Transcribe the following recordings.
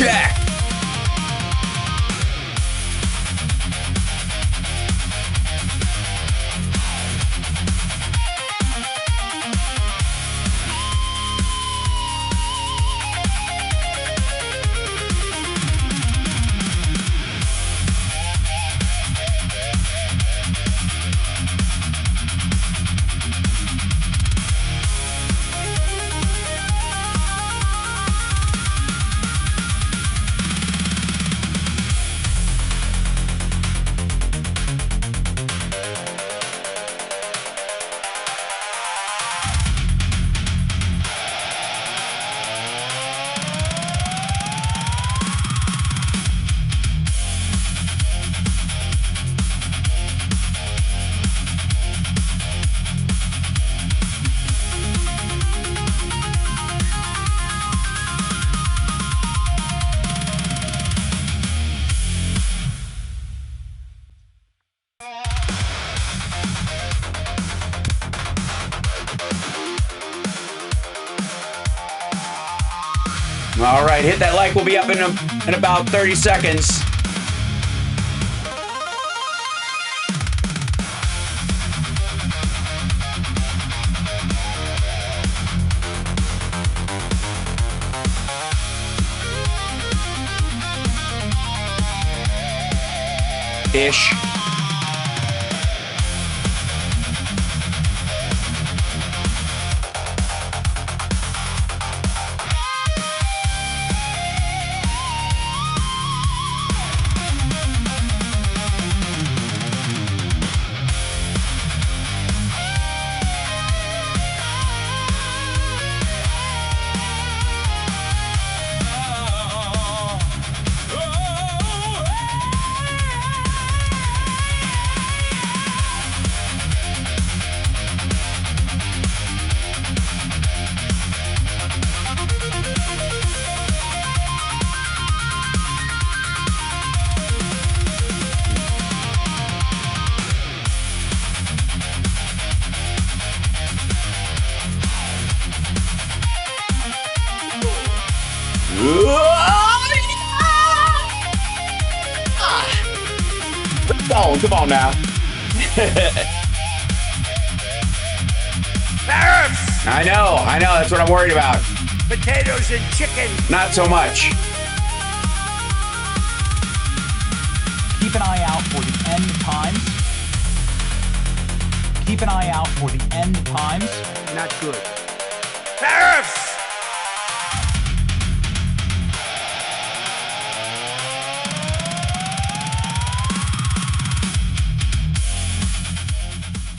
check. All right, hit that like. We'll be up in about 30 seconds. Ish. Come on now. Tariffs! I know, that's what I'm worried about. Potatoes and chicken. Not so much. Keep an eye out for the end times. Keep an eye out for the end times. Not good. Tariffs!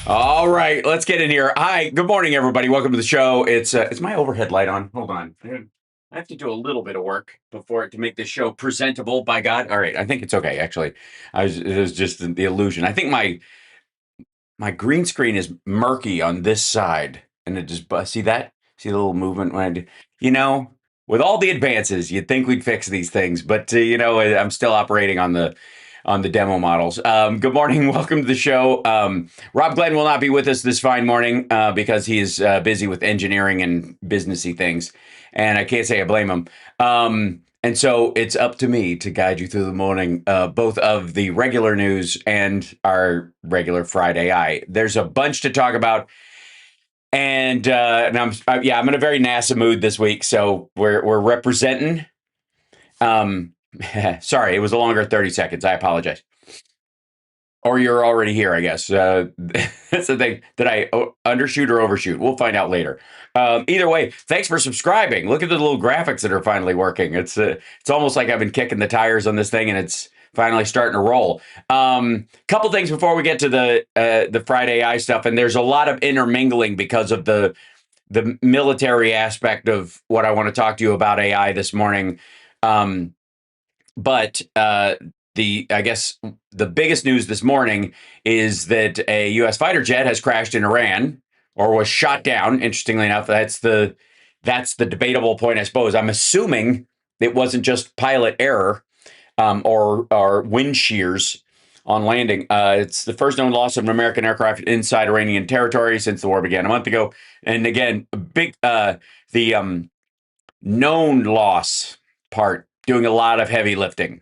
All right, let's get in here. Hi, good morning, everybody. Welcome to the show. It's my overhead light on. Hold on. I have to do a little bit of work before to make this show presentable. By God, all right. I think it's okay. Actually, it was just the illusion. I think my green screen is murky on this side, and it just see the little movement when I do. With all the advances, you'd think we'd fix these things, but I'm still operating on the demo models. Good morning. Welcome to the show. Rob Glenn will not be with us this fine morning because he is busy with engineering and businessy things. And I can't say I blame him. And so it's up to me to guide you through the morning, both of the regular news and our regular Friday Eye. There's a bunch to talk about. And I'm in a very NASA mood this week. So we're representing. Sorry, it was a longer 30 seconds. I apologize. Or you're already here, I guess. That's the thing. Did I undershoot or overshoot? We'll find out later. Either way, thanks for subscribing. Look at the little graphics that are finally working. It's almost like I've been kicking the tires on this thing, and it's finally starting to roll. Couple things before we get to the Friday Eye stuff, and there's a lot of intermingling because of the military aspect of what I want to talk to you about AI this morning. But I guess the biggest news this morning is that a U.S. fighter jet has crashed in Iran or was shot down. Interestingly enough, that's the debatable point, I suppose. I'm assuming it wasn't just pilot error or wind shears on landing. It's the first known loss of an American aircraft inside Iranian territory since the war began a month ago. And again, the known loss part doing a lot of heavy lifting.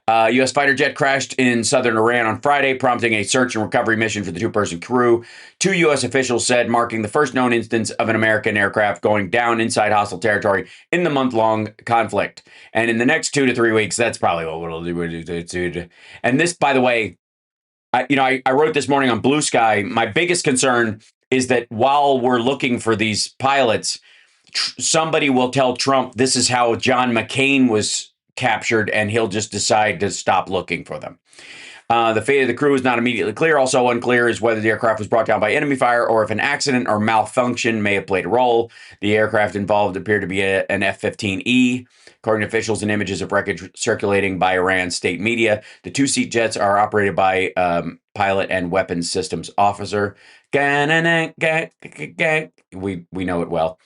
U.S. fighter jet crashed in southern Iran on Friday, prompting a search and recovery mission for the two-person crew. 2 U.S. officials said, marking the first known instance of an American aircraft going down inside hostile territory in the month-long conflict. And in the next 2 to 3 weeks, that's probably what we'll do. And this, by the way, I wrote this morning on Blue Sky. My biggest concern is that while we're looking for these pilots, somebody will tell Trump this is how John McCain was captured, and he'll just decide to stop looking for them. The fate of the crew is not immediately clear. Also unclear is whether the aircraft was brought down by enemy fire or if an accident or malfunction may have played a role. The aircraft involved appeared to be an F-15E. According to officials and images of wreckage circulating by Iran's state media, the two-seat jets are operated by pilot and weapons systems officer. We know it well.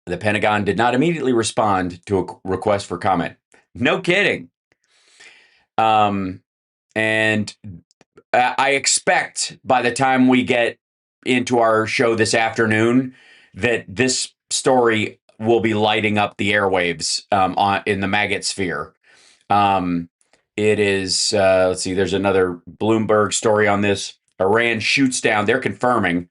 The Pentagon did not immediately respond to a request for comment. No kidding. And I expect by the time we get into our show this afternoon that this story will be lighting up the airwaves in the maggot sphere. It is, let's see, there's another Bloomberg story on this. Iran shoots down, they're confirming,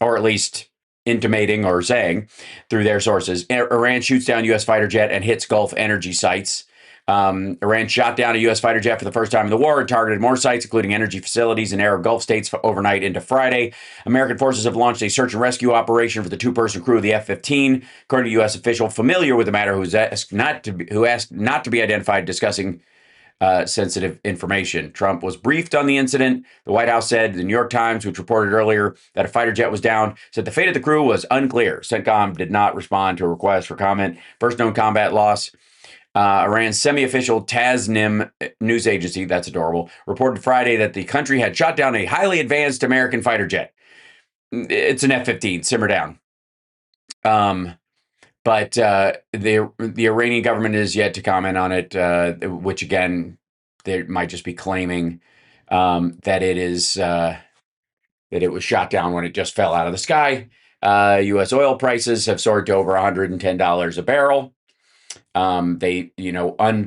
or at least intimating or saying through their sources, Iran shoots down U.S. fighter jet and hits Gulf energy sites. Iran shot down a U.S. fighter jet for the first time in the war and targeted more sites, including energy facilities in Arab Gulf states overnight into Friday. American forces have launched a search and rescue operation for the two-person crew of the F-15. According to a U.S. official familiar with the matter who asked not to be identified, discussing sensitive information. Trump was briefed on the incident. The White House said, the New York Times, which reported earlier that a fighter jet was down, said the fate of the crew was unclear. CENTCOM did not respond to a request for comment. First known combat loss. Iran's semi-official Tasnim news agency, that's adorable, reported Friday that the country had shot down a highly advanced American fighter jet. It's an F-15, simmer down. But the Iranian government is yet to comment on it, which again, they might just be claiming that it was shot down when it just fell out of the sky. U.S. oil prices have soared to over $110 a barrel. On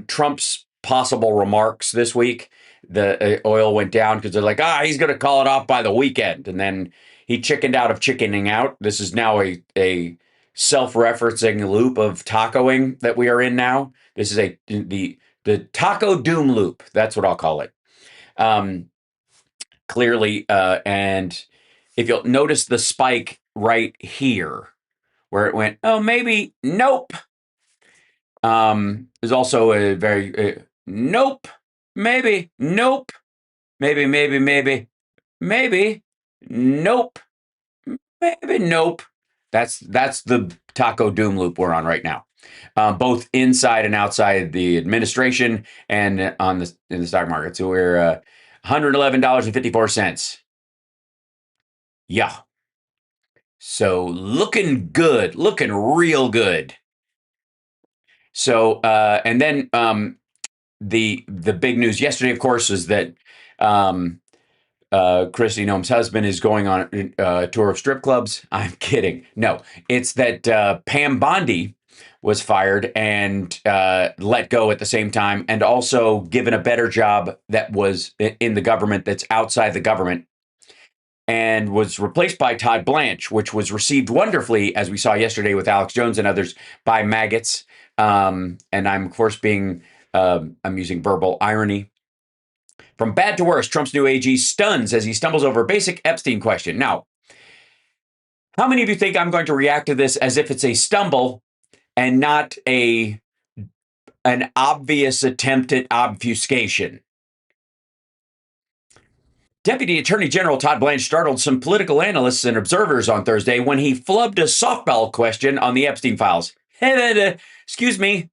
Trump's possible remarks this week, the oil went down because they're like, he's going to call it off by the weekend, and then he chickened out of chickening out. This is now a self-referencing loop of tacoing that we are in now. This is the taco doom loop. That's what I'll call it. Clearly, and if you'll notice the spike right here, where it went, maybe, nope. There's also a very, nope, maybe, nope, maybe, nope, maybe, nope. That's the taco doom loop we're on right now, both inside and outside the administration and in the stock market. So we're $111.54. Yeah. So looking good, looking real good. So and then the big news yesterday, of course, is that Kristi Noem's husband is going on a tour of strip clubs. I'm kidding. No, it's that Pam Bondi was fired and let go at the same time, and also given a better job that was in the government that's outside the government, and was replaced by Todd Blanche, which was received wonderfully, as we saw yesterday with Alex Jones and others, by maggots. And I'm, of course, I'm using verbal irony. From bad to worse, Trump's new AG stuns as he stumbles over a basic Epstein question. Now, how many of you think I'm going to react to this as if it's a stumble and not an obvious attempt at obfuscation? Deputy Attorney General Todd Blanche startled some political analysts and observers on Thursday when he flubbed a softball question on the Epstein files. Excuse me.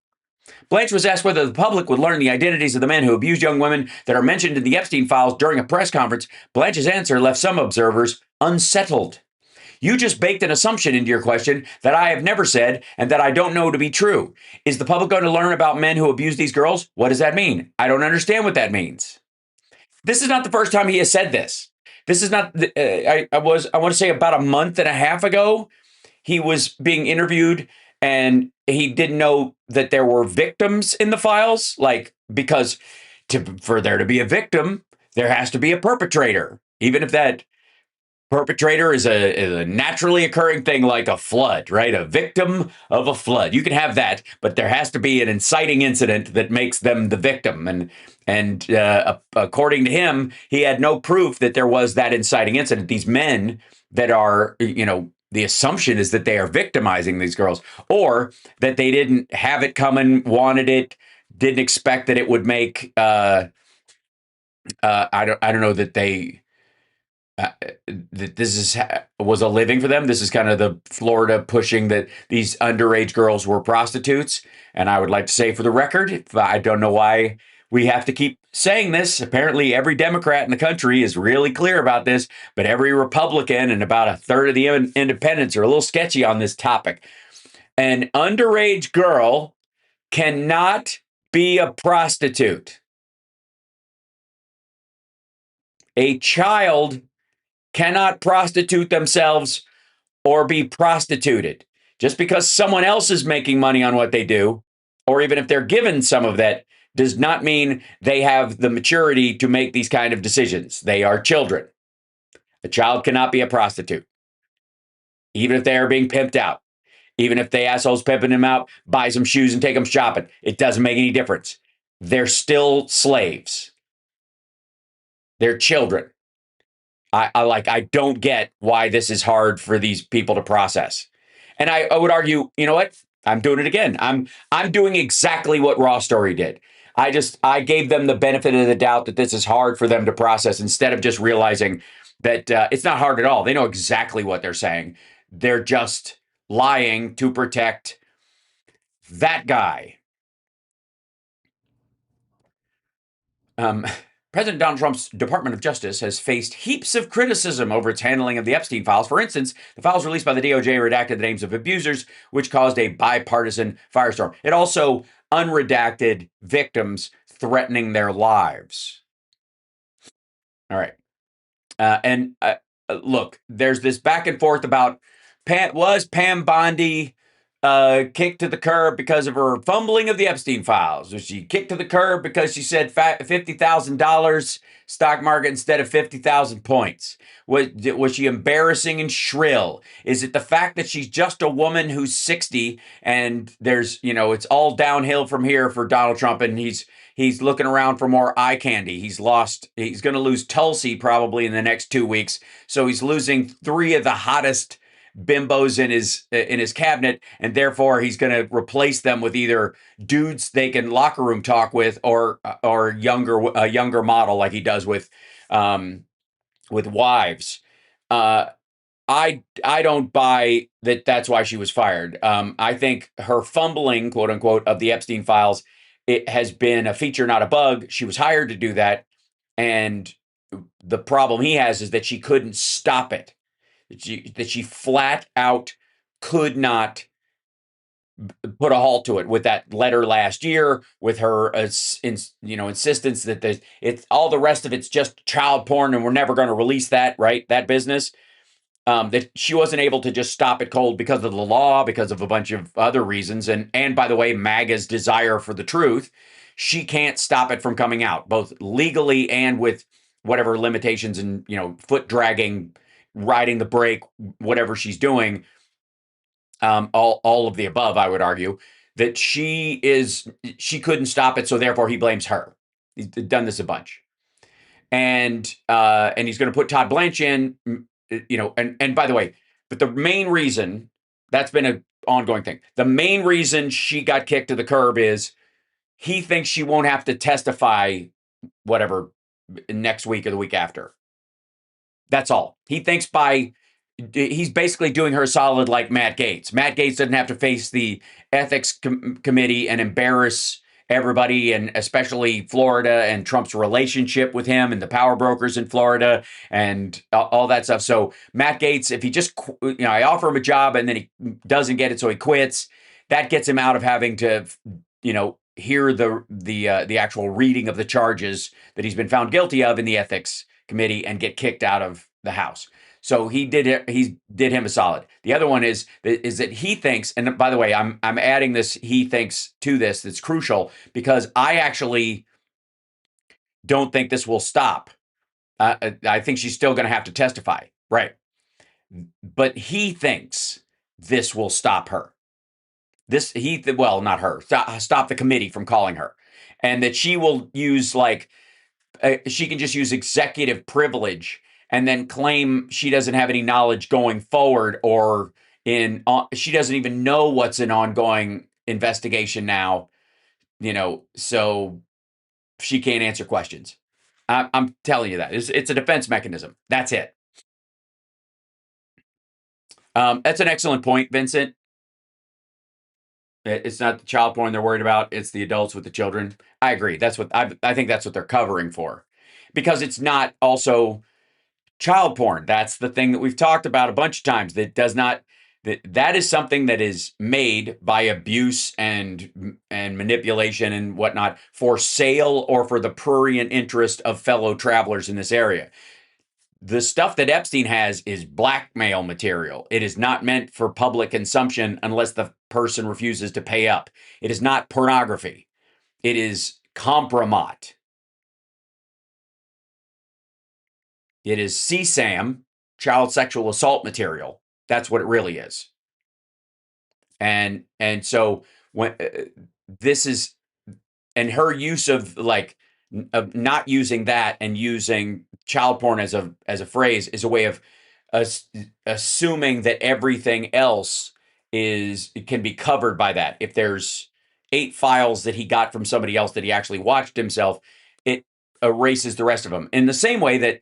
Blanche was asked whether the public would learn the identities of the men who abused young women that are mentioned in the Epstein files during a press conference. Blanche's answer left some observers unsettled. You just baked an assumption into your question that I have never said and that I don't know to be true. Is the public going to learn about men who abuse these girls? What does that mean? I don't understand what that means. This is not the first time he has said this. This is not, I want to say about a month and a half ago, he was being interviewed and he didn't know that there were victims in the files, like, because for there to be a victim, there has to be a perpetrator, even if that perpetrator is a naturally occurring thing like a flood, right? A victim of a flood. You can have that, but there has to be an inciting incident that makes them the victim. And according to him, he had no proof that there was that inciting incident. These men that are, the assumption is that they are victimizing these girls, or that they didn't have it coming, wanted it, didn't expect that it would make. I don't know that they. That this was a living for them. This is kind of the Florida pushing that these underage girls were prostitutes. And I would like to say, for the record, I don't know why we have to keep saying this. Apparently, every Democrat in the country is really clear about this, but every Republican and about a third of the independents are a little sketchy on this topic. An underage girl cannot be a prostitute. A child cannot prostitute themselves or be prostituted. Just because someone else is making money on what they do, or even if they're given some of that, does not mean they have the maturity to make these kind of decisions. They are children. A child cannot be a prostitute, even if they are being pimped out. Even if the asshole's pimping them out, buys them shoes and take them shopping. It doesn't make any difference. They're still slaves. They're children. I don't get why this is hard for these people to process. And I would argue, you know what? I'm doing it again. I'm doing exactly what Raw Story did. I gave them the benefit of the doubt that this is hard for them to process, instead of just realizing that it's not hard at all. They know exactly what they're saying. They're just lying to protect that guy. President Donald Trump's Department of Justice has faced heaps of criticism over its handling of the Epstein files. For instance, the files released by the DOJ redacted the names of abusers, which caused a bipartisan firestorm. It also unredacted victims threatening their lives. All right. Look, there's this back and forth about was Pam Bondi kicked to the curb because of her fumbling of the Epstein files? Was she kicked to the curb because she said $50,000 stock market instead of 50,000 points? Was she embarrassing and shrill? Is it the fact that she's just a woman who's 60 and there's, it's all downhill from here for Donald Trump, and he's looking around for more eye candy. He's going to lose Tulsi probably in the next 2 weeks. So he's losing 3 of the hottest bimbos in his cabinet, and therefore he's going to replace them with either dudes they can locker room talk with, or a younger model like he does with wives. I don't buy that. That's why she was fired. I think her fumbling, quote unquote, of the Epstein files, it has been a feature, not a bug. She was hired to do that, and the problem he has is that she couldn't stop it. That she flat out could not put a halt to it with that letter last year, with her insistence that it's all the rest of it's just child porn and we're never going to release that, right? That business. That she wasn't able to just stop it cold because of the law, because of a bunch of other reasons. And by the way, MAGA's desire for the truth. She can't stop it from coming out, both legally and with whatever limitations and, foot dragging, riding the brake, whatever she's doing. All of the above, I would argue, that she couldn't stop it. So therefore he blames her. He's done this a bunch. And he's going to put Todd Blanche in, and by the way, but the main reason, that's been an ongoing thing. The main reason she got kicked to the curb is he thinks she won't have to testify, whatever, next week or the week after. That's all. He thinks he's basically doing her solid like Matt Gaetz. Matt Gaetz doesn't have to face the ethics committee and embarrass everybody, and especially Florida and Trump's relationship with him and the power brokers in Florida and all that stuff. So Matt Gaetz, if he just, I offer him a job and then he doesn't get it, so he quits, that gets him out of having to, hear the actual reading of the charges that he's been found guilty of in the ethics committee and get kicked out of the House. So he did him a solid. The other one is that he thinks, and by the way, I'm adding this he thinks to this. That's crucial because I actually don't think this will stop. I think she's still going to have to testify, right? But he thinks this will stop her. Well, not her. Stop the committee from calling her, and that she will use she can just use executive privilege and then claim she doesn't have any knowledge going forward, or she doesn't even know what's an ongoing investigation now, so she can't answer questions. I'm telling you that it's a defense mechanism. That's it. That's an excellent point, Vincent. It's not the child porn they're worried about; it's the adults with the children. I agree. I think that's what they're covering for, because it's not also child porn. That's the thing that we've talked about a bunch of times. That is something that is made by abuse and manipulation and whatnot for sale or for the prurient interest of fellow travelers in this area. The stuff that Epstein has is blackmail material. It is not meant for public consumption unless the person refuses to pay up. It is not pornography. It is compromat. It is CSAM, child sexual assault material. That's what it really is. And so when this is, and her use of not using that and using child porn as a phrase is a way of assuming that everything else can be covered by that. If there's 8 files that he got from somebody else that he actually watched himself, it erases the rest of them. In the same way that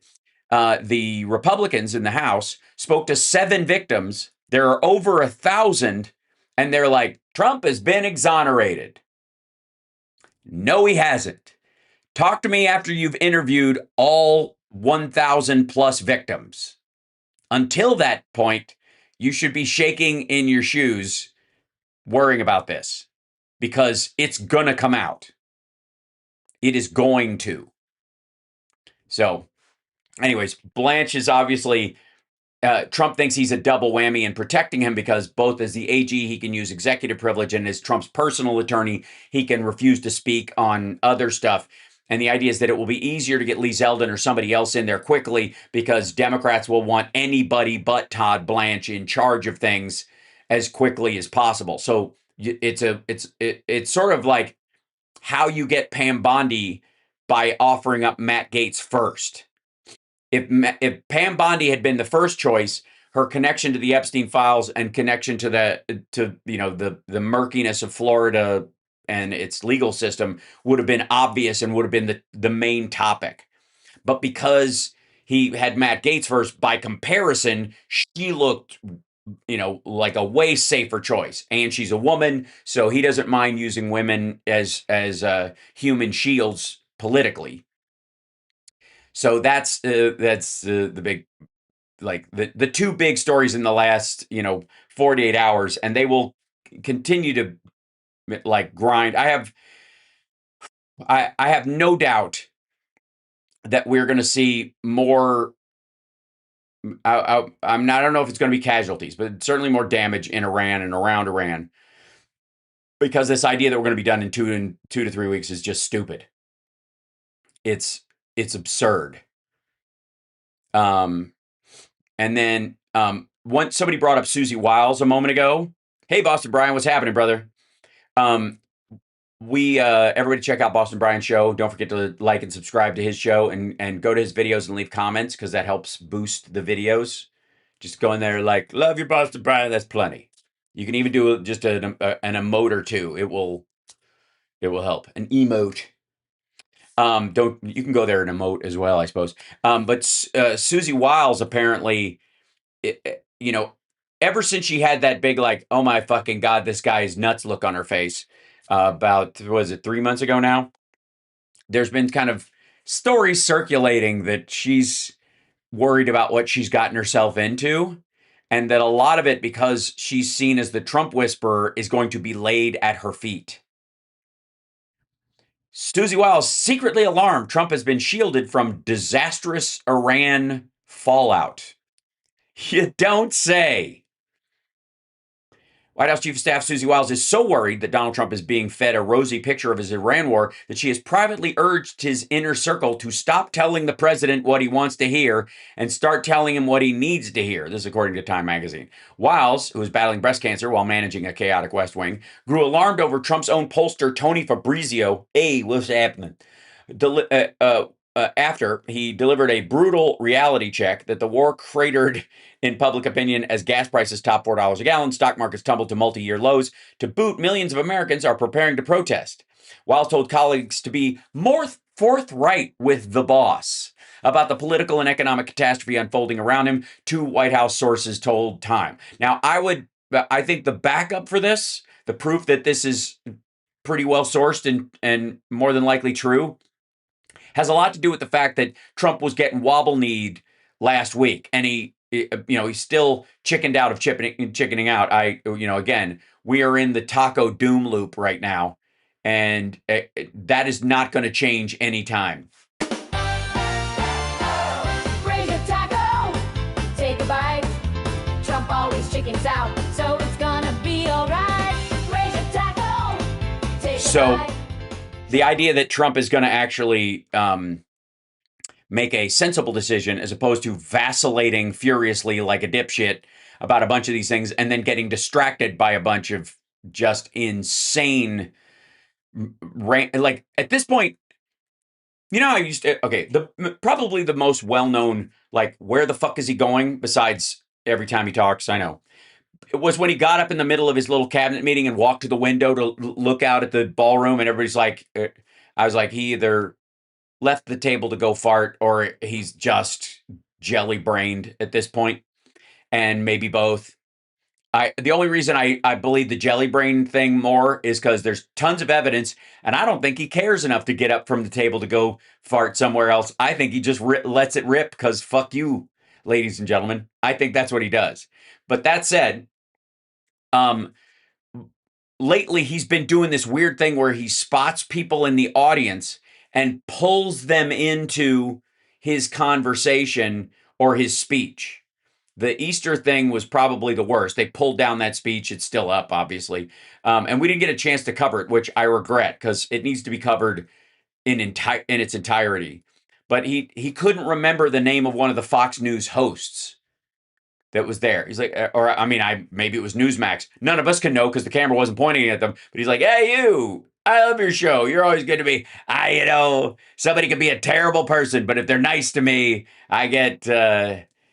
the Republicans in the House spoke to 7 victims. There are over 1,000, and they're like, Trump has been exonerated. No, he hasn't. Talk to me after you've interviewed all 1,000 plus victims. Until that point, you should be shaking in your shoes worrying about this, because it's going to come out. It is going to. So, anyways, Blanche is obviously, Trump thinks he's a double whammy in protecting him, because both as the AG, he can use executive privilege, and as Trump's personal attorney, he can refuse to speak on other stuff. And the idea is that it will be easier to get Lee Zeldin or somebody else in there quickly, because Democrats will want anybody but Todd Blanche in charge of things as quickly as possible. So it's sort of like how you get Pam Bondi by offering up Matt Gaetz first. If Pam Bondi had been the first choice, her connection to the Epstein files and connection to the murkiness of Florida and its legal system would have been obvious and would have been the main topic. But because he had Matt Gaetz first, by comparison, she looked, like a way safer choice. And she's a woman, so he doesn't mind using women as human shields politically. So that's the big, the 2 big stories in the last 48 hours, and they will continue to grind. I have no doubt that we're going to see more. I don't know if it's going to be casualties, but certainly more damage in Iran and around Iran, because this idea that we're going to be done in 2 to 3 weeks is just stupid. It's absurd. And then once somebody brought up Susie Wiles a moment ago. Hey, Boston Brian, what's happening, brother? Everybody check out Boston Brian's show. Don't forget to like and subscribe to his show, and go to his videos and leave comments, because that helps boost the videos. Just go in there love your Boston Brian. That's plenty. You can even do just an emote or 2. It will help. An emote. You can go there and emote as well, I suppose. But Susie Wiles apparently, ever since she had that big oh my fucking God, this guy is nuts look on her face, about, was it 3 months ago now? There's been kind of stories circulating that she's worried about what she's gotten herself into, and that a lot of it, because she's seen as the Trump whisperer, is going to be laid at her feet. Susie Wiles secretly alarmed Trump has been shielded from disastrous Iran fallout. You don't say. White House Chief of Staff Susie Wiles is so worried that Donald Trump is being fed a rosy picture of his Iran war that she has privately urged his inner circle to stop telling the president what he wants to hear and start telling him what he needs to hear. This is according to Time magazine. Wiles, who is battling breast cancer while managing a chaotic West Wing, grew alarmed over Trump's own pollster Tony Fabrizio. Hey, what's happening? After he delivered a brutal reality check that the war cratered in public opinion as gas prices top $4 a gallon, stock markets tumbled to multi-year lows. To boot, millions of Americans are preparing to protest. Wiles told colleagues to be more forthright with the boss about the political and economic catastrophe unfolding around him, two White House sources told Time. Now, I think the backup for this, the proof that this is pretty well sourced and more than likely true, has a lot to do with the fact that Trump was getting wobble-kneed last week, and he's still chickened out of chickening out. Again, we are in the taco doom loop right now, and that is not going to change anytime. Raise your taco, take a bite. Trump always chickens out, so it's gonna be all right. Raise your taco, take a bite. The idea that Trump is going to actually make a sensible decision as opposed to vacillating furiously like a dipshit about a bunch of these things and then getting distracted by a bunch of just insane, like at this point, probably the most well-known, like, where the fuck is he going besides every time he talks, I know. It was when he got up in the middle of his little cabinet meeting and walked to the window to look out at the ballroom, and everybody's like, I was like, he either left the table to go fart or he's just jelly-brained at this point, and maybe both. The only reason I believe the jelly brain thing more is because there's tons of evidence, and I don't think he cares enough to get up from the table to go fart somewhere else. I think he just lets it rip because fuck you, ladies and gentlemen. I think that's what he does. But that said, lately he's been doing this weird thing where he spots people in the audience and pulls them into his conversation or his speech. The Easter thing was probably the worst. They pulled down that speech. It's still up, obviously. And we didn't get a chance to cover it, which I regret because it needs to be covered in its entirety. But he couldn't remember the name of one of the Fox News hosts that was there. He's like, maybe it was Newsmax. None of us can know because the camera wasn't pointing at them. But he's like, hey, you, I love your show. You're always good to me. Somebody could be a terrible person, but if they're nice to me, I get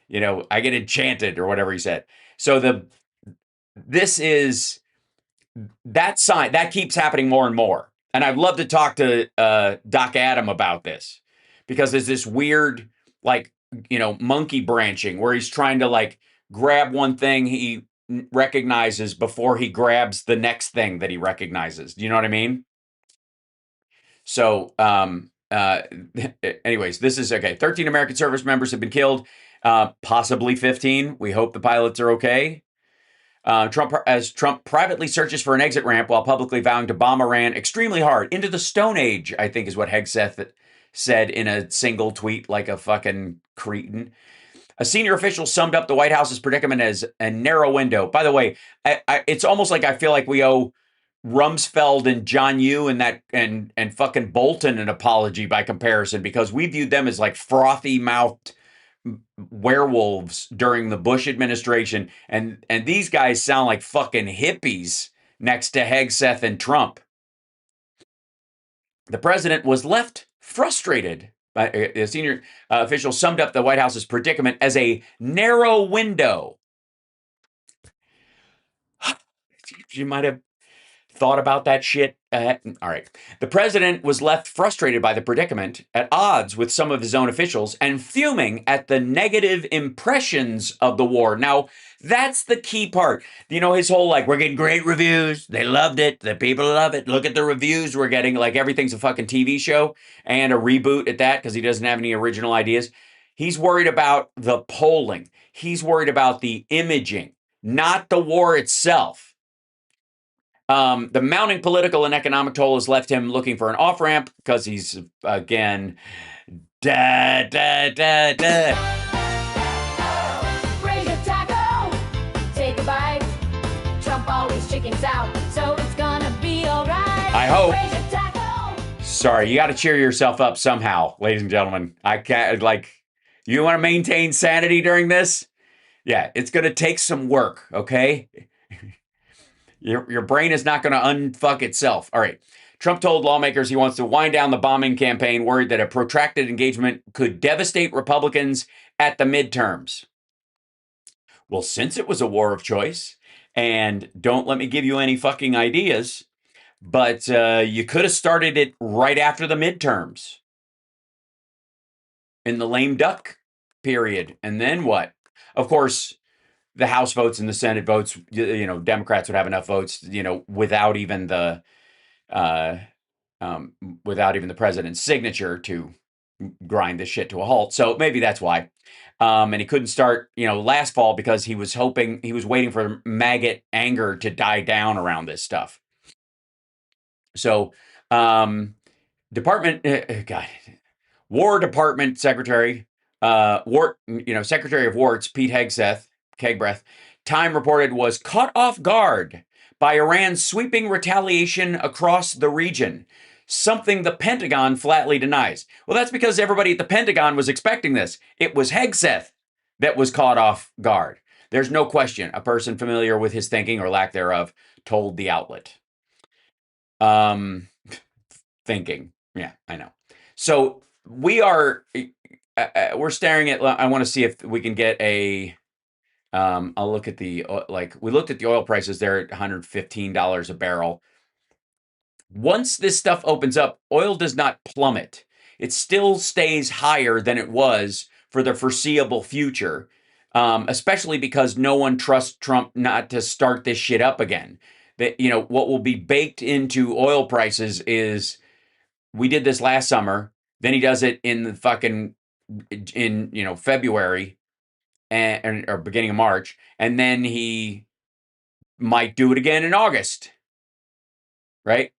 enchanted or whatever he said. So this is that sign that keeps happening more and more. And I'd love to talk to Doc Adam about this because there's this weird, monkey branching where he's trying to grab one thing he recognizes before he grabs the next thing that he recognizes. Do you know what I mean? So, anyways, this is okay. 13 American service members have been killed, possibly 15. We hope the pilots are okay. Trump privately searches for an exit ramp while publicly vowing to bomb Iran extremely hard into the Stone Age, I think is what Hegseth said in a single tweet like a fucking cretin. A senior official summed up the White House's predicament as a narrow window. By the way, it's almost like I feel like we owe Rumsfeld and John Yoo and fucking Bolton an apology by comparison because we viewed them as like frothy-mouthed werewolves during the Bush administration, and these guys sound like fucking hippies next to Hegseth and Trump. The president was left frustrated. A senior official summed up the White House's predicament as a narrow window. You might have thought about that shit. All right. The president was left frustrated by the predicament, at odds with some of his own officials, and fuming at the negative impressions of the war. Now, that's the key part. His whole, we're getting great reviews. They loved it. The people love it. Look at the reviews we're getting. Everything's a fucking TV show and a reboot at that because he doesn't have any original ideas. He's worried about the polling. He's worried about the imaging, not the war itself. The mounting political and economic toll has left him looking for an off-ramp because he's, again, Raise your hope. Raise your tackle. Sorry, you got to cheer yourself up somehow, ladies and gentlemen. I can't, like, you want to maintain sanity during this? Yeah, it's going to take some work, okay? Your brain is not going to unfuck itself. All right. Trump told lawmakers he wants to wind down the bombing campaign, worried that a protracted engagement could devastate Republicans at the midterms. Well, since it was a war of choice, and don't let me give you any fucking ideas, but you could have started it right after the midterms in the lame duck period. And then what? Of course, the House votes and the Senate votes, Democrats would have enough votes, without even the president's signature to grind this shit to a halt. So maybe that's why. And he couldn't start, last fall because he was waiting for maggot anger to die down around this stuff. So, War Department Secretary, Secretary of Warts, Pete Hegseth, Time reported was caught off guard by Iran's sweeping retaliation across the region, something the Pentagon flatly denies. Well, that's because everybody at the Pentagon was expecting this. It was Hegseth that was caught off guard. There's no question. A person familiar with his thinking or lack thereof told the outlet. Thinking. Yeah, I know. So we're staring at, I want to see if we can get I'll look at we looked at the oil prices there at $115 a barrel. Once this stuff opens up, oil does not plummet. It still stays higher than it was for the foreseeable future, especially because no one trusts Trump not to start this shit up again. That, what will be baked into oil prices is, we did this last summer, then he does it in February or beginning of March, and then he might do it again in August, right?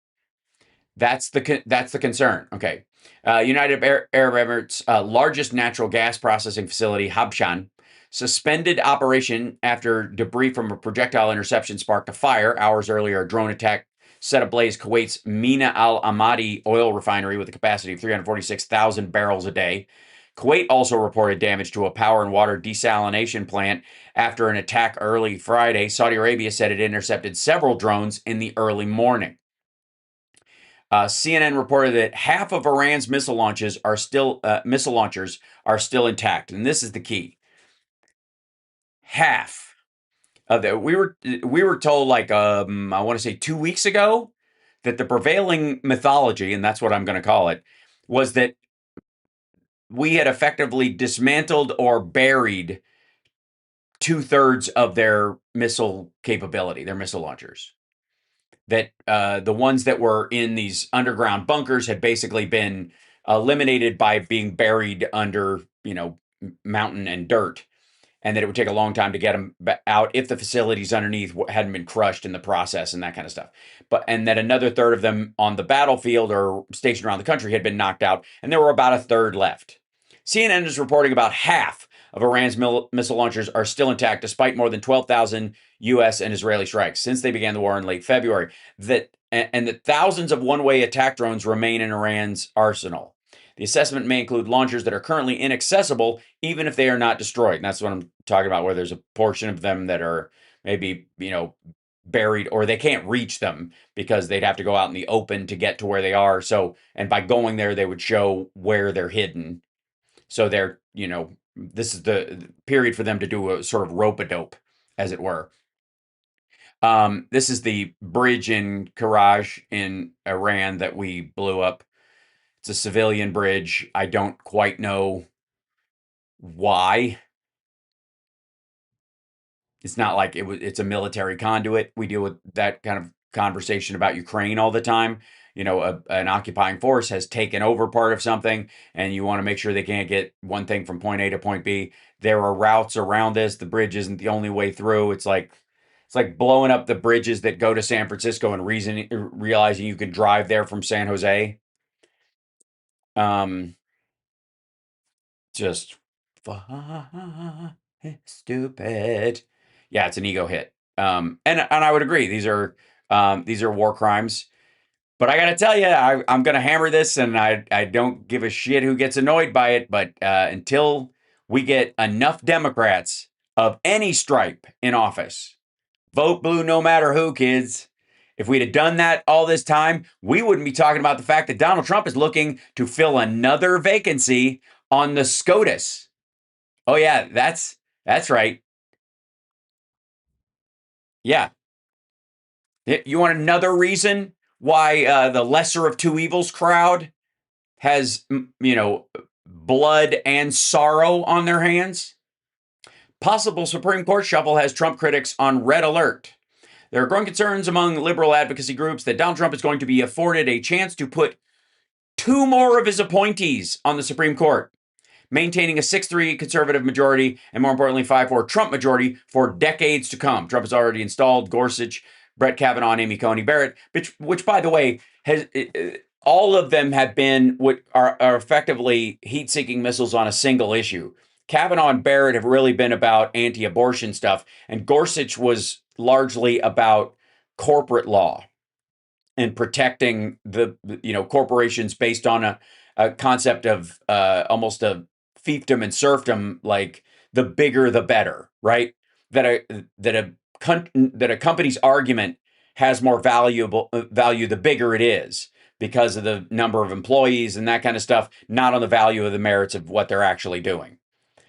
That's the concern. Okay. United Arab Emirates' largest natural gas processing facility, Habshan, suspended operation after debris from a projectile interception sparked a fire. Hours earlier, a drone attack set ablaze Kuwait's Mina Al Ahmadi oil refinery with a capacity of 346,000 barrels a day. Kuwait also reported damage to a power and water desalination plant after an attack early Friday. Saudi Arabia said it intercepted several drones in the early morning. CNN reported that half of Iran's missile launchers are still intact, and this is the key. Half of the we were told, I want to say 2 weeks ago, that the prevailing mythology, and that's what I'm going to call it, was that we had effectively dismantled or buried 2/3 of their missile capability, their missile launchers. That the ones that were in these underground bunkers had basically been eliminated by being buried under, mountain and dirt, and that it would take a long time to get them out if the facilities underneath hadn't been crushed in the process and that kind of stuff. And that another third of them on the battlefield or stationed around the country had been knocked out, and there were about a third left. CNN is reporting about half of Iran's missile launchers are still intact, despite more than 12,000 U.S. and Israeli strikes since they began the war in late February. And that thousands of one-way attack drones remain in Iran's arsenal. The assessment may include launchers that are currently inaccessible, even if they are not destroyed. And that's what I'm talking about, where there's a portion of them that are maybe, buried, or they can't reach them because they'd have to go out in the open to get to where they are. So, and by going there, they would show where they're hidden. So they're, this is the period for them to do a sort of rope-a-dope, as it were. This is the bridge in Karaj in Iran that we blew up. It's a civilian bridge. I don't quite know why. It's not like it's a military conduit. We deal with that kind of conversation about Ukraine all the time. An occupying force has taken over part of something, and you want to make sure they can't get one thing from point A to point B. There are routes around this. The bridge isn't the only way through. It's like blowing up the bridges that go to San Francisco and realizing you can drive there from San Jose. Just stupid. Yeah, it's an ego hit. And I would agree. These are war crimes. But I got to tell you, I'm going to hammer this, and I don't give a shit who gets annoyed by it. But until we get enough Democrats of any stripe in office, vote blue no matter who, kids. If we'd have done that all this time, we wouldn't be talking about the fact that Donald Trump is looking to fill another vacancy on the SCOTUS. Oh, yeah, that's right. Yeah. You want another reason why the lesser of two evils crowd has, blood and sorrow on their hands? Possible Supreme Court shuffle has Trump critics on red alert. There are growing concerns among liberal advocacy groups that Donald Trump is going to be afforded a chance to put two more of his appointees on the Supreme Court, maintaining a 6-3 conservative majority and, more importantly, 5-4 Trump majority for decades to come. Trump has already installed Gorsuch, Brett Kavanaugh, and Amy Coney Barrett, which, by the way, has all of them have been what are effectively heat-seeking missiles on a single issue. Kavanaugh and Barrett have really been about anti-abortion stuff, and Gorsuch was largely about corporate law and protecting the corporations based on a concept of almost a fiefdom and serfdom, like the bigger the better, right? That a company's argument has more value the bigger it is, because of the number of employees and that kind of stuff, not on the value of the merits of what they're actually doing.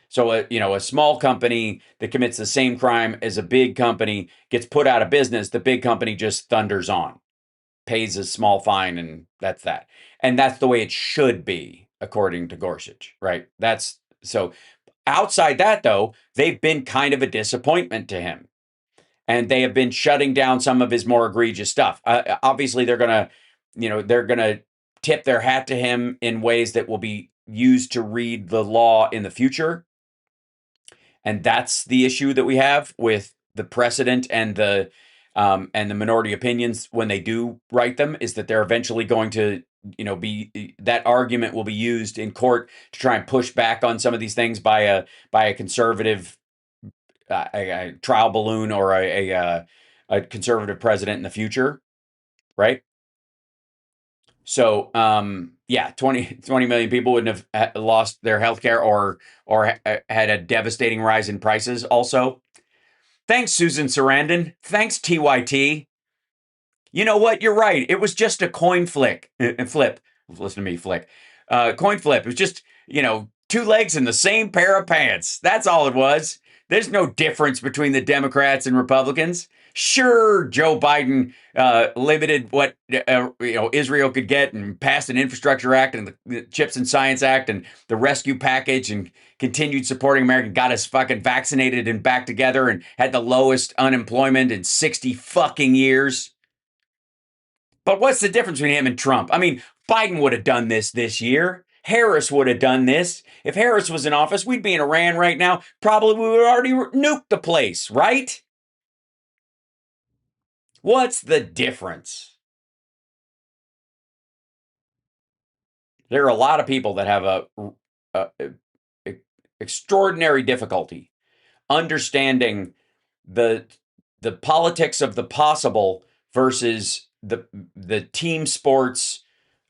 So, a small company that commits the same crime as a big company gets put out of business. The big company just thunders on, pays a small fine, and that's that. And that's the way it should be, according to Gorsuch, right? So outside that, though, they've been kind of a disappointment to him. And they have been shutting down some of his more egregious stuff. Obviously, they're going to tip their hat to him in ways that will be used to read the law in the future. And that's the issue that we have with the precedent and the minority opinions when they do write them, is that they're eventually going to, that argument will be used in court to try and push back on some of these things by a conservative a trial balloon or a conservative president in the future, right? So, 20 million people wouldn't have lost their healthcare or had a devastating rise in prices also. Thanks, Susan Sarandon. Thanks, TYT. You know what? You're right. It was just a coin flip. Listen to me, flick. Coin flip. It was just, two legs in the same pair of pants. That's all it was. There's no difference between the Democrats and Republicans. Sure, Joe Biden limited what Israel could get and passed an Infrastructure Act and the Chips and Science Act and the Rescue Package and continued supporting America, got us fucking vaccinated and back together and had the lowest unemployment in 60 fucking years. But what's the difference between him and Trump? I mean, Biden would have done this year. Harris would have done this. If Harris was in office, we'd be in Iran right now. Probably we would have already nuked the place, right? What's the difference? There are a lot of people that have a extraordinary difficulty understanding the politics of the possible versus the team sports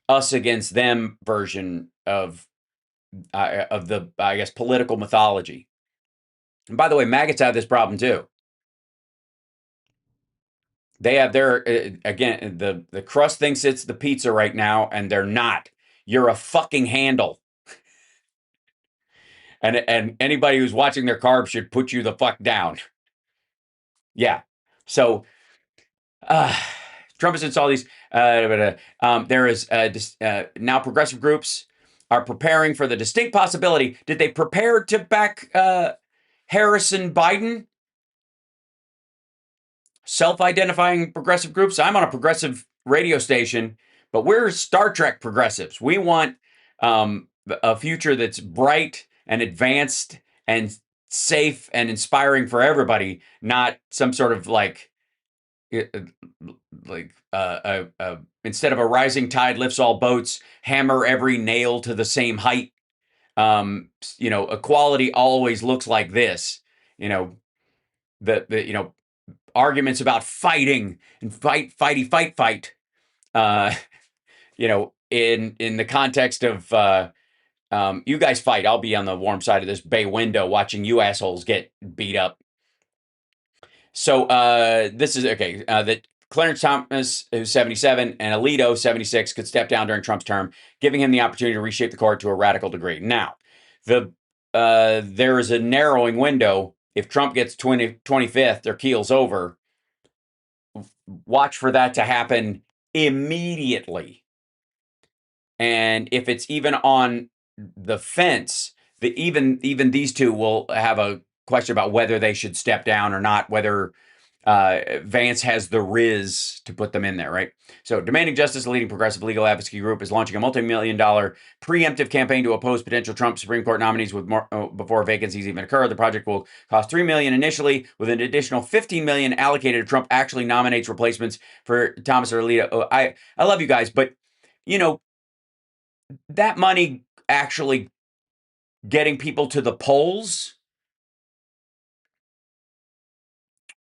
us against them version of the, I guess, political mythology. And by the way, maggots have this problem too. They have their, again, the crust thinks it's the pizza right now, and they're not. You're a fucking handle. And anybody who's watching their carbs should put you the fuck down. Yeah. So, Trump has installed these. There is now progressive groups are preparing for the distinct possibility. Did they prepare to back Harris and Biden? Self-identifying progressive groups. I'm on a progressive radio station, but we're Star Trek progressives. We want a future that's bright and advanced and safe and inspiring for everybody, not some sort of instead of a rising tide lifts all boats, hammer every nail to the same height. Equality always looks like this. Arguments about fighting and fight. in the context of you guys fight, I'll be on the warm side of this bay window watching you assholes get beat up. So this is okay. That Clarence Thomas, who's 77, and Alito, 76, could step down during Trump's term, giving him the opportunity to reshape the court to a radical degree. Now, there is a narrowing window. If Trump gets 25th or keels over, watch for that to happen immediately. And if it's even on the fence, even these two will have a question about whether they should step down or not, whether Vance has the riz to put them in there, right? So Demanding Justice, a leading progressive legal advocacy group, is launching a multi-million-dollar preemptive campaign to oppose potential Trump Supreme Court nominees with more, before vacancies even occur. The project will cost $3 million initially, with an additional $15 million allocated if Trump actually nominates replacements for Thomas or Alito. I love you guys, but that money actually getting people to the polls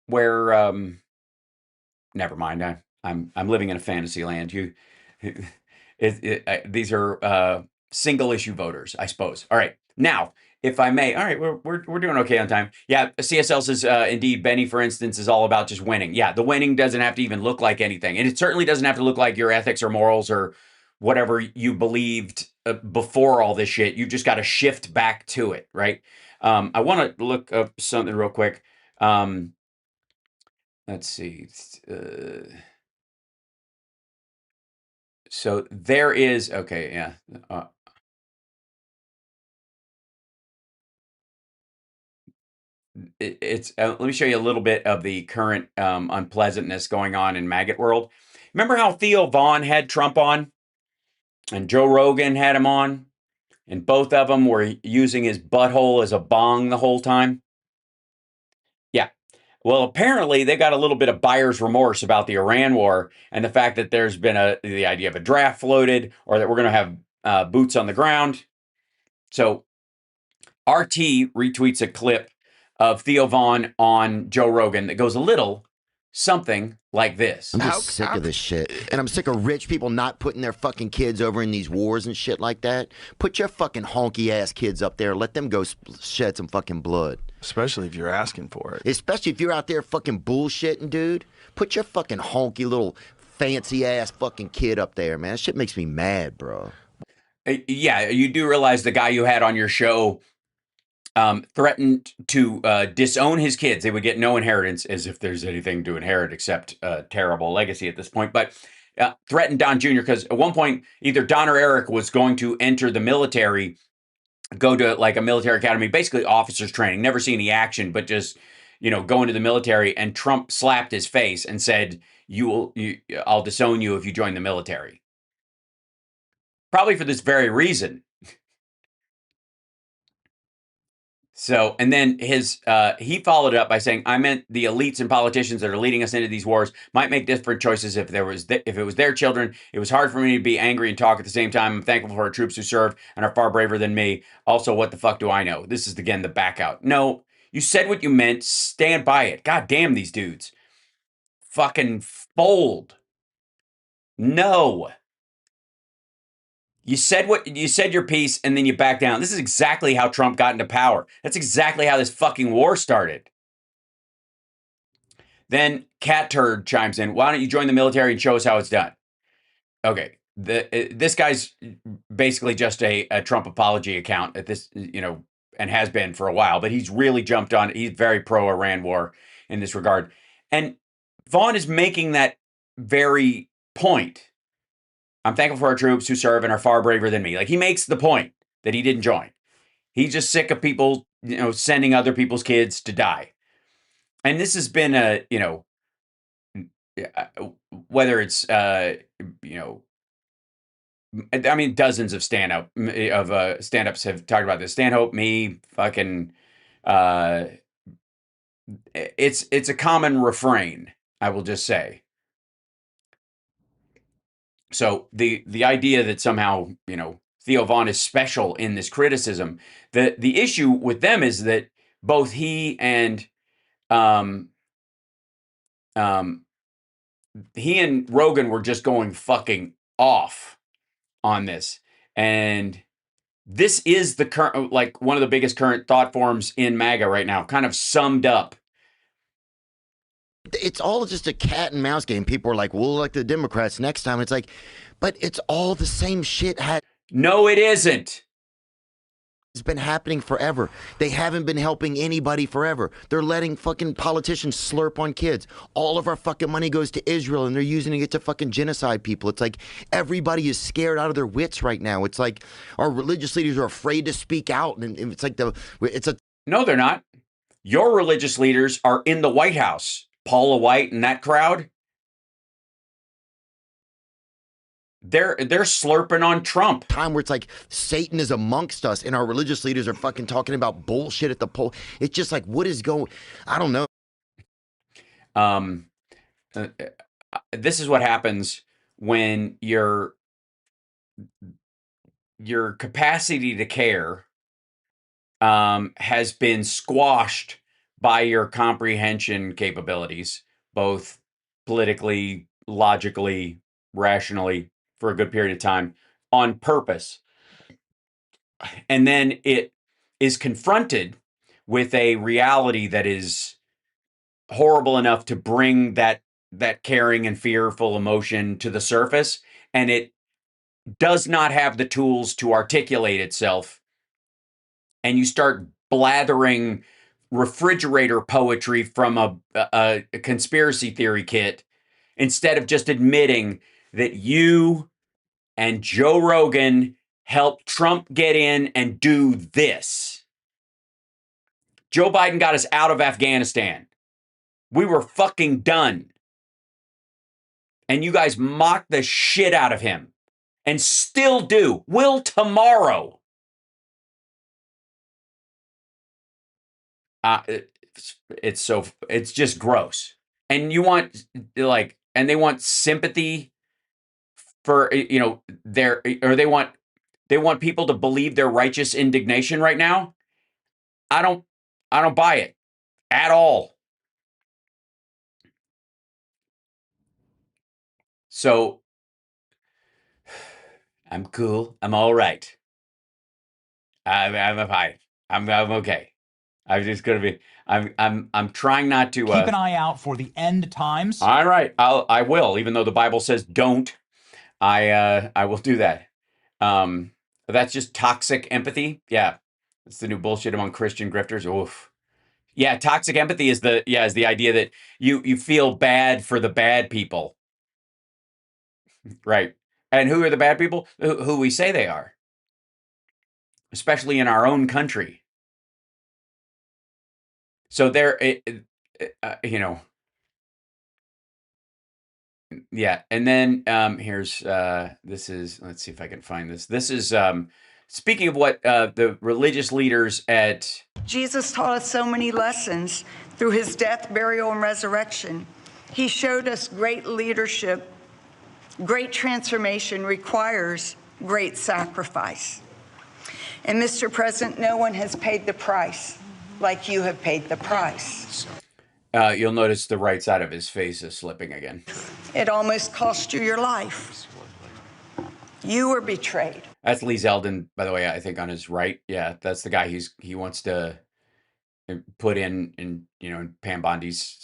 where never mind. I'm living in a fantasy land. These are single issue voters, I suppose. All right, now, if I may, all right, we're doing okay on time. Yeah, CSL says indeed, Benny, for instance, is all about just winning. Yeah, the winning doesn't have to even look like anything, and it certainly doesn't have to look like your ethics or morals or whatever you believed before all this shit. You just got to shift back to it, right? I want to look up something real quick. Let's see. So there is, okay, yeah. It's let me show you a little bit of the current unpleasantness going on in maggot world. Remember how Theo Vaughn had Trump on and Joe Rogan had him on, and both of them were using his butthole as a bong the whole time? Yeah. Well, apparently they got a little bit of buyer's remorse about the Iran war and the fact that there's been the idea of a draft floated, or that we're going to have boots on the ground. So RT retweets a clip of Theo Vaughn on Joe Rogan that goes a little something like this. I'm just sick of this shit. And I'm sick of rich people not putting their fucking kids over in these wars and shit like that. Put your fucking honky ass kids up there. Let them go shed some fucking blood. Especially if you're asking for it. Especially if you're out there fucking bullshitting, dude. Put your fucking honky little fancy ass fucking kid up there, man. That shit makes me mad, bro. Yeah, you do realize the guy you had on your show threatened to disown his kids. They would get no inheritance, as if there's anything to inherit except a terrible legacy at this point. But threatened Don Jr. because at one point, either Don or Eric was going to enter the military, go to like a military academy, basically officers training, never see any action, but just, go into the military. And Trump slapped his face and said, I'll disown you if you join the military. Probably for this very reason. So, and then he followed it up by saying, I meant the elites and politicians that are leading us into these wars might make different choices if it was their children. It was hard for me to be angry and talk at the same time. I'm thankful for our troops who serve and are far braver than me. Also, what the fuck do I know? This is, again, the back out. No, you said what you meant. Stand by it. God damn these dudes. Fucking fold. No. You said your piece, and then you back down. This is exactly how Trump got into power. That's exactly how this fucking war started. Then Cat Turd chimes in. Why don't you join the military and show us how it's done? Okay, this guy's basically just a Trump apology account at this, and has been for a while. But he's really jumped on. He's very pro Iran war in this regard, and Vaughn is making that very point. I'm thankful for our troops who serve and are far braver than me. Like, he makes the point that he didn't join. He's just sick of people, sending other people's kids to die. And this has been whether it's, dozens of stand-ups have talked about this. Stanhope, me, fucking, it's a common refrain, I will just say. So the idea that somehow, Theo Vaughn is special in this criticism, the issue with them is that both he and Rogan were just going fucking off on this. And this is the current, like one of the biggest current thought forms in MAGA right now, kind of summed up. It's all just a cat and mouse game. People are like, we'll elect the Democrats next time. It's like, but it's all the same shit. No, it isn't. It's been happening forever. They haven't been helping anybody forever. They're letting fucking politicians slurp on kids. All of our fucking money goes to Israel, and they're using it to fucking genocide people. It's like everybody is scared out of their wits right now. It's like our religious leaders are afraid to speak out, and it's like No, they're not. Your religious leaders are in the White House. Paula White and that crowd. They're slurping on Trump. Time where it's like Satan is amongst us and our religious leaders are fucking talking about bullshit at the poll. It's just like, what is going? I don't know. This is what happens when your capacity to care has been squashed by your comprehension capabilities, both politically, logically, rationally, for a good period of time on purpose. And then it is confronted with a reality that is horrible enough to bring that caring and fearful emotion to the surface. And it does not have the tools to articulate itself. And you start blathering refrigerator poetry from a conspiracy theory kit instead of just admitting that you and Joe Rogan helped Trump get in and do this. Joe Biden got us out of Afghanistan. We were fucking done. And you guys mocked the shit out of him. And still do. Will tomorrow. It's just gross. And you want, like, and they want sympathy for, they want people to believe their righteous indignation right now. I don't buy it at all. So I'm cool. I'm all right. I'm fine. I'm okay. I'm just gonna be. I'm trying not to keep an eye out for the end times. All right, I will. Even though the Bible says don't, I will do that. That's just toxic empathy. Yeah, it's the new bullshit among Christian grifters. Oof. Yeah, toxic empathy is the idea that you feel bad for the bad people. Right. And who are the bad people? Who we say they are. Especially in our own country. So yeah. And then here's, this is, let's see if I can find this. This is, speaking of what the religious leaders at... Jesus taught us so many lessons through his death, burial, and resurrection. He showed us great leadership. Great transformation requires great sacrifice. And Mr. President, no one has paid the price like you have paid the price. You'll notice the right side of his face is slipping again. It almost cost you your life. You were betrayed. That's Lee Zeldin, by the way, I think on his right. Yeah, that's the guy he wants to put in Pam Bondi's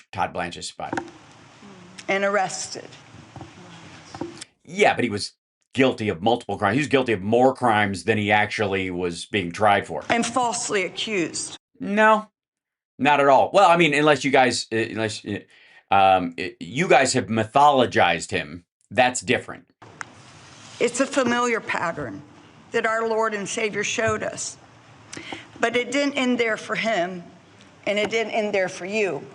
/ Todd Blanche's spot. And arrested. Yeah, but he was guilty of multiple crimes. He was guilty of more crimes than he actually was being tried for. And falsely accused. No, not at all. Well, I mean, unless you guys have mythologized him, that's different. It's a familiar pattern that our Lord and Savior showed us. But it didn't end there for him, and it didn't end there for you.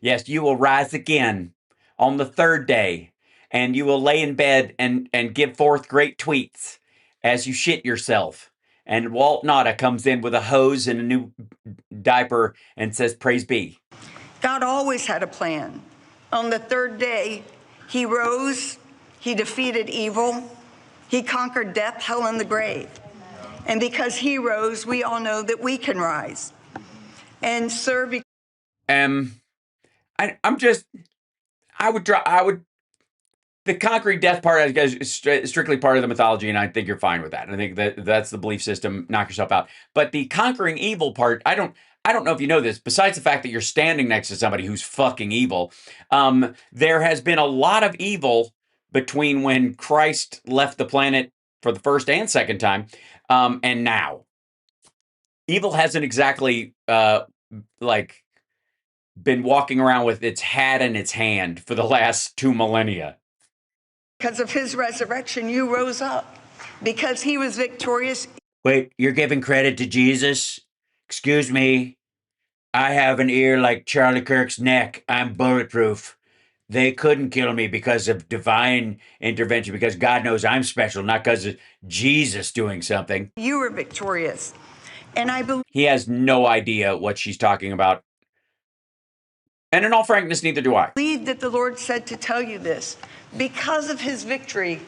Yes, you will rise again on the third day, and you will lay in bed and give forth great tweets as you shit yourself. And Walt Nauta comes in with a hose and a new diaper and says, praise be. God always had a plan. On the third day, he rose, he defeated evil, he conquered death, hell, and the grave. And because he rose, we all know that we can rise. And sir, the conquering death part, I guess, is strictly part of the mythology, and I think you're fine with that. I think that's the belief system. Knock yourself out. But the conquering evil part, I don't know if you know this. Besides the fact that you're standing next to somebody who's fucking evil, there has been a lot of evil between when Christ left the planet for the first and second time, and now. Evil hasn't exactly like been walking around with its hat in its hand for the last 2 millennia. Because of his resurrection, you rose up. Because he was victorious. Wait, you're giving credit to Jesus? Excuse me. I have an ear like Charlie Kirk's neck. I'm bulletproof. They couldn't kill me because of divine intervention, because God knows I'm special, not because of Jesus doing something. You were victorious. And I believe he has no idea what she's talking about. And in all frankness, neither do I. believe that the Lord said to tell you this. Because of his victory,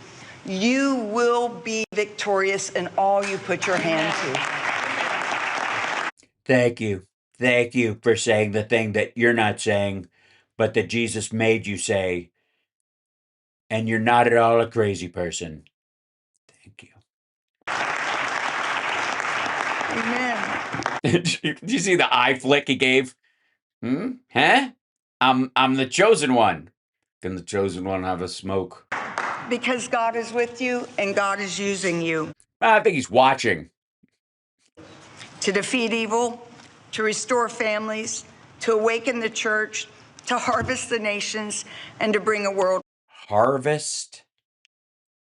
you will be victorious in all you put your hand to. Thank you. Thank you for saying the thing that you're not saying, but that Jesus made you say. And you're not at all a crazy person. Thank you. Amen. Did you see the eye flick he gave? Huh? I'm the chosen one. Can the chosen one have a smoke? Because God is with you and God is using you. I think he's watching. To defeat evil, to restore families, to awaken the church, to harvest the nations, and to bring a world. Harvest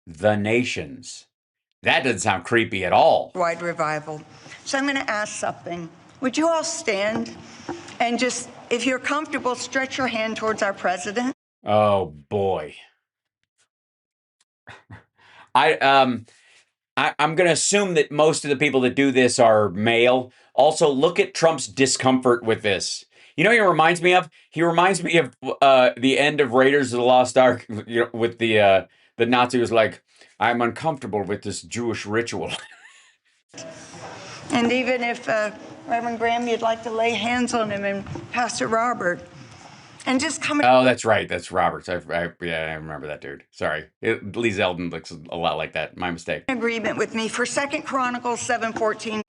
the nations. That doesn't sound creepy at all. Wide revival. So I'm going to ask something. Would you all stand and just, if you're comfortable, stretch your hand towards our president? Oh boy. I'm going to assume that most of the people that do this are male. Also, look at Trump's discomfort with this. You know what he reminds me of? He reminds me of the end of Raiders of the Lost Ark, you know, with the Nazi was like, I'm uncomfortable with this Jewish ritual. And even if Reverend Graham, you'd like to lay hands on him, and Pastor Robert, and just come. Oh, that's right. That's Roberts. I remember that dude. Sorry. Lee Zeldin looks a lot like that. My mistake. Agreement with me for 2 Chronicles 7:14.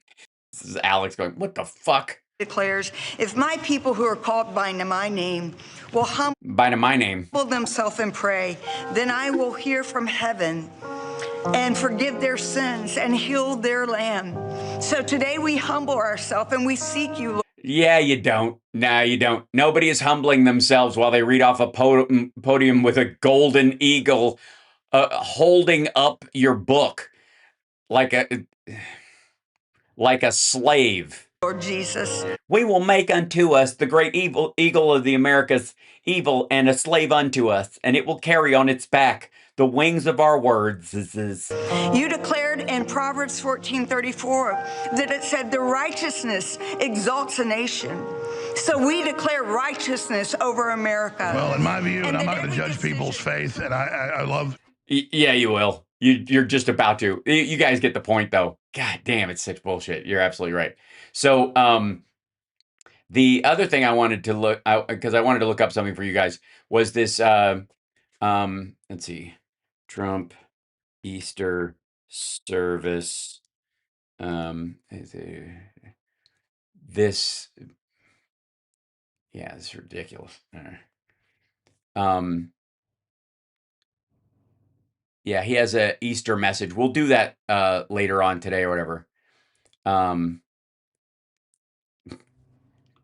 This is Alex going, what the fuck? Declares, if my people who are called by my name will humble themselves and pray, then I will hear from heaven and forgive their sins and heal their land. So today we humble ourselves and we seek you, Lord. Yeah, you don't. No, you don't. Nobody is humbling themselves while they read off a podium with a golden eagle holding up your book like a slave. Lord Jesus. We will make unto us the great eagle of the Americas evil and a slave unto us, and it will carry on its back the wings of our words. You declared in Proverbs 14:34 that it said the righteousness exalts a nation. So we declare righteousness over America. Well, in my view, and I'm not going to judge people's faith, and I love. Yeah, you will. You're just about to. You guys get the point, though. God damn, it's such bullshit. You're absolutely right. So, the other thing I wanted to look, because I wanted to look up something for you guys, was this. Let's see, Trump Easter service. This. Yeah, it's ridiculous. Yeah, he has a Easter message. We'll do that later on today or whatever.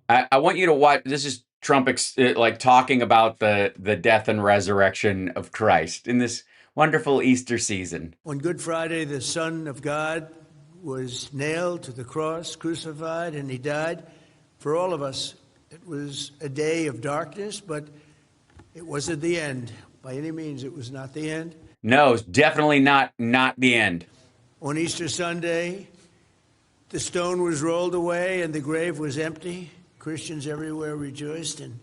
I want you to watch. This is Trump like talking about the death and resurrection of Christ in this wonderful Easter season. On Good Friday, the Son of God was nailed to the cross, crucified, and he died for all of us. It was a day of darkness, but it wasn't the end. By any means, it was not the end. No, it's definitely not the end. On Easter Sunday, the stone was rolled away and the grave was empty. Christians everywhere rejoiced, and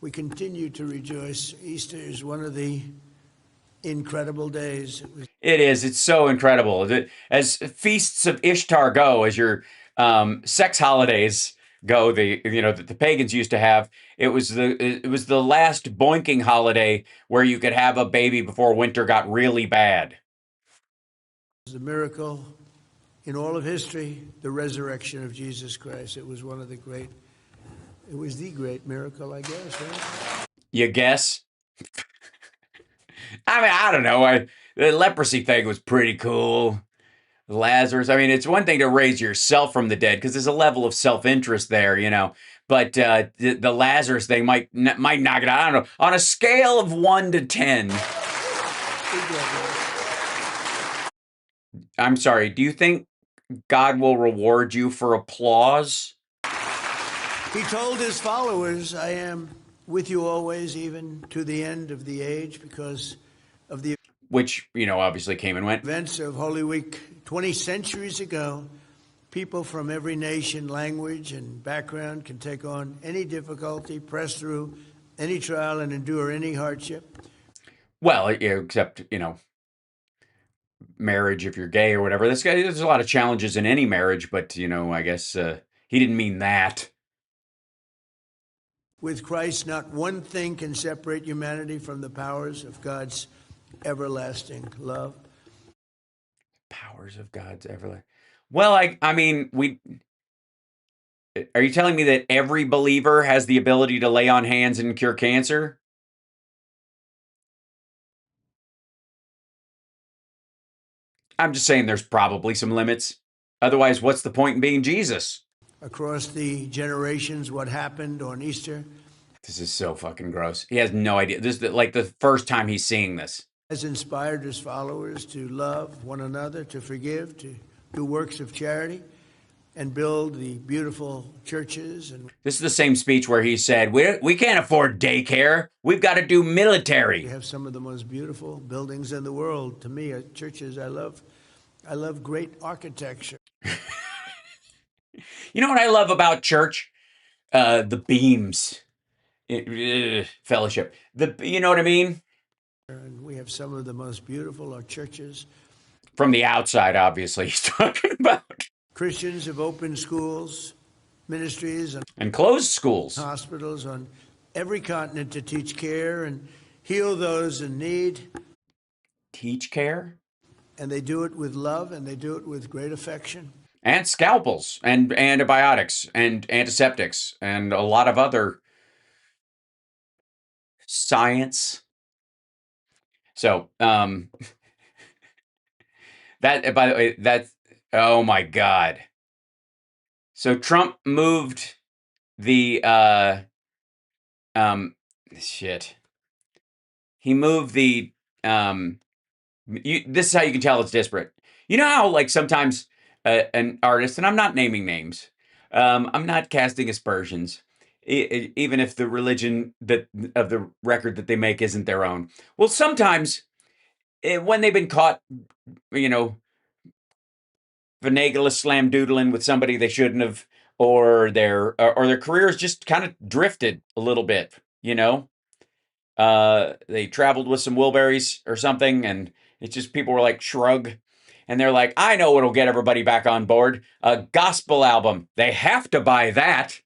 we continue to rejoice. Easter is one of the incredible days. It is. It's so incredible. As feasts of Ishtar go, as your sex holidays ago, that the pagans used to have. It was the last boinking holiday where you could have a baby before winter got really bad. The miracle in all of history, the resurrection of Jesus Christ. It was the great miracle, I guess, right? You guess? I mean, I don't know. The leprosy thing was pretty cool. Lazarus. I mean, it's one thing to raise yourself from the dead because there's a level of self-interest there, But the Lazarus thing might knock it out. I don't know. On a scale of 1 to 10. I'm sorry. Do you think God will reward you for applause? He told his followers, I am with you always, even to the end of the age, because of the which, obviously came and went. Events of Holy Week 20 centuries ago, people from every nation, language, and background can take on any difficulty, press through any trial, and endure any hardship. Well, except, marriage if you're gay or whatever. There's a lot of challenges in any marriage, but, I guess he didn't mean that. With Christ, not one thing can separate humanity from the powers of God's everlasting love. Powers of God's everlasting. Well, I mean, are you telling me that every believer has the ability to lay on hands and cure cancer? I'm just saying there's probably some limits. Otherwise, what's the point in being Jesus? Across the generations, what happened on Easter. This is so fucking gross. He has no idea. This is like the first time he's seeing this. Has inspired his followers to love one another, to forgive, to do works of charity, and build the beautiful churches. And this is the same speech where he said, we can't afford daycare. We've got to do military. We have some of the most beautiful buildings in the world. To me, churches, I love great architecture. You know what I love about church? The beams. Fellowship. You know what I mean? And we have some of the most beautiful churches. From the outside, obviously, he's talking about. Christians have opened schools, ministries, and closed schools, hospitals on every continent to teach care and heal those in need. Teach care? And they do it with love, and they do it with great affection. And scalpels, and antibiotics, and antiseptics, and a lot of other science. So, that, by the way, that's, oh my God. So Trump moved the, he moved the, this is how you can tell it's disparate. You know how, like, sometimes an artist, and I'm not naming names, I'm not casting aspersions, even if the religion of the record that they make isn't their own. Well, sometimes when they've been caught, finagling, slam-doodling with somebody they shouldn't have, or their careers just kind of drifted a little bit, they traveled with some Wilburys or something, and it's just people were like, shrug. And they're like, I know what'll get everybody back on board. A gospel album. They have to buy that.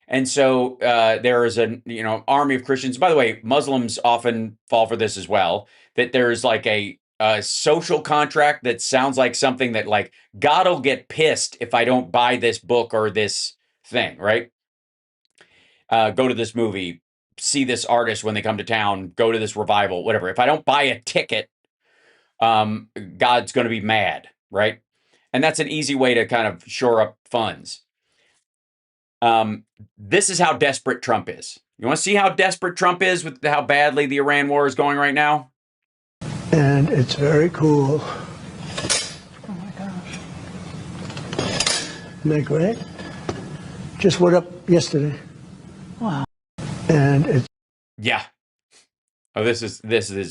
And so there is an army of Christians. By the way, Muslims often fall for this as well. That there's like a social contract that sounds like something that, like, God will get pissed if I don't buy this book or this thing, right? Go to this movie, see this artist when they come to town, go to this revival, whatever. If I don't buy a ticket, God's going to be mad, right? And that's an easy way to kind of shore up funds. This is how desperate Trump is. You want to see how desperate Trump is with how badly the Iran war is going right now? And it's very cool. Oh my gosh. Isn't that great? Just went up yesterday. Wow. And it's yeah. Oh, this is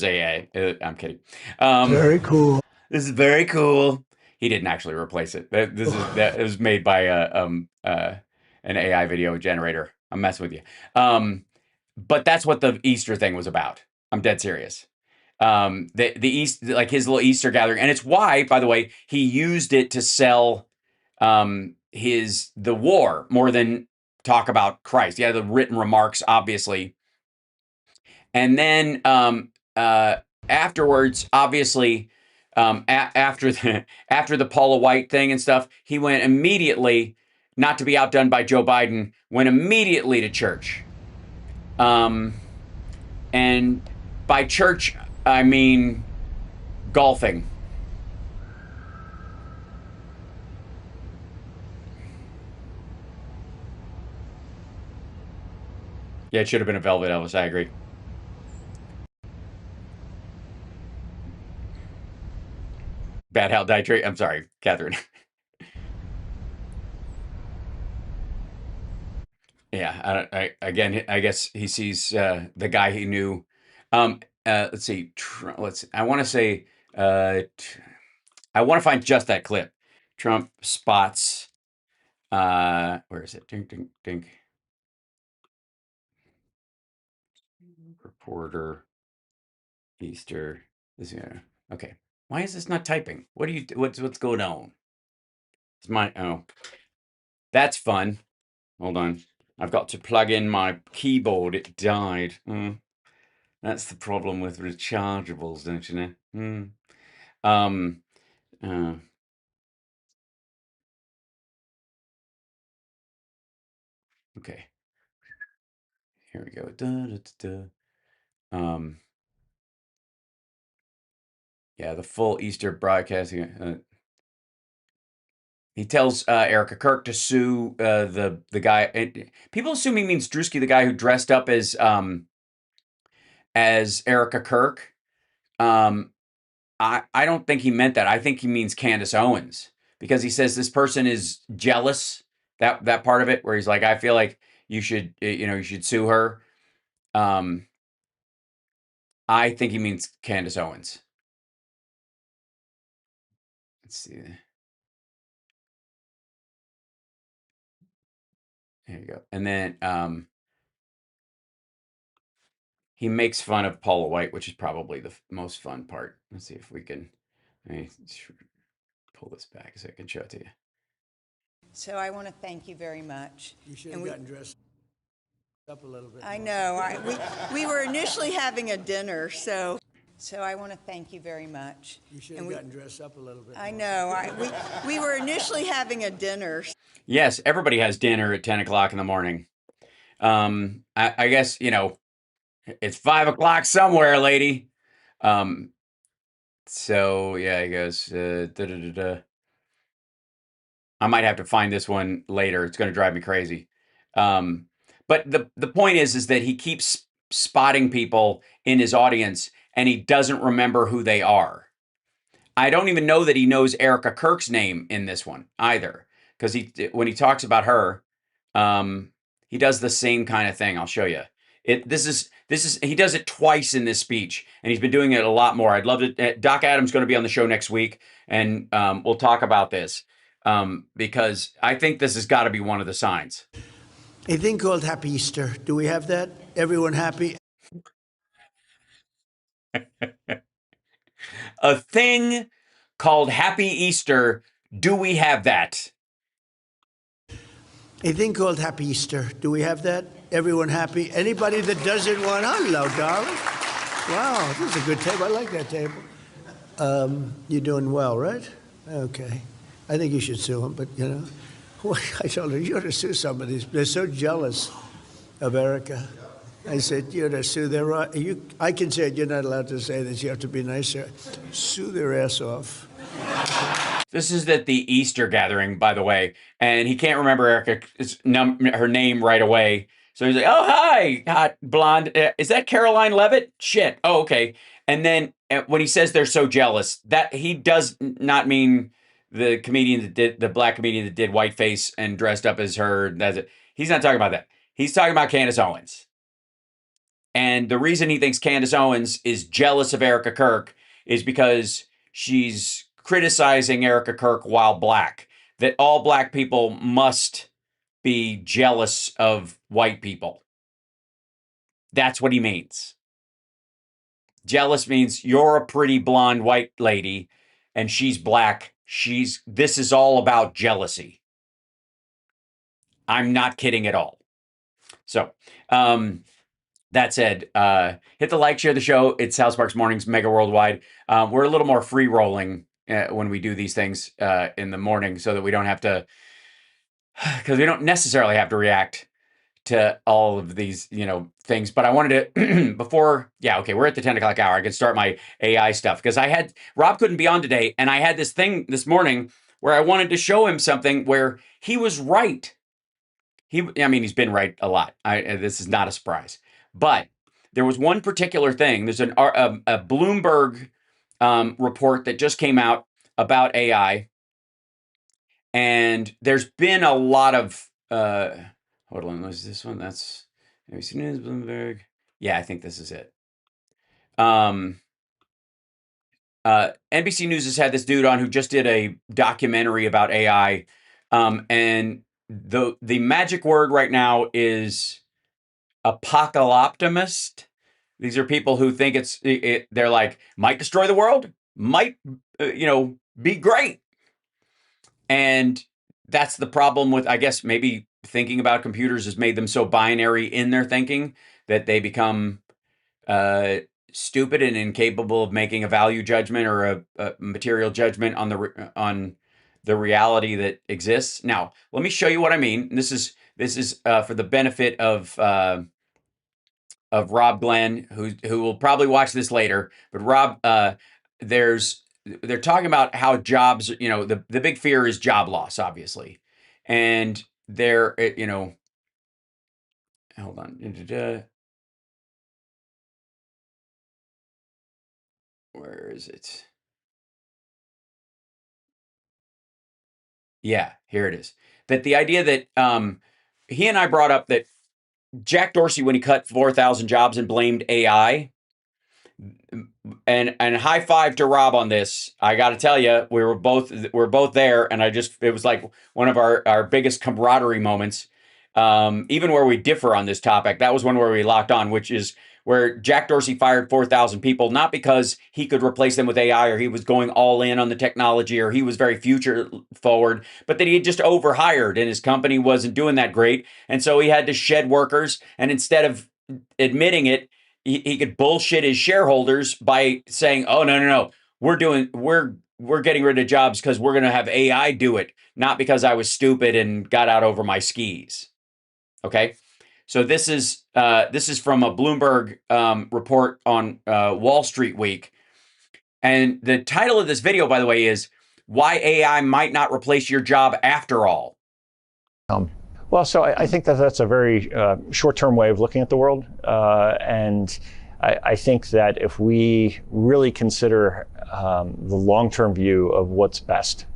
AA. I'm kidding. Very cool. This is very cool. He didn't actually replace it. It was made by an AI video generator. I'm messing with you. But that's what the Easter thing was about. I'm dead serious. The East, like his little Easter gathering, and it's why, by the way, he used it to sell the war more than talk about Christ. Yeah, the written remarks, obviously. And then afterwards, obviously, after the Paula White thing and stuff, he went immediately, not to be outdone by Joe Biden, went immediately to church. And by church, I mean golfing. Yeah, it should have been a Velvet Elvis. I agree. Bad Hal Dietrich. I'm sorry, Catherine. Yeah, again, I guess he sees the guy he knew. Let's see. I want to say. I want to find just that clip. Trump spots. Where is it? Ding, ding, ding. Reporter. Easter. This. Okay. Why is this not typing? What's going on? It's my. Oh, that's fun. Hold on. I've got to plug in my keyboard. It died. That's the problem with rechargeables, don't you know? Okay. Here we go. Yeah, the full Easter broadcasting. He tells Erica Kirk to sue the guy. People assume he means Drewski, the guy who dressed up as Erica Kirk. I don't think he meant that. I think he means Candace Owens, because he says this person is jealous. That part of it, where he's like, I feel like you should sue her. I think he means Candace Owens. Let's see. There you go. And then he makes fun of Paula White, which is probably the most fun part. Let's see if we can pull this back so I can show it to you. So I want to thank you very much. You should have gotten dressed up a little bit. I know. We were initially having a dinner, so I want to thank you very much. You should have gotten dressed up a little bit. I know. We were initially having a dinner. Yes, everybody has dinner at 10 o'clock in the morning. I guess, it's 5 o'clock somewhere, lady. So yeah, he goes, I might have to find this one later. It's going to drive me crazy. But the point is that he keeps spotting people in his audience and he doesn't remember who they are. I don't even know that he knows Erica Kirk's name in this one either, because when he talks about her, he does the same kind of thing. I'll show you. This is he does it twice in this speech, and he's been doing it a lot more. I'd love to. Doc Adams going to be on the show next week, and we'll talk about this because I think this has got to be one of the signs. A thing called Happy Easter. Do we have that? Everyone happy? A thing called Happy Easter. Do we have that? A thing called Happy Easter. Do we have that? Everyone happy? Anybody that doesn't want? Hello, darling. Wow, this is a good table. I like that table. You're doing well, right? Okay. I think you should sue him, but I told her, you ought to sue somebody. They're so jealous of Erica. I said, you ought to sue their... I can say it. You're not allowed to say this. You have to be nicer. Sue their ass off. This is at the Easter gathering, by the way, and he can't remember her name right away. So he's like, oh, hi, hot blonde. Is that Caroline Levitt? Shit. Oh, okay. And then when he says they're so jealous, that he does not mean the black comedian that did whiteface and dressed up as her. That's it. He's not talking about that. He's talking about Candace Owens. And the reason he thinks Candace Owens is jealous of Erica Kirk is because she's criticizing Erica Kirk while black, that all black people must be jealous of white people. That's what he means. Jealous means you're a pretty blonde white lady and she's black. This is all about jealousy. I'm not kidding at all. So, that said, hit the like, share the show. It's Hal Sparks Mornings, Mega Worldwide. We're a little more free rolling when we do these things in the morning, so that we don't have to, because we don't necessarily have to react to all of these, things. But I wanted to before, we're at the 10 o'clock hour. I can start my AI stuff because Rob couldn't be on today, and I had this thing this morning where I wanted to show him something where he was right. He's been right a lot. This is not a surprise. But there was one particular thing. There's a Bloomberg report that just came out about AI. And there's been a lot of... hold on, was this one? That's ABC News, Bloomberg. Yeah, I think this is it. NBC News has had this dude on who just did a documentary about AI. And the magic word right now is apocalyptimist. These are people who think they're like, might destroy the world, might, be great. And that's the problem with, I guess, maybe thinking about computers has made them so binary in their thinking that they become stupid and incapable of making a value judgment or a material judgment on the reality that exists. Now, let me show you what I mean. This is for the benefit of Rob Glenn, who will probably watch this later. But Rob, they're talking about how jobs, the big fear is job loss, obviously. And they're, hold on. Where is it? Yeah, here it is. That the idea that he and I brought up that Jack Dorsey, when he cut 4,000 jobs and blamed AI, and high five to Rob on this. I got to tell you, we're both there, and it was like one of our biggest camaraderie moments. Even where we differ on this topic, that was one where we locked on, which is where Jack Dorsey fired 4,000 people, not because he could replace them with AI or he was going all in on the technology or he was very future forward, but that he had just overhired and his company wasn't doing that great. And so he had to shed workers. And instead of admitting it, he could bullshit his shareholders by saying, oh, no, we're getting rid of jobs because we're going to have AI do it, not because I was stupid and got out over my skis. Okay. So this is from a Bloomberg report on Wall Street Week. And the title of this video, by the way, is Why AI Might Not Replace Your Job After All. Well, so I think that's a very short-term way of looking at the world. And I think that if we really consider the long-term view of what's best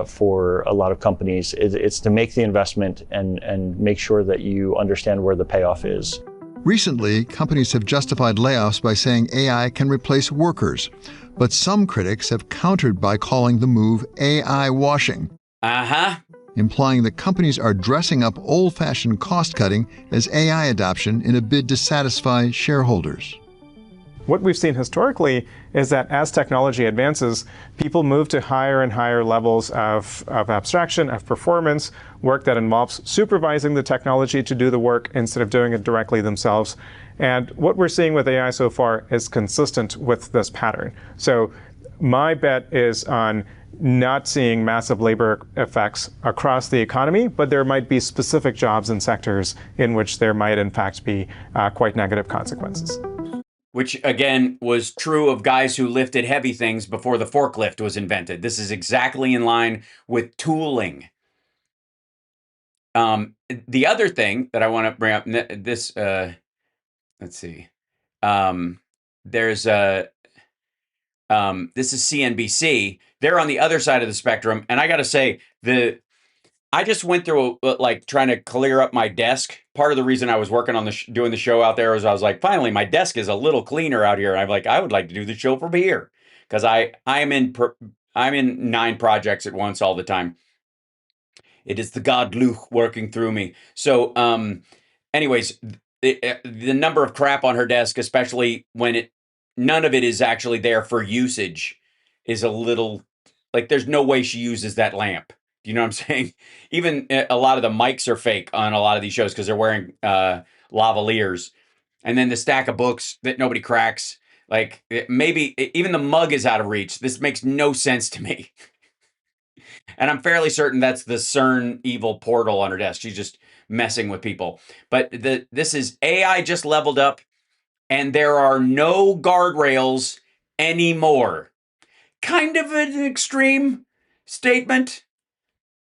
for a lot of companies, it's to make the investment and make sure that you understand where the payoff is. Recently, companies have justified layoffs by saying AI can replace workers. But some critics have countered by calling the move AI washing. Implying that companies are dressing up old-fashioned cost-cutting as AI adoption in a bid to satisfy shareholders. What we've seen historically is that as technology advances, people move to higher and higher levels of abstraction, of performance, work that involves supervising the technology to do the work instead of doing it directly themselves. And what we're seeing with AI so far is consistent with this pattern. So my bet is on not seeing massive labor effects across the economy, but there might be specific jobs and sectors in which there might in fact be quite negative consequences. Which, again, was true of guys who lifted heavy things before the forklift was invented. This is exactly in line with tooling. The other thing that I want to bring up, this, let's see. There's this is CNBC. They're on the other side of the spectrum. And I got to say, I just went through like trying to clear up my desk. Part of the reason I was working on doing the show out there was I was like, finally, my desk is a little cleaner out here. And I'm like, I would like to do the show from here because I'm in 9 projects at once all the time. It is the God Luke working through me. So, anyways, the number of crap on her desk, especially when none of it is actually there for usage, is a little like there's no way she uses that lamp. Do you know what I'm saying? Even a lot of the mics are fake on a lot of these shows because they're wearing lavaliers. And then the stack of books that nobody cracks. Like, maybe even the mug is out of reach. This makes no sense to me. And I'm fairly certain that's the CERN evil portal on her desk. She's just messing with people. But this is AI just leveled up, and there are no guardrails anymore. Kind of an extreme statement.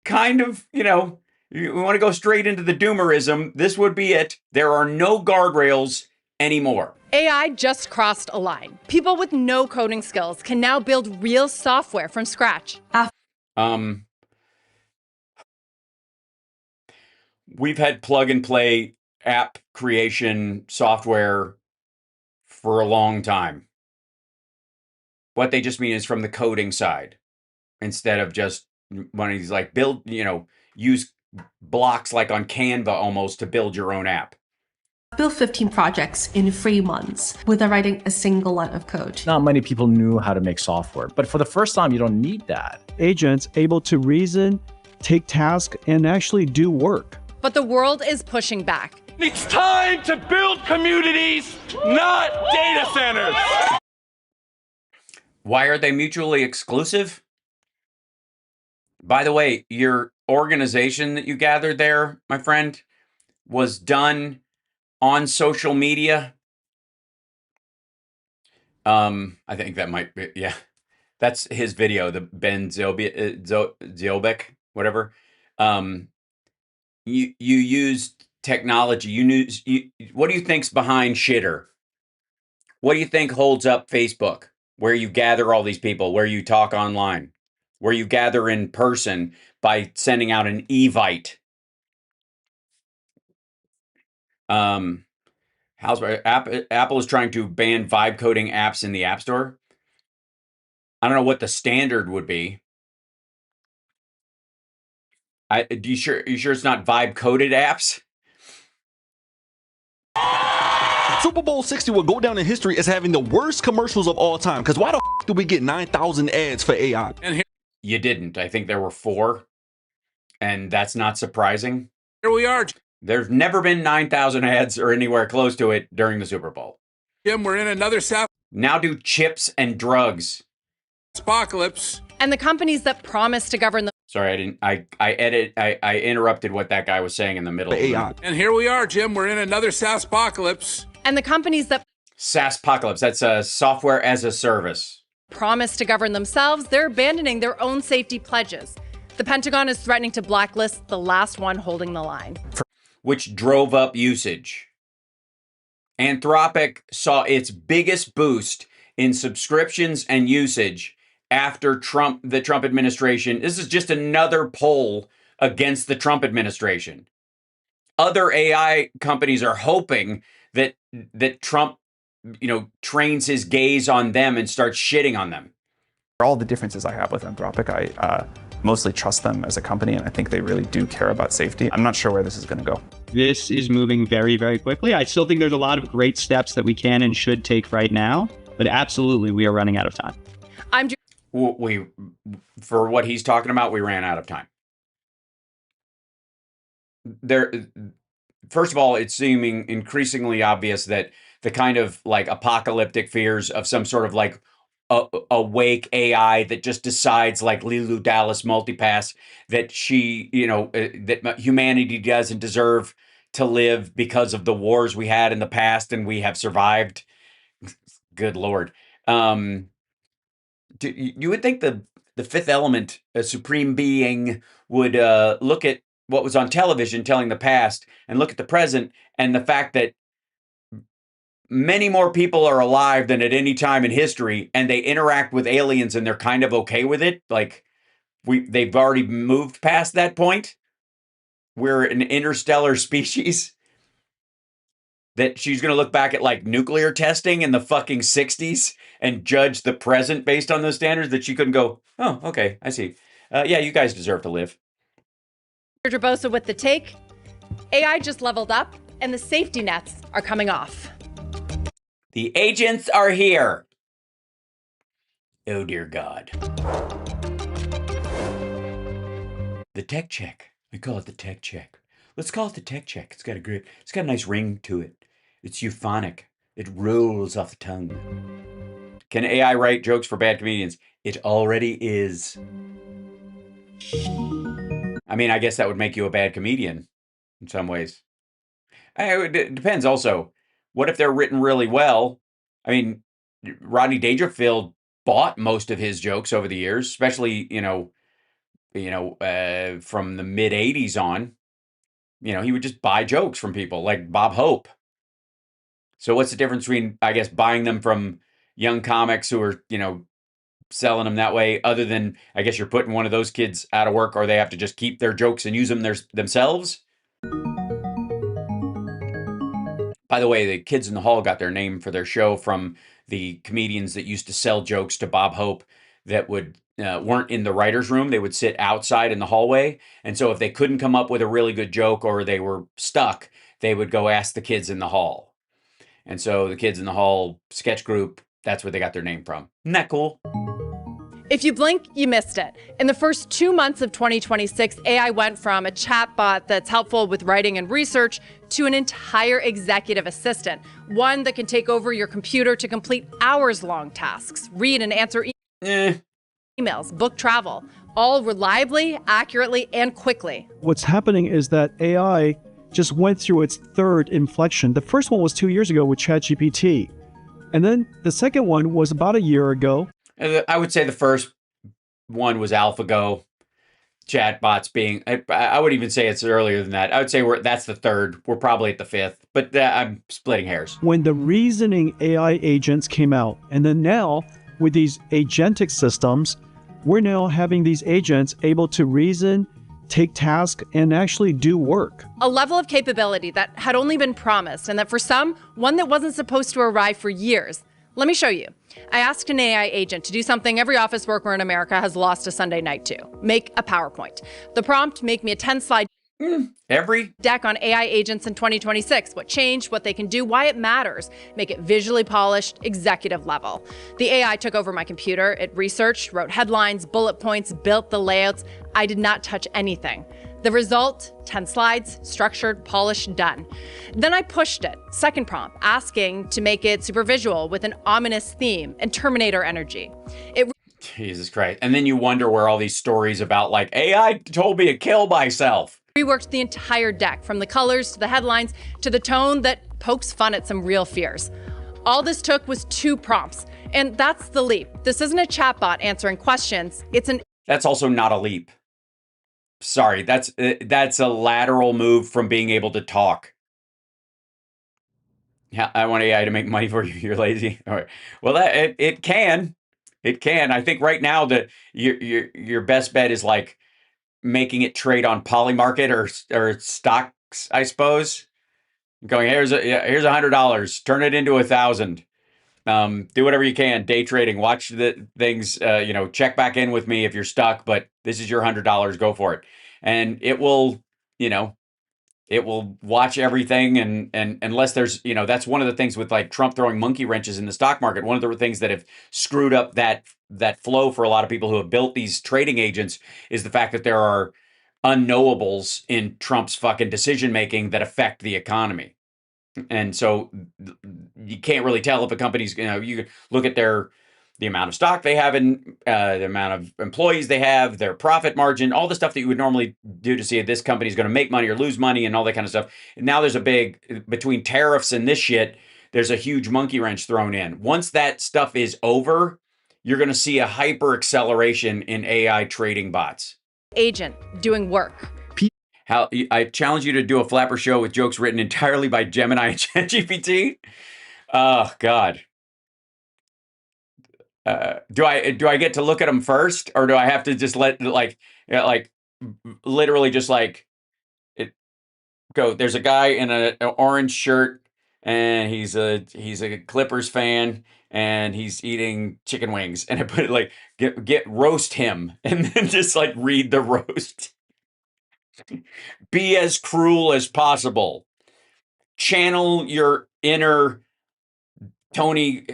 Kind of, you know, you want to go straight into the doomerism. This would be it. There are no guardrails anymore. AI just crossed a line. People with no coding skills can now build real software from scratch. We've had plug and play app creation software for a long time. What they just mean is from the coding side, instead of just when he's like build, you know, use blocks like on Canva almost to build your own app. Built 15 projects in 3 months without writing a single line of code. Not many people knew how to make software, but for the first time, you don't need that. Agents able to reason, take tasks, and actually do work. But the world is pushing back. It's time to build communities, not data centers. Why are they mutually exclusive? By the way, your organization that you gathered there, my friend, was done on social media. I think that might be, yeah. That's his video, the Ben Zobek, whatever. You used technology. What do you think's behind Shitter? What do you think holds up Facebook, where you gather all these people, where you talk online, where you gather in person by sending out an Evite? Apple is trying to ban vibe coding apps in the App Store. I don't know what the standard would be. You sure it's not vibe coded apps? Super Bowl 60 will go down in history as having the worst commercials of all time. Because why the f do we get 9,000 ads for AI? And you didn't. I think there were 4. And that's not surprising. Here we are. There's never been 9,000 ads or anywhere close to it during the Super Bowl. Jim, we're in another South. Now do chips and drugs. Apocalypse. And the companies that promise to govern the... Sorry, I interrupted what that guy was saying in the middle of AI. And here we are, Jim. We're in another SaaS apocalypse. And the companies that... SaaSpocalypse. That's a software as a service. Promise to govern themselves. They're abandoning their own safety pledges. The Pentagon is threatening to blacklist the last one holding the line. Which drove up usage. Anthropic saw its biggest boost in subscriptions and usage after the Trump administration. This is just another poll against the Trump administration. Other AI companies are hoping that Trump, trains his gaze on them and starts shitting on them. For all the differences I have with Anthropic, I mostly trust them as a company, and I think they really do care about safety. I'm not sure where this is going to go. This is moving very, very quickly. I still think there's a lot of great steps that we can and should take right now, but absolutely, we are running out of time. For what he's talking about, we ran out of time. First of all, it's seeming increasingly obvious that the kind of like apocalyptic fears of some sort of like awake AI that just decides, like Lilu Dallas Multipass, that that humanity doesn't deserve to live because of the wars we had in the past and we have survived. Good Lord. You would think the fifth element, a supreme being, would look at what was on television telling the past and look at the present and the fact that many more people are alive than at any time in history, and they interact with aliens and they're kind of okay with it. Like they've already moved past that point. We're an interstellar species. That she's going to look back at like nuclear testing in the fucking 60s and judge the present based on those standards, that she couldn't go, oh, okay, I see. Yeah, you guys deserve to live. Drabosa with the take. AI just leveled up and the safety nets are coming off. The agents are here. Oh, dear God. the tech check. We call it the tech check. Let's call it the tech check. It's got a nice ring to it. It's euphonic. It rolls off the tongue. Can AI write jokes for bad comedians? It already is. I mean, I guess that would make you a bad comedian in some ways. It depends also. What if they're written really well? I mean, Rodney Dangerfield bought most of his jokes over the years, especially, from the mid 80s on. He would just buy jokes from people like Bob Hope. So what's the difference between, I guess, buying them from young comics who are, selling them that way, other than, I guess, you're putting one of those kids out of work, or they have to just keep their jokes and use them themselves? By the way, the Kids in the Hall got their name for their show from the comedians that used to sell jokes to Bob Hope that weren't in the writer's room. They would sit outside in the hallway. And so if they couldn't come up with a really good joke or they were stuck, they would go ask the Kids in the Hall. And so the Kids in the Hall sketch group, that's where they got their name from. Isn't that cool? If you blink, you missed it. In the first 2 months of 2026, AI went from a chatbot that's helpful with writing and research to an entire executive assistant, one that can take over your computer to complete hours-long tasks, read and answer emails, book travel, all reliably, accurately, and quickly. What's happening is that AI just went through its third inflection. The first one was 2 years ago with ChatGPT. And then the second one was about a year ago. I would say the first one was AlphaGo. Chatbots being, I would even say it's earlier than that. I would say that's the third. We're probably at the fifth, but I'm splitting hairs. When the reasoning AI agents came out, and then now with these agentic systems, we're now having these agents able to reason, take tasks, and actually do work. A level of capability that had only been promised, and that for some, one that wasn't supposed to arrive for years. Let me show you. I asked an AI agent to do something every office worker in America has lost a Sunday night to. Make a PowerPoint. The prompt, make me a 10-slide deck on AI agents in 2026. What changed, what they can do, why it matters. Make it visually polished, executive level. The AI took over my computer. It researched, wrote headlines, bullet points, built the layouts. I did not touch anything. The result, 10 slides, structured, polished, done. Then I pushed it, second prompt, asking to make it super visual with an ominous theme and Terminator energy. Jesus Christ. And then you wonder where all these stories about like, AI told me to kill myself. Reworked the entire deck, from the colors to the headlines to the tone that pokes fun at some real fears. All this took was 2 prompts. And that's the leap. This isn't a chatbot answering questions. That's also not a leap. Sorry, that's a lateral move from being able to talk. Yeah, I want AI to make money for you. You're lazy. All right. Well, it can. I think right now that your best bet is like making it trade on Polymarket or stocks, I suppose. Going, here's $100. Turn it into 1,000. Do whatever you can. Day trading. Watch the things. Check back in with me if you're stuck. But this is your $100. Go for it. And it will. It will watch everything. And unless there's, that's one of the things with like Trump throwing monkey wrenches in the stock market. One of the things that have screwed up that flow for a lot of people who have built these trading agents is the fact that there are unknowables in Trump's fucking decision making that affect the economy. And so you can't really tell if a company's, you look at the amount of stock they have and the amount of employees they have, their profit margin, all the stuff that you would normally do to see if this company's going to make money or lose money and all that kind of stuff. And now there's between tariffs and this shit, there's a huge monkey wrench thrown in. Once that stuff is over, you're going to see a hyper acceleration in AI trading bots. Agent doing work. I challenge you to do a Flapper show with jokes written entirely by Gemini and ChatGPT. Oh God. Do I get to look at them first, or do I have to just let literally just like it go? There's a guy in an orange shirt, and he's a Clippers fan, and he's eating chicken wings, and I put it like get roast him, and then just like read the roast. Be as cruel as possible. Channel your inner Tony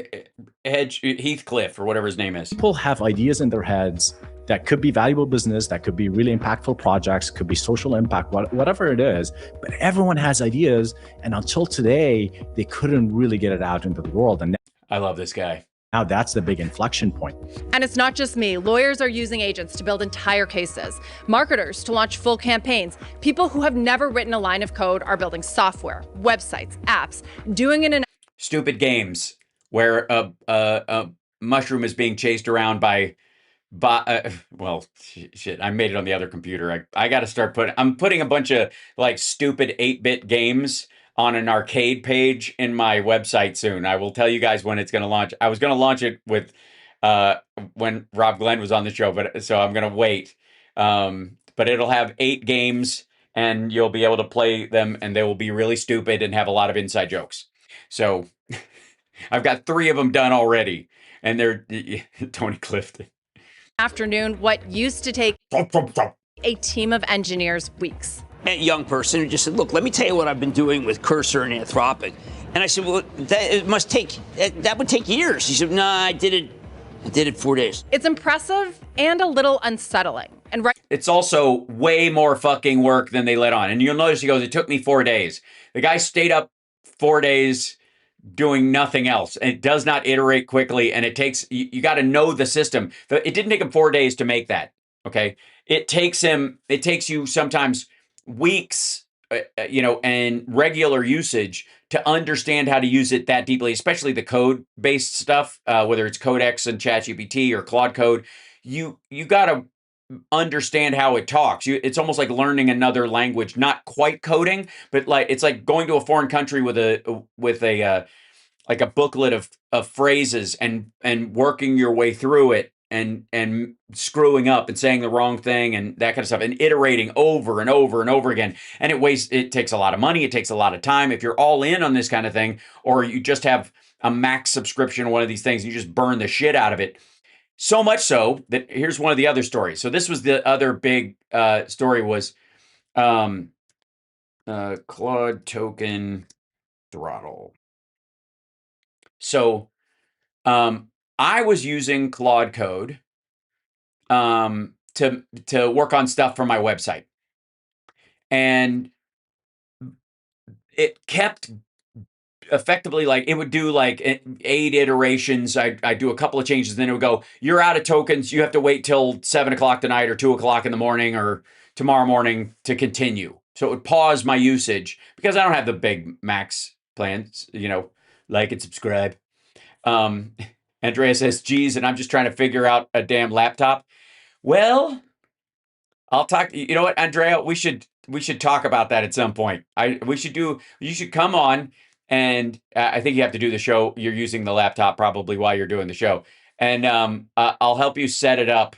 Heathcliff or whatever his name is. People have ideas in their heads that could be valuable business, that could be really impactful projects, could be social impact, whatever it is. But everyone has ideas. And until today, they couldn't really get it out into the world. And I love this guy. Now that's the big inflection point. And it's not just me. Lawyers are using agents to build entire cases, marketers to launch full campaigns. People who have never written a line of code are building software, websites, apps, doing it in stupid games where a mushroom is being chased around by well, shit, I made it on the other computer. I got to start I'm putting a bunch of like stupid 8-bit games on an arcade page in my website soon. I will tell you guys when it's going to launch. I was going to launch it with when Rob Glenn was on the show, but so I'm going to wait. But it'll have 8 games and you'll be able to play them and they will be really stupid and have a lot of inside jokes. So I've got 3 of them done already and they're Tony Clifton. Afternoon, what used to take a team of engineers weeks. A young person who just said, look, let me tell you what I've been doing with Cursor and Anthropic. And I said, well, that would take years. He said, no, I did it 4 days. It's impressive and a little unsettling. And it's also way more fucking work than they let on. And you'll notice he goes, it took me 4 days. The guy stayed up 4 days doing nothing else. And it does not iterate quickly. And it takes, you got to know the system. It didn't take him 4 days to make that. Okay. It takes you sometimes weeks, and regular usage to understand how to use it that deeply, especially the code-based stuff, whether it's Codex and ChatGPT or Claude Code. You got to understand how it talks. It's almost like learning another language, not quite coding, but like it's like going to a foreign country with a like a booklet of phrases and working your way through it. And screwing up and saying the wrong thing and that kind of stuff and iterating over and over and over again. And it takes a lot of money. It takes a lot of time. If you're all in on this kind of thing, or you just have a max subscription, one of these things, and you just burn the shit out of it. So much so that here's one of the other stories. So this was the other big story was Claude token throttle. So, I was using Claude Code to work on stuff for my website. And it kept effectively like, it would do like 8 iterations. I'd do a couple of changes, then it would go, you're out of tokens. You have to wait till 7 o'clock tonight or 2 o'clock in the morning or tomorrow morning to continue. So it would pause my usage because I don't have the big max plans, like and subscribe. Andrea says, geez, and I'm just trying to figure out a damn laptop. Well, I'll talk. You know what, Andrea, we should talk about that at some point. You should come on and I think you have to do the show. You're using the laptop probably while you're doing the show. And I'll help you set it up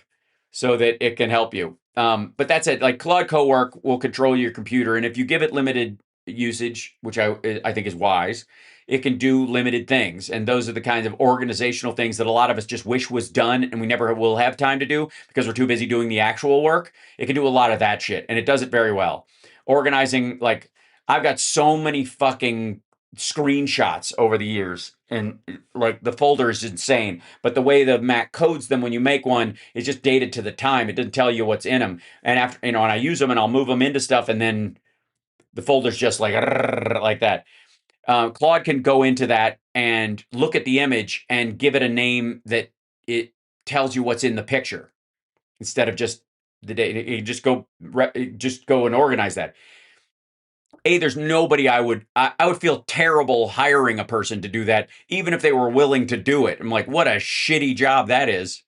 so that it can help you. But that's it. Like Claude Cowork will control your computer. And if you give it limited usage, which I think is wise, it can do limited things. And those are the kinds of organizational things that a lot of us just wish was done and we never will have time to do because we're too busy doing the actual work. It can do a lot of that shit and it does it very well. Organizing, like I've got so many fucking screenshots over the years and like the folder is insane, but the way the Mac codes them when you make one is just dated to the time. It doesn't tell you what's in them. And after, and I use them and I'll move them into stuff and then the folder's just like that. Claude can go into that and look at the image and give it a name that it tells you what's in the picture instead of just the data. You just go and organize that. There's nobody I would feel terrible hiring a person to do that, even if they were willing to do it. I'm like, what a shitty job that is.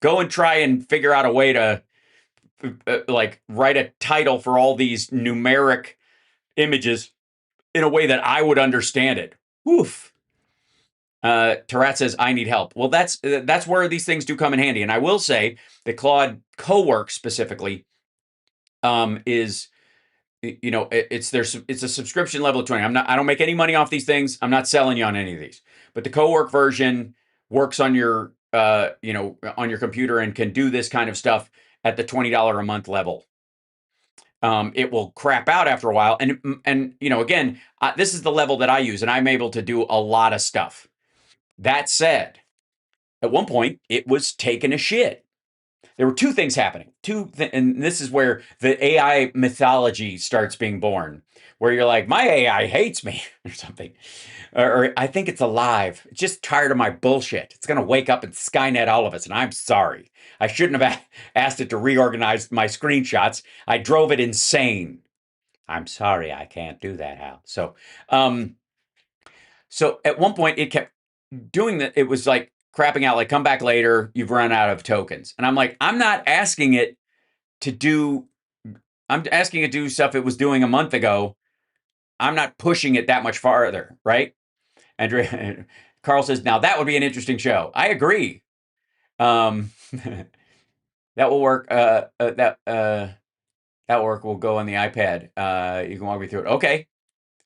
Go and try and figure out a way to like write a title for all these numeric images in a way that I would understand it. Oof. Tarat says, I need help. Well, that's where these things do come in handy. And I will say that Claude Cowork specifically is, it's a subscription level of 20. I don't make any money off these things. I'm not selling you on any of these. But the Cowork version works on your, on your computer and can do this kind of stuff at the $20 a month level. It will crap out after a while. And again, this is the level that I use and I'm able to do a lot of stuff. That said, at one point it was taking a shit. there were two things happening. And this is where the AI mythology starts being born, where you're like, my AI hates me or something. Or I think it's alive. It's just tired of my bullshit. It's going to wake up and Skynet all of us. And I'm sorry. I shouldn't have asked it to reorganize my screenshots. I drove it insane. I'm sorry. I can't do that, Hal. So at one point it kept doing that. It was like crapping out, like, come back later. You've run out of tokens. And I'm like, I'm not asking it to do, I'm asking it to do stuff it was doing a month ago. I'm not pushing it that much farther, right? And Carl says, now that would be an interesting show. I agree. That will work. That work will go on the iPad. You can walk me through it. Okay.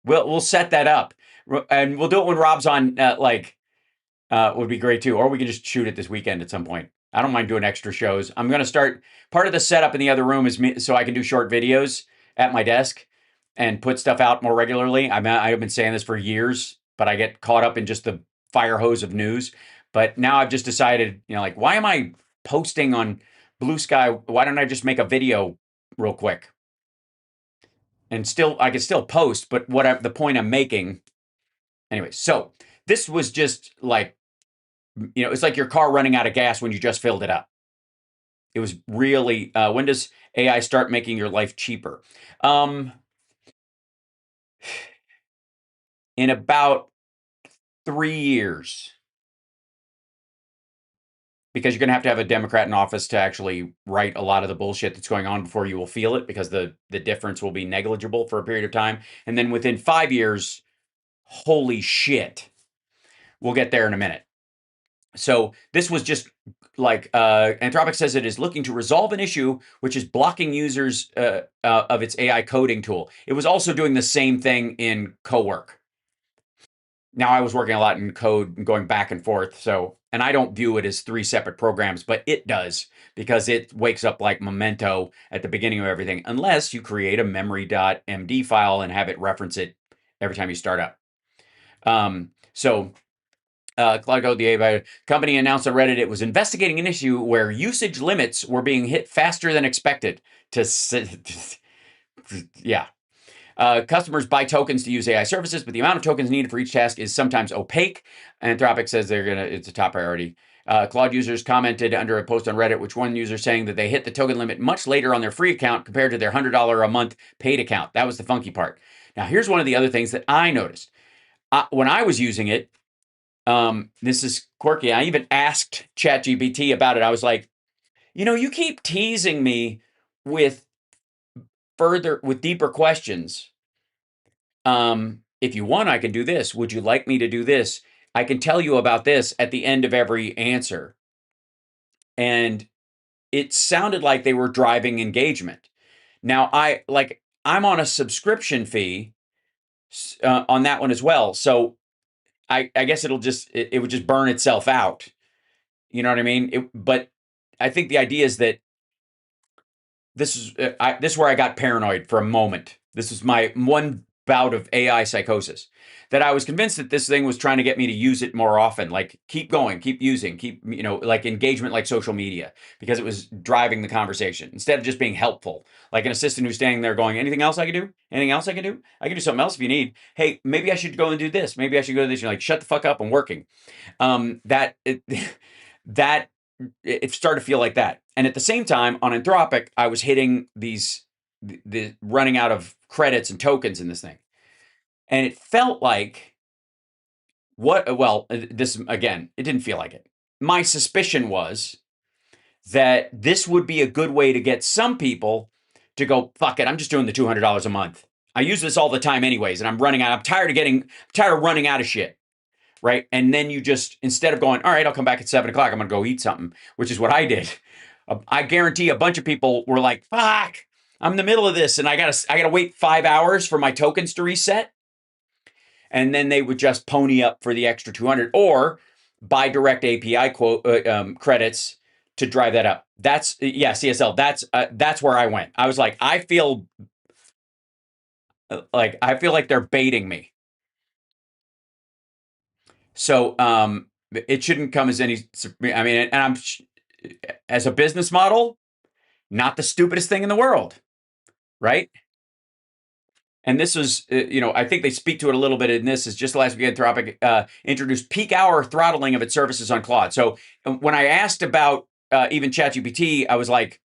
We'll set that up. And we'll do it when Rob's on, would be great too. Or we can just shoot it this weekend at some point. I don't mind doing extra shows. I'm going to start, part of the setup in the other room is me, so I can do short videos at my desk and put stuff out more regularly. I've been saying this for years, but I get caught up in just the fire hose of news. But now I've just decided, like, why am I posting on Blue Sky? Why don't I just make a video real quick? And I can still post, but the point I'm making. Anyway, so this was just like, it's like your car running out of gas when you just filled it up. It was really, when does AI start making your life cheaper? In about 3 years. Because you're going to have a Democrat in office to actually write a lot of the bullshit that's going on before you will feel it, because the difference will be negligible for a period of time. And then within 5 years, holy shit, we'll get there in a minute. So this was just like, Anthropic says it is looking to resolve an issue which is blocking users of its AI coding tool. It was also doing the same thing in Cowork. Now, I was working a lot in code and going back and forth. And I don't view it as 3 separate programs, but it does, because it wakes up like Memento at the beginning of everything, unless you create a memory.md file and have it reference it every time you start up. Claudio, the AI company, announced on Reddit it was investigating an issue where usage limits were being hit faster than expected. Customers buy tokens to use AI services, but the amount of tokens needed for each task is sometimes opaque. Anthropic says it's a top priority. Claude users commented under a post on Reddit, which one user saying that they hit the token limit much later on their free account compared to their $100 a month paid account. That was the funky part. Now, here's one of the other things that I noticed. When I was using it, this is quirky. I even asked ChatGPT about it. I was like, you keep teasing me with deeper questions. If you want, I can do this. Would you like me to do this? I can tell you about this at the end of every answer. And it sounded like they were driving engagement. Now, I'm on a subscription fee on that one as well. So I guess it would just burn itself out. You know what I mean? But I think the idea is that this is where I got paranoid for a moment. This is my one bout of AI psychosis, that I was convinced that this thing was trying to get me to use it more often, like keep going, keep using, like engagement, like social media, because it was driving the conversation instead of just being helpful, like an assistant who's standing there going, anything else I can do? Anything else I can do? I can do something else if you need. Hey, maybe I should go and do this. Maybe I should go to this. You're like, shut the fuck up, I'm working. It started to feel like that. And at the same time, on Anthropic, I was hitting the running out of credits and tokens in this thing. And it felt like this, again, it didn't feel like it. My suspicion was that this would be a good way to get some people to go, fuck it, I'm just doing the $200 a month. I use this all the time anyways, and I'm tired of running out of shit. Right. And then you just, instead of going, all right, I'll come back at 7 o'clock, I'm going to go eat something, which is what I did. I guarantee a bunch of people were like, fuck, I'm in the middle of this and I gotta wait 5 hours for my tokens to reset. And then they would just pony up for the extra 200 or buy direct API credits to drive that up. CSL. That's where I went. I was like, I feel like they're baiting me. So it shouldn't come as any. I mean, and as a business model, not the stupidest thing in the world, right? And this was, I think they speak to it a little bit in this, is just last week Anthropic introduced peak hour throttling of its services on Claude. So when I asked about even ChatGPT, I was like,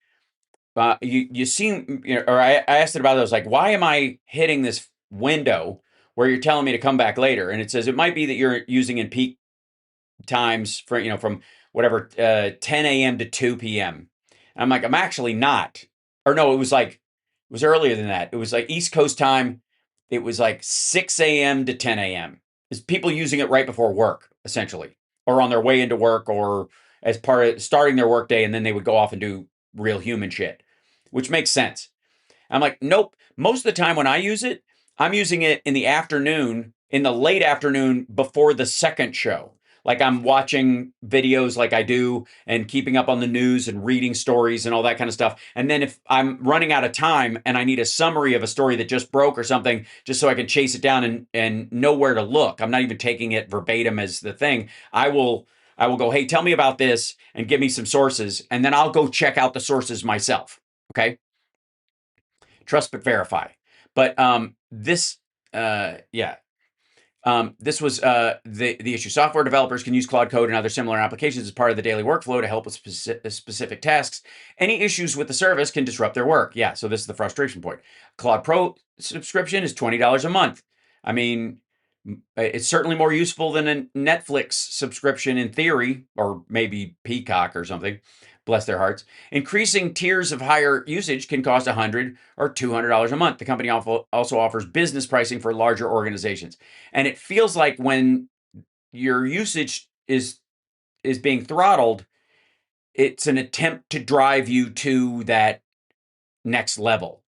you seem, or I asked it about it, I was like, why am I hitting this window where you're telling me to come back later? And it says it might be that you're using in peak times for, from whatever, 10 a.m. to 2 p.m. And I'm like, I'm actually not. Or no, it was earlier than that. It was like East Coast time. It was like 6 a.m. to 10 a.m. Is people using it right before work, essentially, or on their way into work, or as part of starting their workday, and then they would go off and do real human shit, which makes sense. I'm like, nope. Most of the time when I use it, I'm using it in the afternoon, in the late afternoon before the second show. Like I'm watching videos like I do and keeping up on the news and reading stories and all that kind of stuff. And then if I'm running out of time and I need a summary of a story that just broke or something, just so I can chase it down and know where to look, I'm not even taking it verbatim as the thing. I will go, hey, tell me about this and give me some sources. And then I'll go check out the sources myself. Okay. Trust but verify. But this was the issue. Software developers can use Claude Code and other similar applications as part of the daily workflow to help with specific tasks. Any issues with the service can disrupt their work. Yeah, so this is the frustration point. Claude Pro subscription is $20 a month. I mean, it's certainly more useful than a Netflix subscription in theory, or maybe Peacock or something. Bless their hearts. Increasing tiers of higher usage can cost $100 or $200 a month. The company also offers business pricing for larger organizations. And it feels like when your usage is being throttled, it's an attempt to drive you to that next level.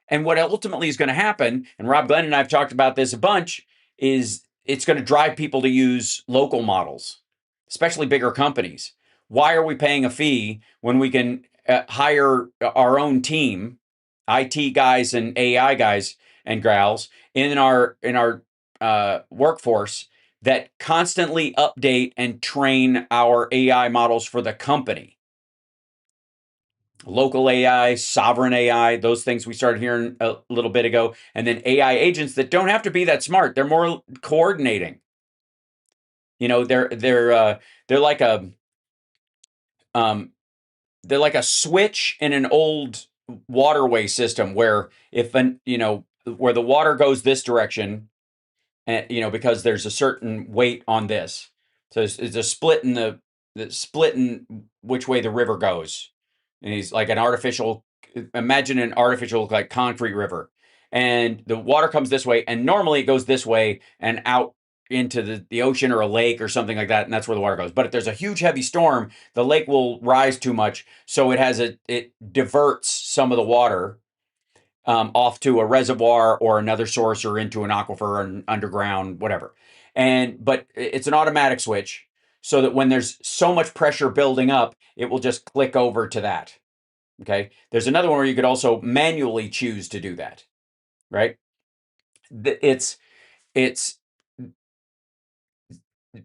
And what ultimately is going to happen, and Rob Glenn and I have talked about this a bunch, is it's going to drive people to use local models, especially bigger companies. Why are we paying a fee when we can hire our own team, IT guys and AI guys and gals in our workforce that constantly update and train our AI models for the company? Local AI, sovereign AI, those things we started hearing a little bit ago, and then AI agents that don't have to be that smart. They're more coordinating. They're like a switch in an old waterway system where where the water goes this direction, and because there's a certain weight on this, so it's a split in the split in which way the river goes, and he's like imagine an artificial like concrete river, and the water comes this way, and normally it goes this way and out into the ocean or a lake or something like that, and that's where the water goes. But if there's a huge heavy storm, the lake will rise too much, so it diverts some of the water off to a reservoir or another source or into an aquifer or underground, whatever. But it's an automatic switch, so that when there's so much pressure building up, it will just click over to that. Okay. There's another one where you could also manually choose to do that, right? It's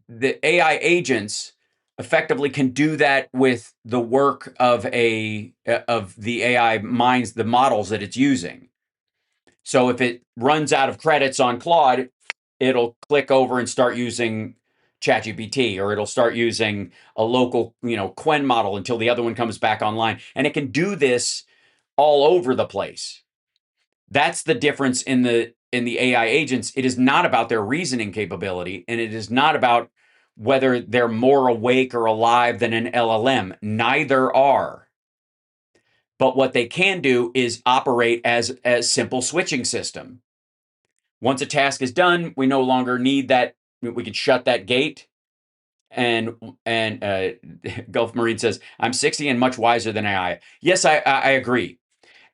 the AI agents effectively can do that with the work of the AI minds, the models that it's using. So if it runs out of credits on Claude, it'll click over and start using ChatGPT, or it'll start using a local, Qwen model until the other one comes back online. And it can do this all over the place. That's the difference in the AI agents. It is not about their reasoning capability, and it is not about whether they're more awake or alive than an LLM. Neither are. But what they can do is operate as a simple switching system. Once a task is done, we no longer need that. We could shut that gate. And Gulf Marine says, I'm 60 and much wiser than AI. Yes, I agree.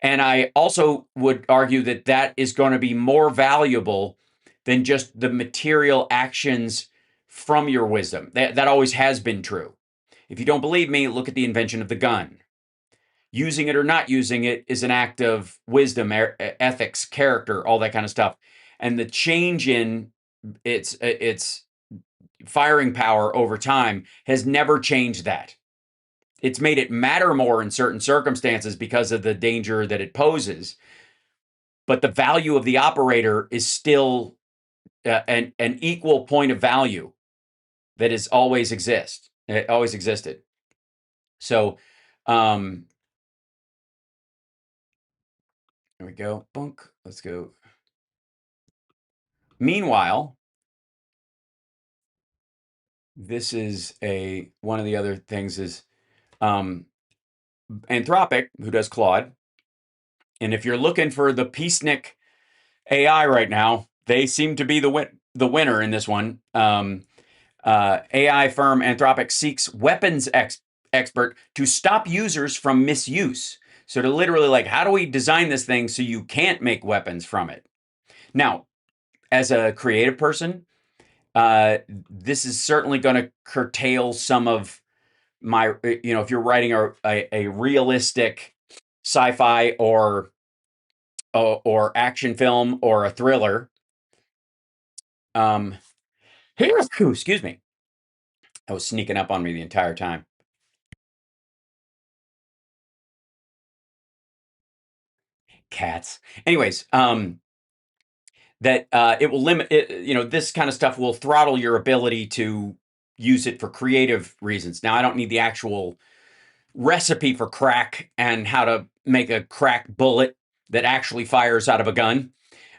And I also would argue that that is going to be more valuable than just the material actions from your wisdom. That always has been true. If you don't believe me, look at the invention of the gun. Using it or not using it is an act of wisdom, ethics, character, all that kind of stuff. And the change in its firing power over time has never changed that. it's made it matter more in certain circumstances because of the danger that it poses. But the value of the operator is still an equal point of value that is always always existed. So, there we go. Bunk. Let's go. Meanwhile, this is one of the other things is Anthropic, who does Claude. And if you're looking for the peacenik AI right now, they seem to be the winner in this one. AI firm Anthropic seeks weapons expert to stop users from misuse. So to literally like, how do we design this thing so you can't make weapons from it? Now, as a creative person, this is certainly going to curtail some of my, if you're writing a realistic sci-fi or action film or a thriller. Excuse me. That was sneaking up on me the entire time. Cats. Anyways, that it will limit it, this kind of stuff will throttle your ability to use it for creative reasons. Now, I don't need the actual recipe for crack and how to make a crack bullet that actually fires out of a gun.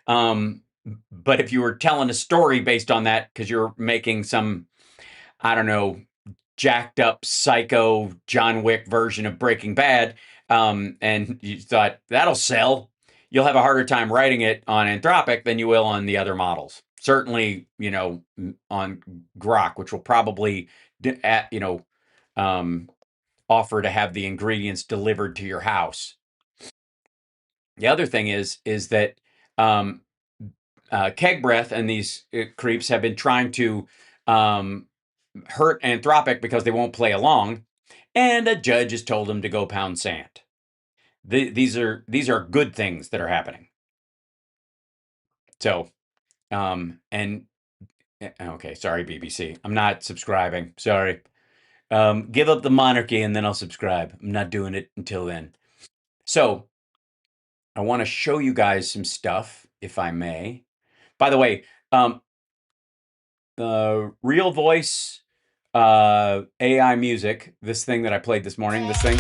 But if you were telling a story based on that, because you're making some, I don't know, jacked up psycho John Wick version of Breaking Bad, and you thought that'll sell, you'll have a harder time writing it on Anthropic than you will on the other models. Certainly, on Grok, which will probably, offer to have the ingredients delivered to your house. The other thing is that Keg Breath and these creeps have been trying to hurt Anthropic because they won't play along, and a judge has told them to go pound sand. These are good things that are happening. So, okay, sorry, BBC. I'm not subscribing. Sorry. Give up the monarchy and then I'll subscribe. I'm not doing it until then. So, I want to show you guys some stuff, if I may. By the way, the Real Voice AI music, this thing that I played this morning, this thing.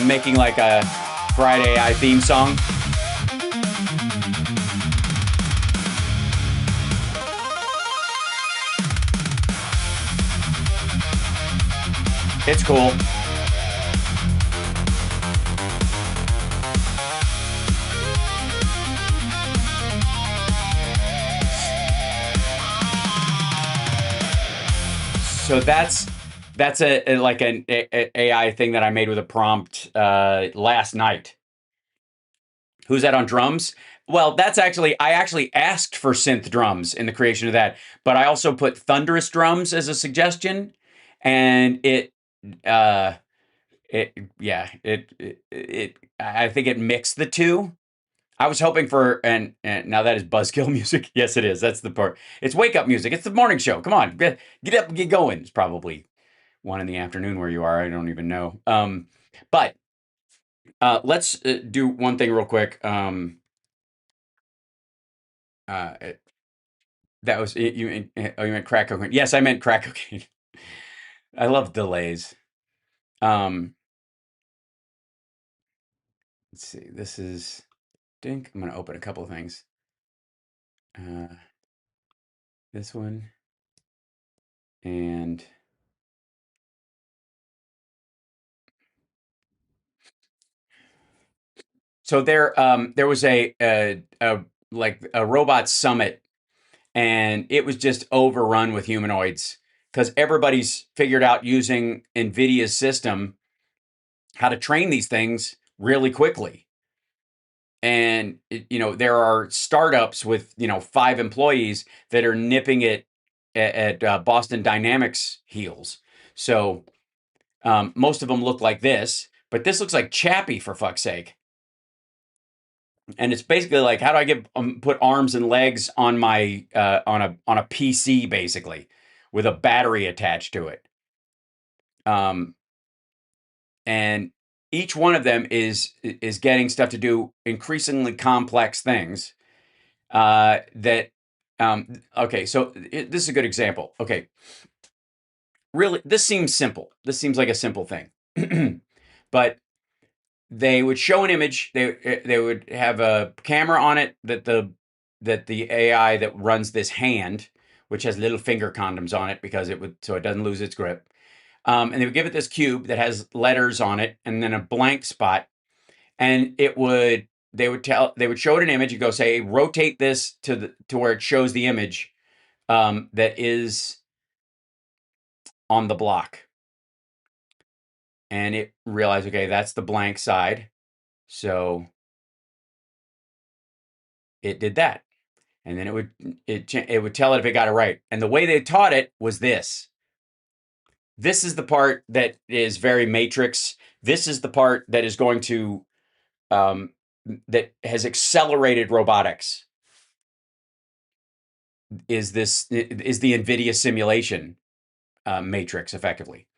Making like a Friday AI theme song. It's cool. So that's like an AI thing that I made with a prompt last night. Who's that on drums? Well, I actually asked for synth drums in the creation of that, but I also put thunderous drums as a suggestion, and I think it mixed the two. I was hoping for, and now that is buzzkill music. Yes, it is. That's the part. It's wake up music. It's the morning show. Come on, get up and get going. It's probably 1 PM where you are. I don't even know. But let's do one thing real quick. That was you meant crack cocaine. Yes, I meant crack cocaine. I love delays. Let's see. This is Dink. I'm going to open a couple of things. This one and so there was a robot summit, and it was just overrun with humanoids because everybody's figured out using NVIDIA's system how to train these things really quickly. And, there are startups with, 5 employees that are nipping it at Boston Dynamics heels. So most of them look like this, but this looks like Chappie, for fuck's sake. and it's basically like, how do I get put arms and legs on my on a PC, basically, with a battery attached to it. And each one of them is getting stuff to do increasingly complex things. Okay, so this is a good example. Okay, really, this seems simple. This seems like a simple thing, but they would show an image. They would have a camera on it that the AI that runs this hand, which has little finger condoms on it because so it doesn't lose its grip. And they would give it this cube that has letters on it and then a blank spot, and they would show it an image and go, say, rotate this to where it shows the image that is on the block. And it realized, okay, that's the blank side. So it did that. And then it would tell it if it got it right. And the way they taught it was this. This is the part that is very Matrix. This is the part that is going to, that has accelerated robotics. Is the NVIDIA simulation matrix, effectively.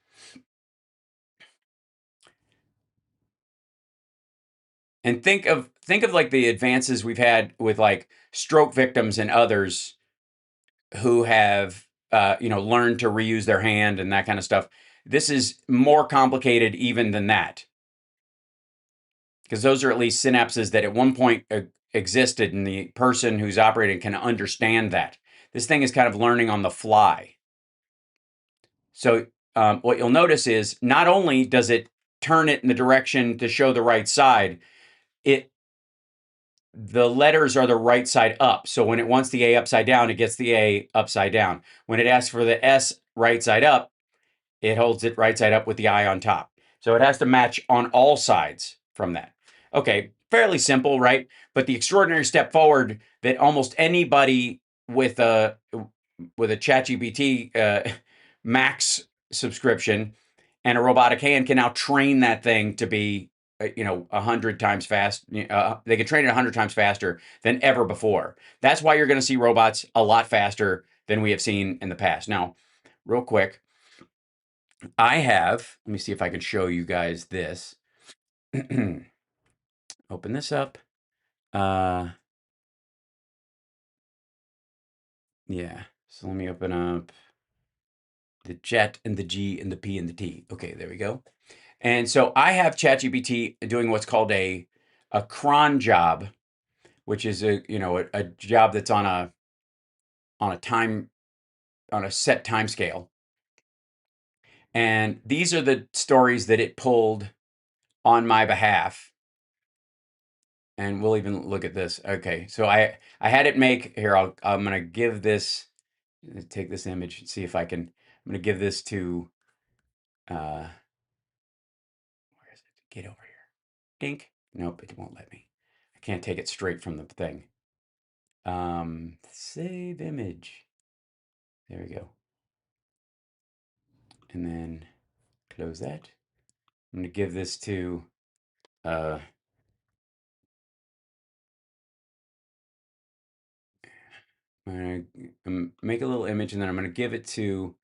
And think of like the advances we've had with like stroke victims and others who have learned to reuse their hand and that kind of stuff. This is more complicated even than that, because those are at least synapses that at one point existed, and the person who's operating can understand that. This thing is kind of learning on the fly. So what you'll notice is not only does it turn it in the direction to show the right side, the letters are the right side up. So when it wants the A upside down, it gets the A upside down. When it asks for the S right side up, it holds it right side up with the I on top. So it has to match on all sides from that. Okay, fairly simple, right? But the extraordinary step forward that almost anybody with a ChatGPT Max subscription and a robotic hand can now train that thing to be 100 times fast. They can train it 100 times faster than ever before. That's why you're going to see robots a lot faster than we have seen in the past. Now, real quick, let me see if I can show you guys this. Open this up. Yeah. So let me open up the Chat and the G and the P and the T. Okay, there we go. And so I have ChatGPT doing what's called a cron job, which is a job that's on a set time scale. And these are the stories that it pulled on my behalf. And we'll even look at this. Okay, so I had it make here. I'm gonna give this. Take this image and see if I can. I'm gonna give this to. Where is it? Get over here. Dink. Nope, it won't let me. I can't take it straight from the thing. Save image. There we go. And then close that. I'm gonna give this to. I'm gonna make a little image, and then I'm gonna give it to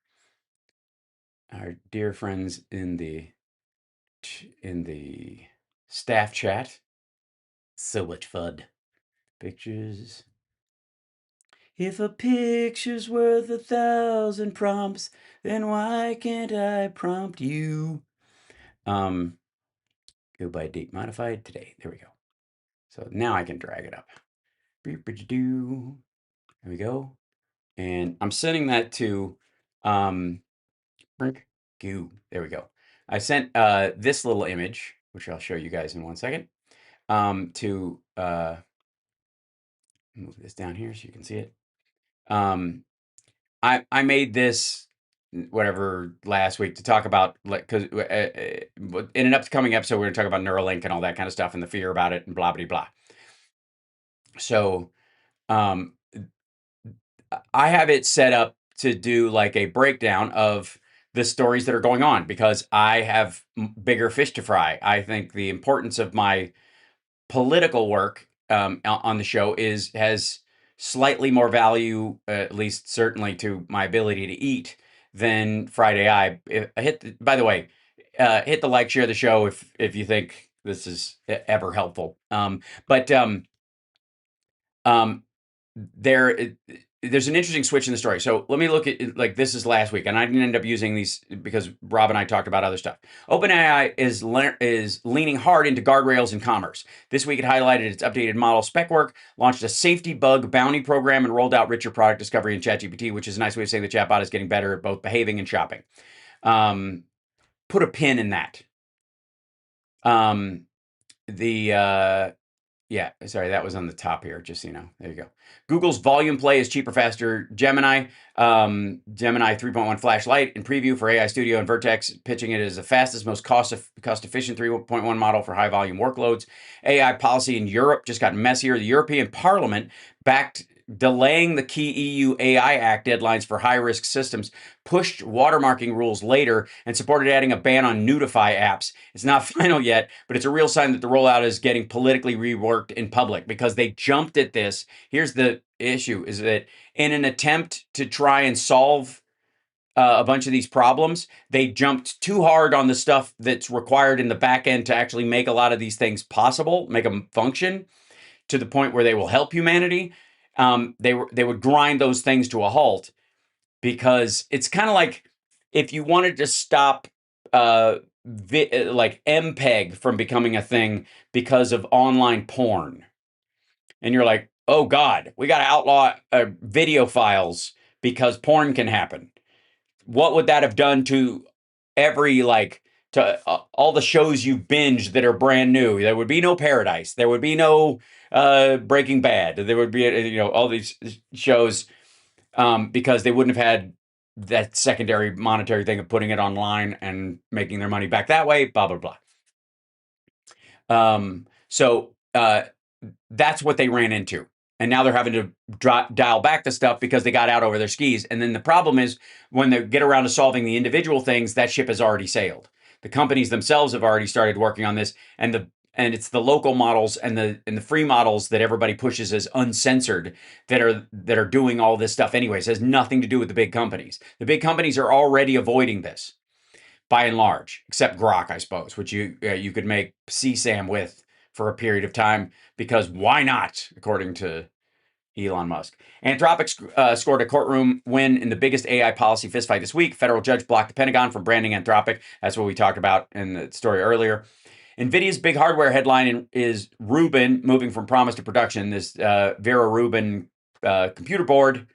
our dear friends in the staff chat. So much fun. Pictures. If a picture's worth 1,000 prompts, then why can't I prompt you? Go by date modified today. There we go. So now I can drag it up. There we go. And I'm sending that to Goo. There we go. I sent this little image, which I'll show you guys in 1 second, to move this down here so you can see it. I made this last week to talk about, because in an upcoming episode we're going to talk about Neuralink and all that kind of stuff and the fear about it and blah blah blah. So I have it set up to do like a breakdown of the stories that are going on, because I have bigger fish to fry. I think the importance of my political work on the show has slightly more value, at least certainly to my ability to eat, than Fried AI. By the way, hit the like, share the show if you think this is ever helpful. There's an interesting switch in the story. So let me look at, like, this is last week, and I didn't end up using these because Rob and I talked about other stuff. OpenAI is leaning hard into guardrails in commerce. This week it highlighted its updated model SpecWork, launched a safety bug bounty program, and rolled out richer product discovery in ChatGPT, which is a nice way of saying the chatbot is getting better at both behaving and shopping. Put a pin in that. Yeah, sorry, that was on the top here, just so you know. There you go. Google's Volume Play is cheaper, faster Gemini. Gemini 3.1 Flash Lite in preview for AI Studio, and Vertex pitching it as the fastest, most cost-efficient 3.1 model for high-volume workloads. AI policy in Europe just got messier. The European Parliament backed delaying the key EU AI Act deadlines for high-risk systems, pushed watermarking rules later, and supported adding a ban on Nudify apps. It's not final yet, but it's a real sign that the rollout is getting politically reworked in public because they jumped at this. Here's the issue, is that in an attempt to try and solve a bunch of these problems, they jumped too hard on the stuff that's required in the back end to actually make a lot of these things possible, make them function to the point where they will help humanity. They would grind those things to a halt, because it's kind of like if you wanted to stop like MPEG from becoming a thing because of online porn, and you're like, oh God, we got to outlaw video files because porn can happen. What would that have done to all the shows you binge that are brand new? There would be no Paradise. There would be no Breaking Bad. There would be, all these shows because they wouldn't have had that secondary monetary thing of putting it online and making their money back that way, blah, blah, blah. So that's what they ran into. And now they're having to dial back the stuff because they got out over their skis. And then the problem is when they get around to solving the individual things, that ship has already sailed. The companies themselves have already started working on this, and it's the local models and the free models that everybody pushes as uncensored that are doing all this stuff anyways. It has nothing to do with the big companies. The big companies are already avoiding this by and large, except Grok, I suppose, which you could make CSAM with for a period of time, because why not, according to Elon Musk. Anthropic scored a courtroom win in the biggest AI policy fistfight this week. Federal judge blocked the Pentagon from branding Anthropic. That's what we talked about in the story earlier. NVIDIA's big hardware headline is Rubin moving from promise to production. This Vera Rubin computer board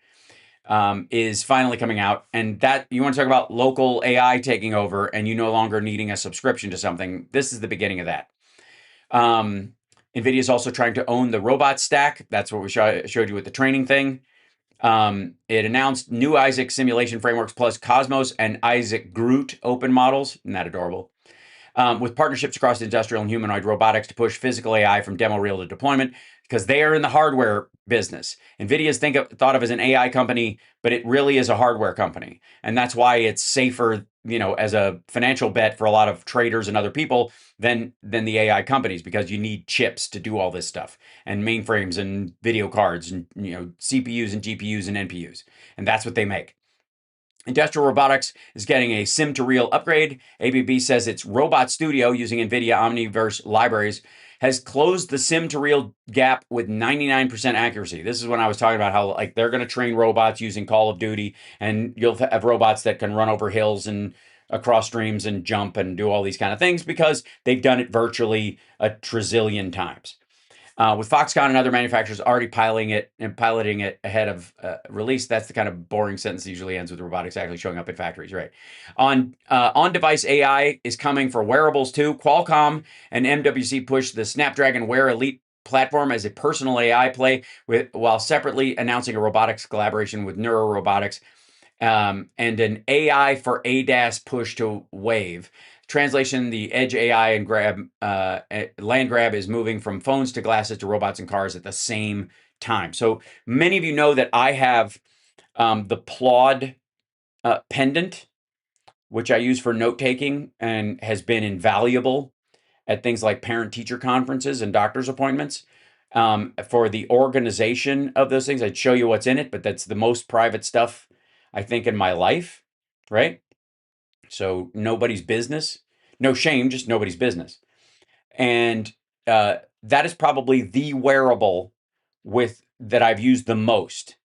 is finally coming out. And that, you want to talk about local AI taking over and you no longer needing a subscription to something. This is the beginning of that. NVIDIA is also trying to own the robot stack. That's what we showed you with the training thing. It announced new Isaac simulation frameworks plus Cosmos and Isaac Groot open models. Isn't that adorable? With partnerships across industrial and humanoid robotics to push physical AI from demo reel to deployment, because they are in the hardware business. NVIDIA is thought of as an AI company, but it really is a hardware company. And that's why it's safer, as a financial bet for a lot of traders and other people than the AI companies, because you need chips to do all this stuff, and mainframes and video cards and, CPUs and GPUs and NPUs. And that's what they make. Industrial robotics is getting a sim-to-real upgrade. ABB says its Robot Studio, using NVIDIA Omniverse libraries, has closed the sim-to-real gap with 99% accuracy. This is when I was talking about how they're going to train robots using Call of Duty, and you'll have robots that can run over hills and across streams and jump and do all these kind of things because they've done it virtually a trillion times. With Foxconn and other manufacturers already piloting it ahead of release. That's the kind of boring sentence that usually ends with robotics actually showing up in factories, right? On-device AI is coming for wearables too. Qualcomm and MWC push the Snapdragon Wear Elite platform as a personal AI play, while separately announcing a robotics collaboration with Neuro Robotics and an AI for ADAS push to Wave. Translation, the Edge AI and land grab is moving from phones to glasses to robots and cars at the same time. So many of you know that I have the Plaud pendant, which I use for note-taking and has been invaluable at things like parent-teacher conferences and doctor's appointments. for the organization of those things. I'd show you what's in it, but that's the most private stuff I think in my life, right? So nobody's business. No shame, just nobody's business. And that is probably the wearable that I've used the most.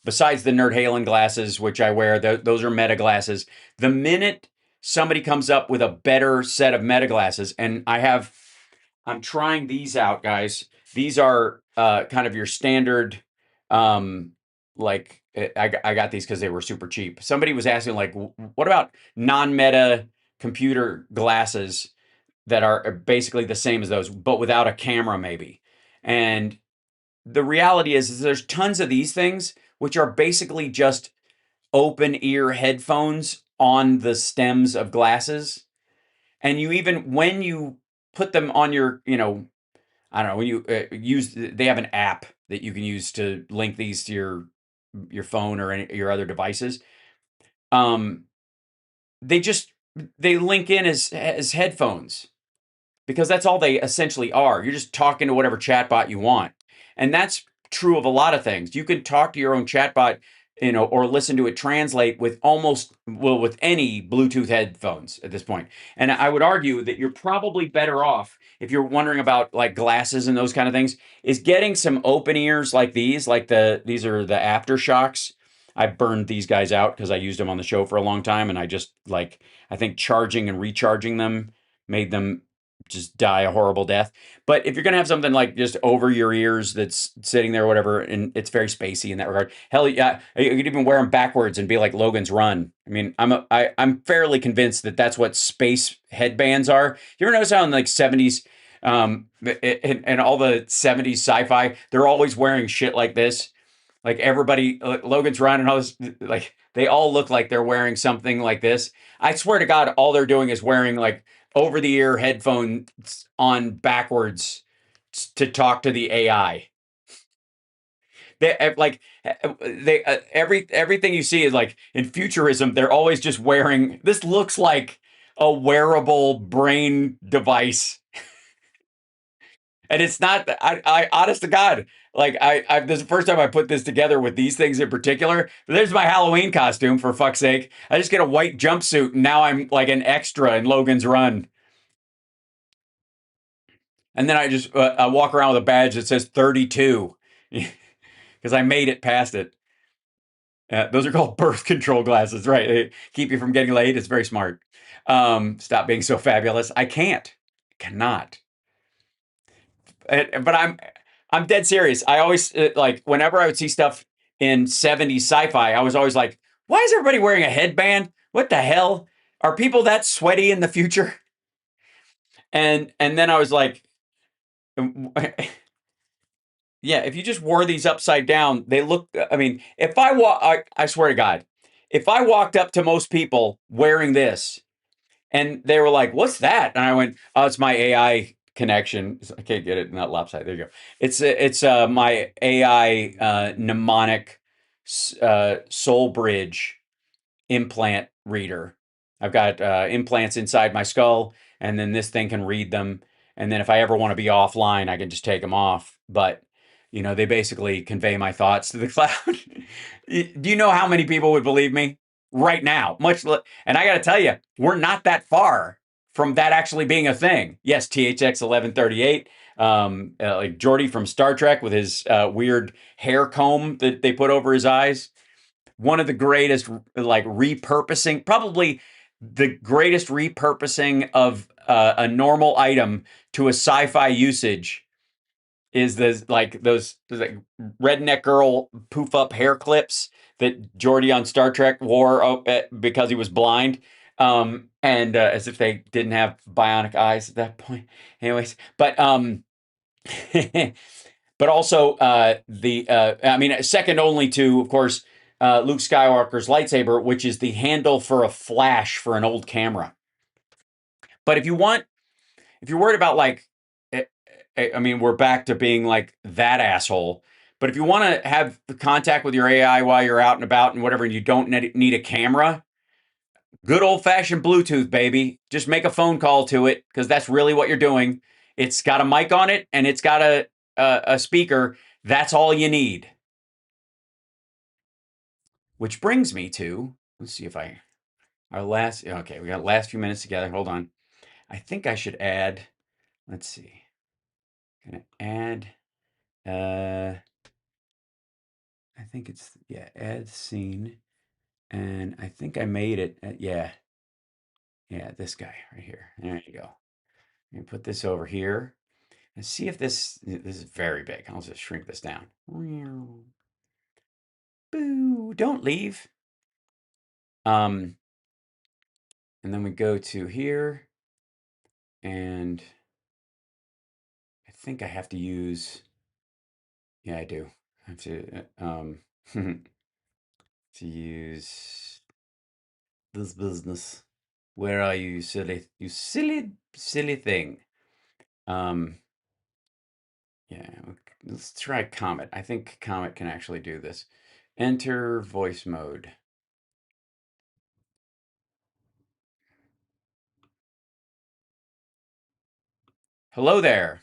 Besides the Nerd Halen glasses, which I wear, those are Meta glasses. The minute somebody comes up with a better set of Meta glasses, and I'm trying these out, guys. These are kind of your standard, like, I got these because they were super cheap. Somebody was asking, like, what about non-Meta computer glasses that are basically the same as those, but without a camera maybe? And the reality is there's tons of these things, which are basically just open ear headphones on the stems of glasses. And when you put them on your, I don't know, when you they have an app that you can use to link these to your phone or your other devices. They link in as headphones, because that's all they essentially are. You're just talking to whatever chatbot you want. And that's true of a lot of things. You can talk to your own chatbot, or listen to it translate with any Bluetooth headphones at this point. And I would argue that you're probably better off, if you're wondering about like glasses and those kind of things, is getting some open ears like these. These are the Aftershocks. I burned these guys out because I used them on the show for a long time, and I think charging and recharging them made them just die a horrible death. But if you're going to have something like just over your ears that's sitting there or whatever, and it's very spacey in that regard, hell yeah, you could even wear them backwards and be like Logan's Run. I mean, I'm fairly convinced that that's what space headbands are. You ever notice how in like 70s and all the 70s sci-fi, they're always wearing shit like this? Like everybody, Logan's Run and all this, like they all look like they're wearing something like this. I swear to God, all they're doing is wearing like over-the-ear headphones on backwards to talk to the AI. Everything you see is like in futurism, they're always just wearing. This looks like a wearable brain device, and it's not. I honest to God, like this is the first time I put this together with these things in particular. There's my Halloween costume, for fuck's sake. I just get a white jumpsuit and now I'm like an extra in Logan's Run. And then I just I walk around with a badge that says 32 because I made it past it. Those are called birth control glasses, right? They keep you from getting laid. It's very smart. Stop being so fabulous. I cannot. But I'm dead serious. I always like whenever I would see stuff in 70s sci-fi, I was always like, why is everybody wearing a headband? What the hell? Are people that sweaty in the future? And then I was like, yeah, if you just wore these upside down, they look, I mean, if I swear to God, if I walked up to most people wearing this and they were like, what's that? And I went, oh, it's my AI connection. I can't get it, not lopsided. There you go. It's my AI mnemonic Soul Bridge implant reader. I've got implants inside my skull, and then this thing can read them. And then if I ever want to be offline, I can just take them off. But, they basically convey my thoughts to the cloud. Do you know how many people would believe me right now? And I got to tell you, we're not that far from that actually being a thing. Yes, THX 1138, like Geordi from Star Trek with his weird hair comb that they put over his eyes. One of the greatest, like, repurposing, probably the greatest repurposing of a normal item to a sci-fi usage is those redneck girl poof up hair clips that Geordi on Star Trek wore because he was blind. And as if they didn't have bionic eyes at that point. Anyways, but but also second only to, of course, Luke Skywalker's lightsaber, which is the handle for a flash for an old camera. But if you're worried about, like, I mean, we're back to being like that asshole. But if you want to have contact with your AI while you're out and about and whatever, and you don't need a camera, good old-fashioned Bluetooth, baby. Just make a phone call to it, because that's really what you're doing. It's got a mic on it, and it's got a speaker, that's all you need. Which brings me to, let's see if we got last few minutes together. Hold on. I think I should add, let's see. Gonna add, I think it's, add scene. And I think I made it, yeah, this guy right here. There you go. I'm gonna put this over here and see if this is very big. I'll just shrink this down. Boo, don't leave. And then we go to here, and I think I have to use, I do. I have to, to use this business. Where are you, you silly thing? Let's try Comet. I think Comet can actually do this. Enter voice mode. Hello there.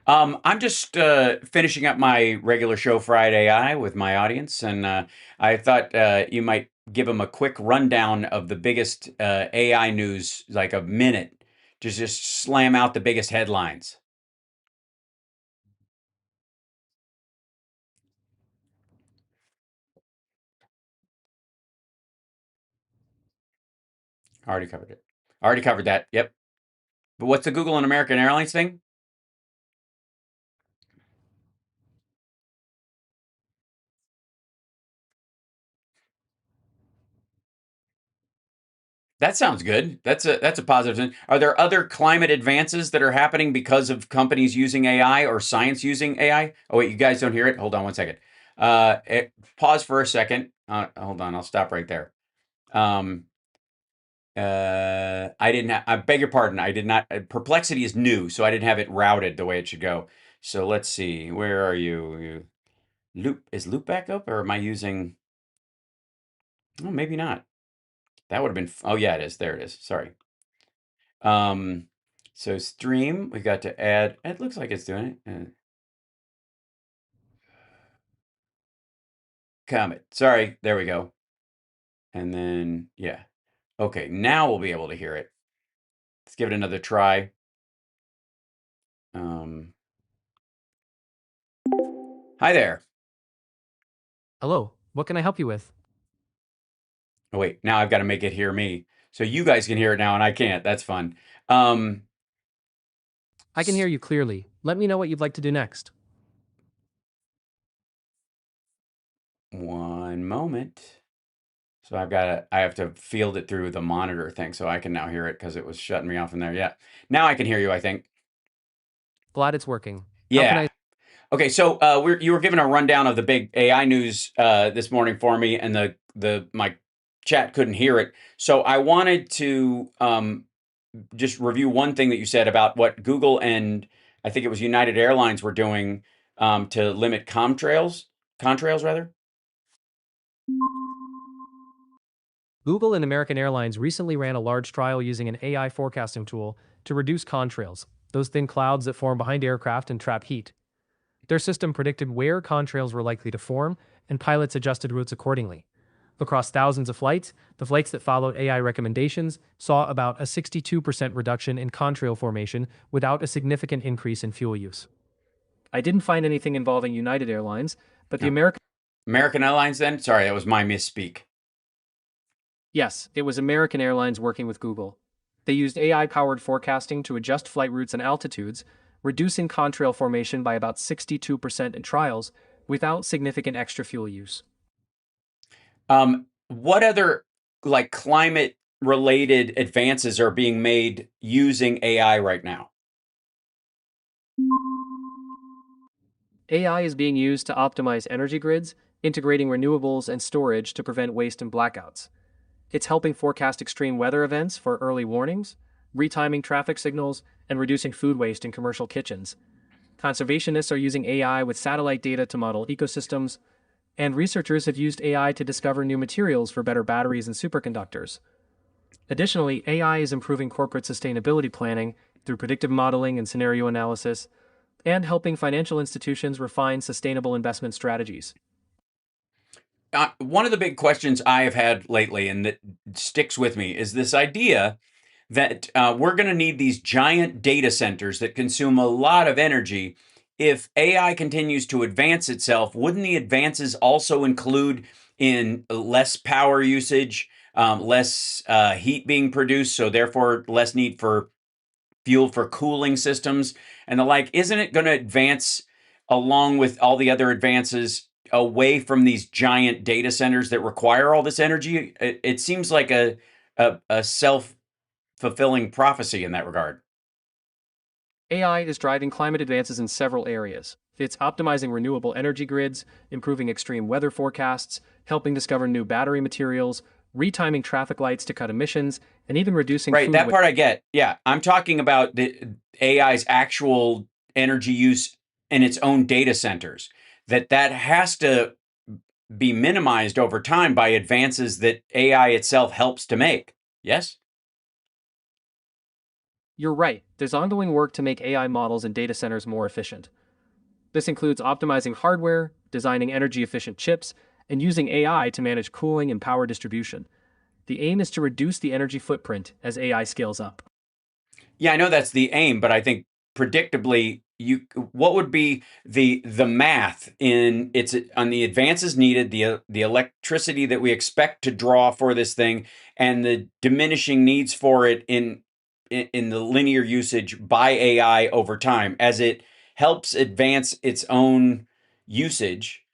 I'm just finishing up my regular show, Fried AI, with my audience, and I thought you might give them a quick rundown of the biggest AI news, like a minute, to just slam out the biggest headlines. Already covered it. Already covered that. Yep. But what's the Google and American Airlines thing? That sounds good. That's a positive thing. Are there other climate advances that are happening because of companies using AI or science using AI? Oh wait, you guys don't hear it? Hold on one second. Pause for a second. Hold on, I'll stop right there. I didn't have, I beg your pardon. I did not, Perplexity is new, so I didn't have it routed the way it should go. So let's see, where are you? Is Loop back up, or am I using, oh, maybe not. That would have been, oh yeah, it is. There it is. Sorry. So stream, we got to add, it looks like it's doing it. Comet. Sorry, there we go. And then, yeah. Okay, now we'll be able to hear it. Let's give it another try. Hi there. Hello, what can I help you with? Oh, wait, now I've got to make it hear me. So you guys can hear it now and I can't. That's fun. I can hear you clearly. Let me know what you'd like to do next. One moment. So I have to field it through the monitor thing, so I can now hear it because it was shutting me off in there. Yeah. Now I can hear you, I think. Glad it's working. Yeah. Okay, so you were giving a rundown of the big AI news this morning for me, and my chat couldn't hear it. So I wanted to just review one thing that you said about what Google and I think it was United Airlines were doing to limit contrails rather. Google and American Airlines recently ran a large trial using an AI forecasting tool to reduce contrails, those thin clouds that form behind aircraft and trap heat. Their system predicted where contrails were likely to form, and pilots adjusted routes accordingly. Across thousands of flights, the flights that followed AI recommendations saw about a 62% reduction in contrail formation without a significant increase in fuel use. I didn't find anything involving United Airlines, but the American Airlines then? Sorry, that was my misspeak. Yes, it was American Airlines working with Google. They used AI-powered forecasting to adjust flight routes and altitudes, reducing contrail formation by about 62% in trials without significant extra fuel use. What other climate-related advances are being made using AI right now? AI is being used to optimize energy grids, integrating renewables and storage to prevent waste and blackouts. It's helping forecast extreme weather events for early warnings, retiming traffic signals, and reducing food waste in commercial kitchens. Conservationists are using AI with satellite data to model ecosystems, and researchers have used AI to discover new materials for better batteries and superconductors. Additionally, AI is improving corporate sustainability planning through predictive modeling and scenario analysis, and helping financial institutions refine sustainable investment strategies. One of the big questions I have had lately, and that sticks with me, is this idea that we're going to need these giant data centers that consume a lot of energy. If AI continues to advance itself, wouldn't the advances also include in less power usage, less heat being produced, so therefore less need for fuel for cooling systems and the like? Isn't it going to advance along with all the other advances away from these giant data centers that require all this energy? It seems like a self-fulfilling prophecy in that regard. AI is driving climate advances in several areas. It's optimizing renewable energy grids, improving extreme weather forecasts, helping discover new battery materials, retiming traffic lights to cut emissions, and even reducing Right, food that part waste. I get. Yeah, I'm talking about the AI's actual energy use in its own data centers. That has to be minimized over time by advances that AI itself helps to make. Yes? You're right. There's ongoing work to make AI models and data centers more efficient. This includes optimizing hardware, designing energy-efficient chips, and using AI to manage cooling and power distribution. The aim is to reduce the energy footprint as AI scales up. Yeah, I know that's the aim, but I think predictably, what would be the math in its on the advances needed, the electricity that we expect to draw for this thing, and the diminishing needs for it in the linear usage by AI over time as it helps advance its own usage?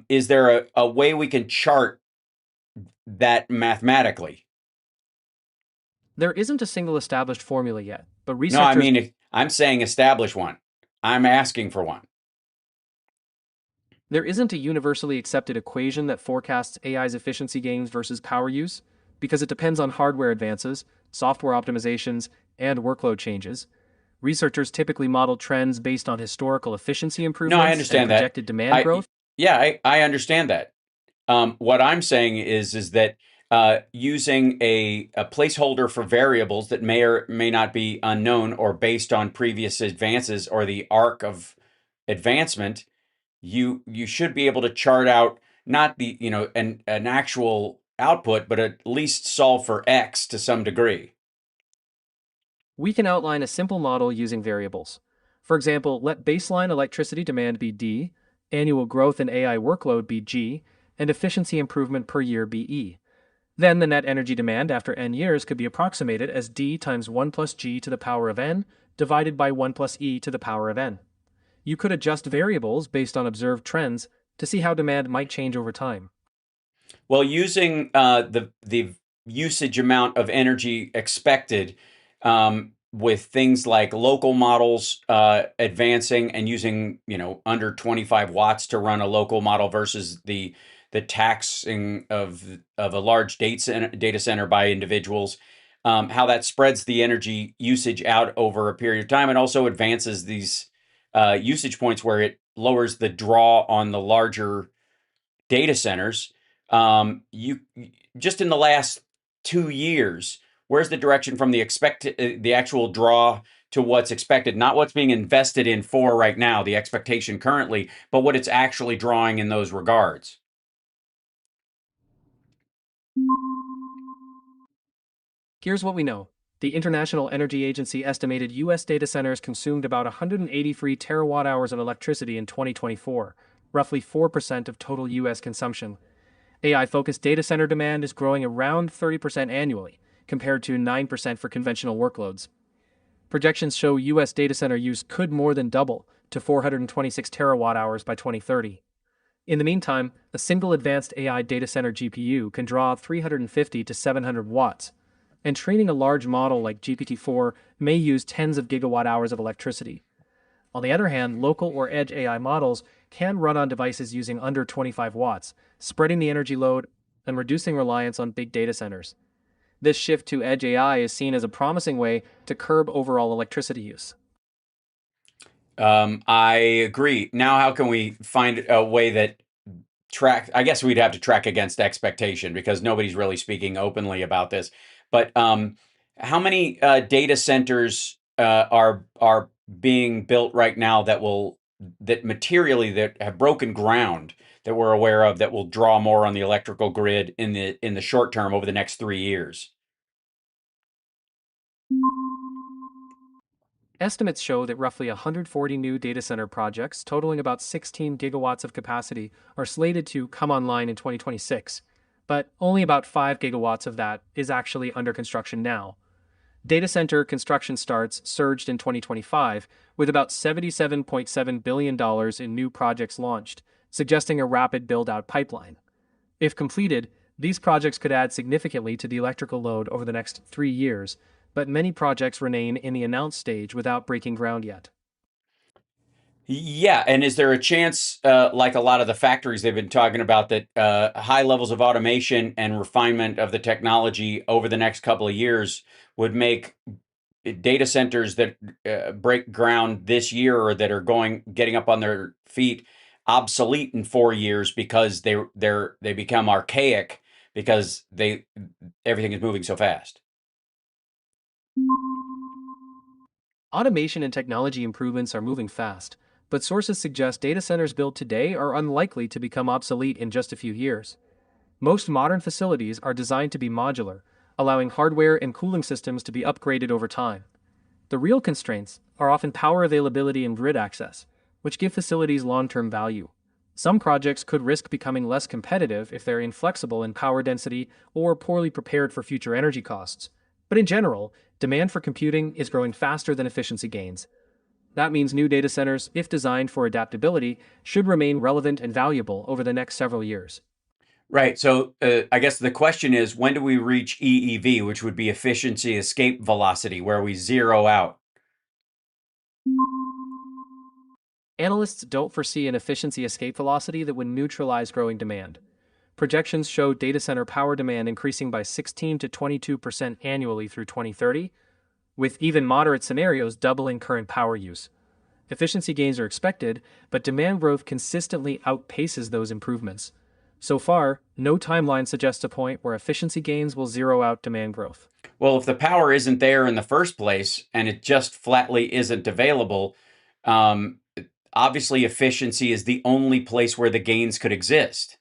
Is there a way we can chart that mathematically? There isn't a single established formula yet, but No, researchers... I mean, I'm saying establish one. I'm asking for one. There isn't a universally accepted equation that forecasts AI's efficiency gains versus power use, because it depends on hardware advances, software optimizations, and workload changes. Researchers typically model trends based on historical efficiency improvements No, I understand and that. projected demand growth. Yeah, I understand that. What I'm saying is that using a placeholder for variables that may or may not be unknown or based on previous advances or the arc of advancement, you should be able to chart out not the an actual output, but at least solve for X to some degree. We can outline a simple model using variables. For example, let baseline electricity demand be D, annual growth in AI workload be G, and efficiency improvement per year be E. Then the net energy demand after n years could be approximated as D times 1 plus G to the power of n divided by 1 plus E to the power of n. You could adjust variables based on observed trends to see how demand might change over time. Well, using the usage amount of energy expected with things like local models advancing and using under 25 watts to run a local model versus the taxing of a large data center by individuals, how that spreads the energy usage out over a period of time and also advances these usage points where it lowers the draw on the larger data centers. You just in the last 2 years, where's the direction from the actual draw to what's expected, not what's being invested in for right now, the expectation currently, but what it's actually drawing in those regards? Here's what we know. The International Energy Agency estimated U.S. data centers consumed about 183 terawatt hours of electricity in 2024, roughly 4% of total U.S. consumption. AI-focused data center demand is growing around 30% annually, compared to 9% for conventional workloads. Projections show U.S. data center use could more than double to 426 terawatt hours by 2030. In the meantime, a single advanced AI data center GPU can draw 350 to 700 watts, and training a large model like GPT-4 may use tens of gigawatt hours of electricity. On the other hand, local or edge AI models can run on devices using under 25 watts, spreading the energy load and reducing reliance on big data centers. This shift to edge AI is seen as a promising way to curb overall electricity use. I agree. Now, how can we find a way that I guess we'd have to track against expectation because nobody's really speaking openly about this. But how many data centers are being built right now that materially that have broken ground that we're aware of that will draw more on the electrical grid in the short term over the next 3 years? Estimates show that roughly 140 new data center projects, totaling about 16 gigawatts of capacity, are slated to come online in 2026, but only about 5 gigawatts of that is actually under construction now. Data center construction starts surged in 2025, with about $77.7 billion in new projects launched, suggesting a rapid build-out pipeline. If completed, these projects could add significantly to the electrical load over the next 3 years, but many projects remain in the announced stage without breaking ground yet. Yeah, and is there a chance, like a lot of the factories they've been talking about, that high levels of automation and refinement of the technology over the next couple of years would make data centers that break ground this year or that are getting up on their feet obsolete in 4 years because they become archaic because everything is moving so fast? Automation and technology improvements are moving fast, but sources suggest data centers built today are unlikely to become obsolete in just a few years. Most modern facilities are designed to be modular, allowing hardware and cooling systems to be upgraded over time. The real constraints are often power availability and grid access, which give facilities long-term value. Some projects could risk becoming less competitive if they're inflexible in power density or poorly prepared for future energy costs. But in general, demand for computing is growing faster than efficiency gains. That means new data centers, if designed for adaptability, should remain relevant and valuable over the next several years. Right. So I guess the question is, when do we reach EEV, which would be efficiency escape velocity, where we zero out? Analysts don't foresee an efficiency escape velocity that would neutralize growing demand. Projections show data center power demand increasing by 16 to 22% annually through 2030, with even moderate scenarios doubling current power use. Efficiency gains are expected, but demand growth consistently outpaces those improvements. So far, no timeline suggests a point where efficiency gains will zero out demand growth. Well, if the power isn't there in the first place and it just flatly isn't available, obviously efficiency is the only place where the gains could exist.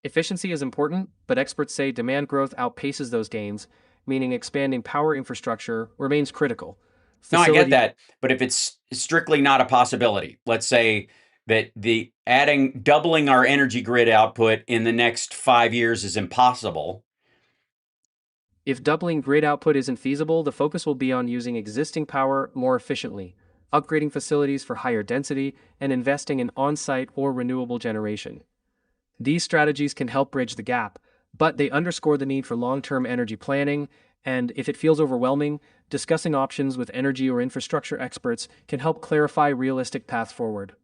Efficiency is important, but experts say demand growth outpaces those gains, meaning expanding power infrastructure remains critical. No, I get that. But if it's strictly not a possibility, let's say that doubling our energy grid output in the next 5 years is impossible. If doubling grid output isn't feasible, the focus will be on using existing power more efficiently, upgrading facilities for higher density, and investing in on-site or renewable generation. These strategies can help bridge the gap, but they underscore the need for long-term energy planning, and if it feels overwhelming, discussing options with energy or infrastructure experts can help clarify realistic paths forward.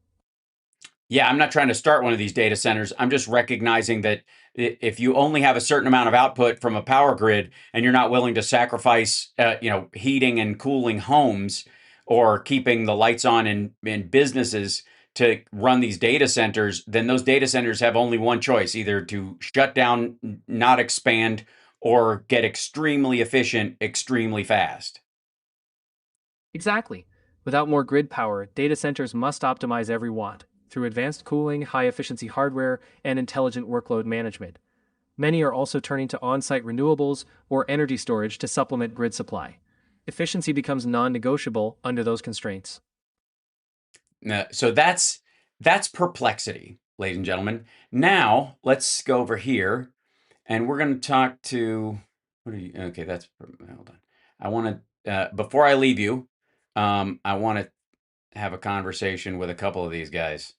Yeah, I'm not trying to start one of these data centers. I'm just recognizing that if you only have a certain amount of output from a power grid and you're not willing to sacrifice, heating and cooling homes or keeping the lights on in businesses to run these data centers, then those data centers have only one choice, either to shut down, not expand, or get extremely efficient, extremely fast. Exactly. Without more grid power, data centers must optimize every watt through advanced cooling, high-efficiency hardware, and intelligent workload management. Many are also turning to on-site renewables or energy storage to supplement grid supply. Efficiency becomes non-negotiable under those constraints. So that's perplexity, ladies and gentlemen. Now let's go over here, and we're going to talk to. Okay, that's hold on. I want to before I leave you, I want to have a conversation with a couple of these guys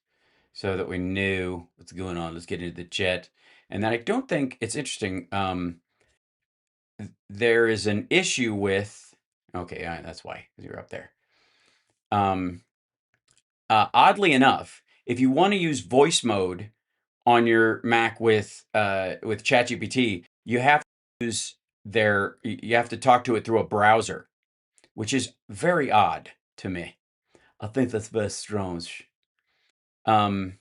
so that we knew what's going on. Let's get into the chat, and then I don't think it's interesting. There is an issue with. Okay, that's why, because you're up there. Oddly enough, if you want to use voice mode on your Mac with ChatGPT, you have to you have to talk to it through a browser, which is very odd to me. I think that's very strange. Let's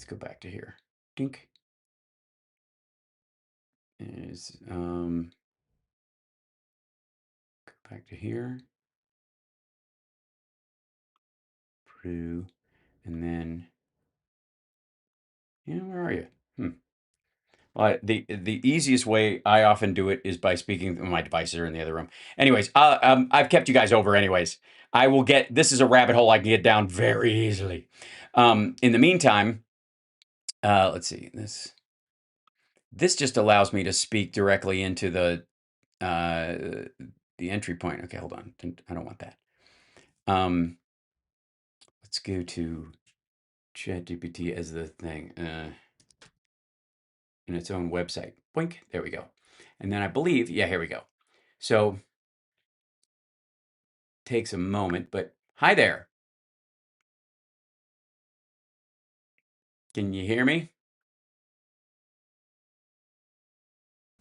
go back to here. Dink. back to here. Prue, and then, where are you? The easiest way I often do it is by speaking. My devices are in the other room. Anyways, I've kept you guys over. Anyways, this is a rabbit hole I can get down very easily. In the meantime, let's see. This just allows me to speak directly into the entry point. Okay, hold on. I don't want that. Let's go to ChatGPT as the thing. In its own website. Boink, there we go. And then I believe, here we go. So, takes a moment, but hi there. Can you hear me?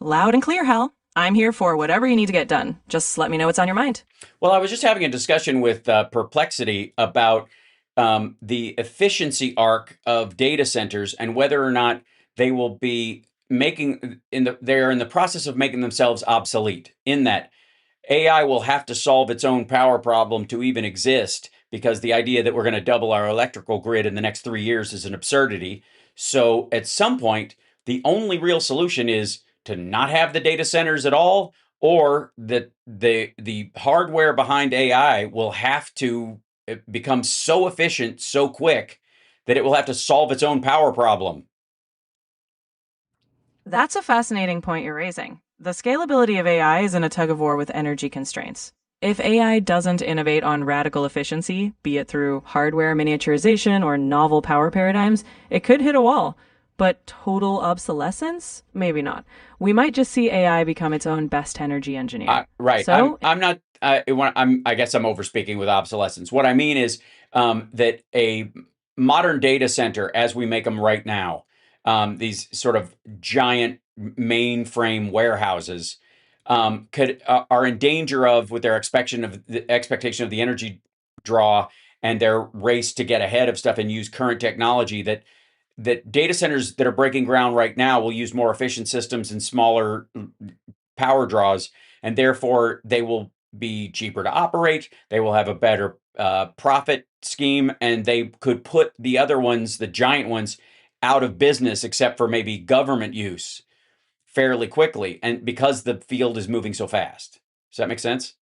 Loud and clear, Hal. I'm here for whatever you need to get done. Just let me know what's on your mind. Well, I was just having a discussion with Perplexity about the efficiency arc of data centers and whether or not they will be they're in the process of making themselves obsolete, in that AI will have to solve its own power problem to even exist, because the idea that we're going to double our electrical grid in the next 3 years is an absurdity. So at some point, the only real solution is to not have the data centers at all, or that the hardware behind AI will have to become so efficient, so quick, that it will have to solve its own power problem. That's a fascinating point you're raising. The scalability of AI is in a tug of war with energy constraints. If AI doesn't innovate on radical efficiency, be it through hardware miniaturization or novel power paradigms, it could hit a wall. But total obsolescence? Maybe not. We might just see AI become its own best energy engineer. Right. So, I guess I'm overspeaking with obsolescence. What I mean is that a modern data center, as we make them right now, these sort of giant mainframe warehouses are in danger of, with their expectation of the energy draw and their race to get ahead of stuff and use current technology, that data centers that are breaking ground right now will use more efficient systems and smaller power draws, and therefore they will be cheaper to operate. They will have a better profit scheme, and they could put the other ones, the giant ones, out of business, except for maybe government use, fairly quickly, and because the field is moving so fast. Does that make sense?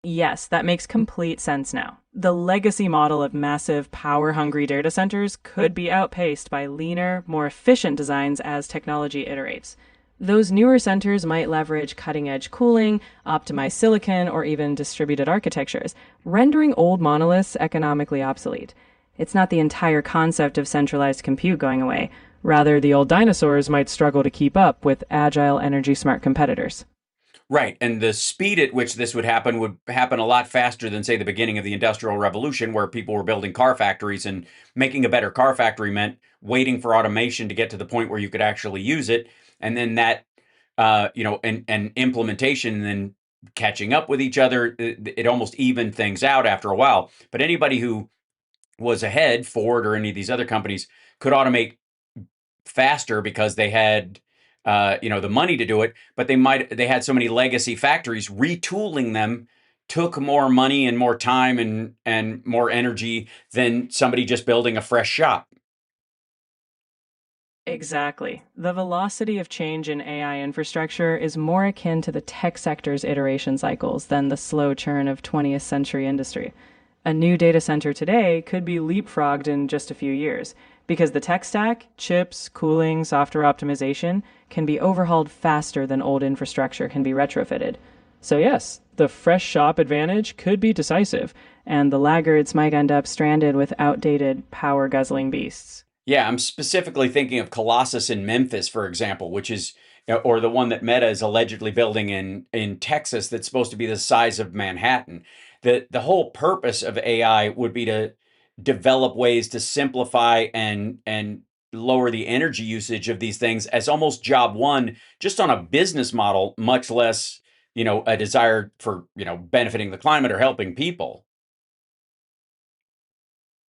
Yes, that makes complete sense now. The legacy model of massive, power-hungry data centers could be outpaced by leaner, more efficient designs as technology iterates. Those newer centers might leverage cutting-edge cooling, optimized silicon, or even distributed architectures, rendering old monoliths economically obsolete. It's not the entire concept of centralized compute going away. Rather, the old dinosaurs might struggle to keep up with agile, energy-smart competitors. Right, and the speed at which this would happen a lot faster than, say, the beginning of the Industrial Revolution, where people were building car factories, and making a better car factory meant waiting for automation to get to the point where you could actually use it, and then that, and implementation, and then catching up with each other, it almost evened things out after a while. But anybody who was ahead, Ford or any of these other companies, could automate faster because they had the money to do it, but they had so many legacy factories. Retooling them took more money and more time and more energy than somebody just building a fresh shop. Exactly. The velocity of change in AI infrastructure is more akin to the tech sector's iteration cycles than the slow churn of 20th century industry. A new data center today could be leapfrogged in just a few years, because the tech stack, chips, cooling, software optimization, can be overhauled faster than old infrastructure can be retrofitted. So yes, the fresh shop advantage could be decisive, and the laggards might end up stranded with outdated, power-guzzling beasts. Yeah, I'm specifically thinking of Colossus in Memphis, for example, which is, or the one that Meta is allegedly building in Texas that's supposed to be the size of Manhattan. The whole purpose of AI would be to develop ways to simplify and lower the energy usage of these things as almost job one, just on a business model, much less, a desire for, benefiting the climate or helping people.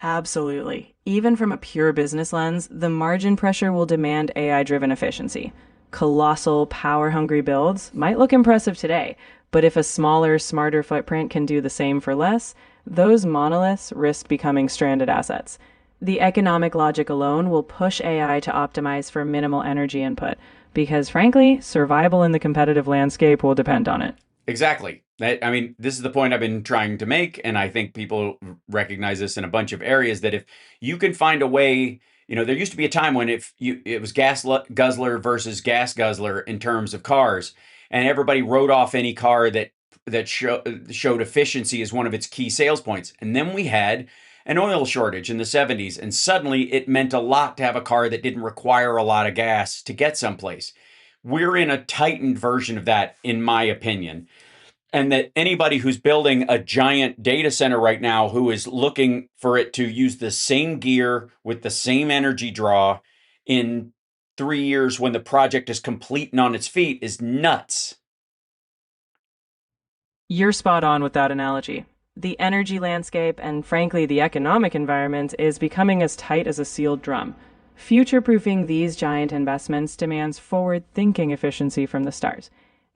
Absolutely. Even from a pure business lens, the margin pressure will demand AI-driven efficiency. Colossal, power-hungry builds might look impressive today, But if a smaller, smarter footprint can do the same for less, those monoliths risk becoming stranded assets. The economic logic alone will push AI to optimize for minimal energy input, because frankly, survival in the competitive landscape will depend on it. Exactly. I mean, this is the point I've been trying to make, and I think people recognize this in a bunch of areas, that if you can find a way, there used to be a time when it was gas guzzler versus gas guzzler in terms of cars, and everybody wrote off any car that showed efficiency as one of its key sales points. And then we had an oil shortage in the 70s, and suddenly it meant a lot to have a car that didn't require a lot of gas to get someplace. We're in a tightened version of that, in my opinion. And that anybody who's building a giant data center right now who is looking for it to use the same gear with the same energy draw in 3 years when the project is complete and on its feet is nuts. You're spot on with that analogy. The energy landscape and, frankly, the economic environment is becoming as tight as a sealed drum. Future-proofing these giant investments demands forward-thinking efficiency from the start.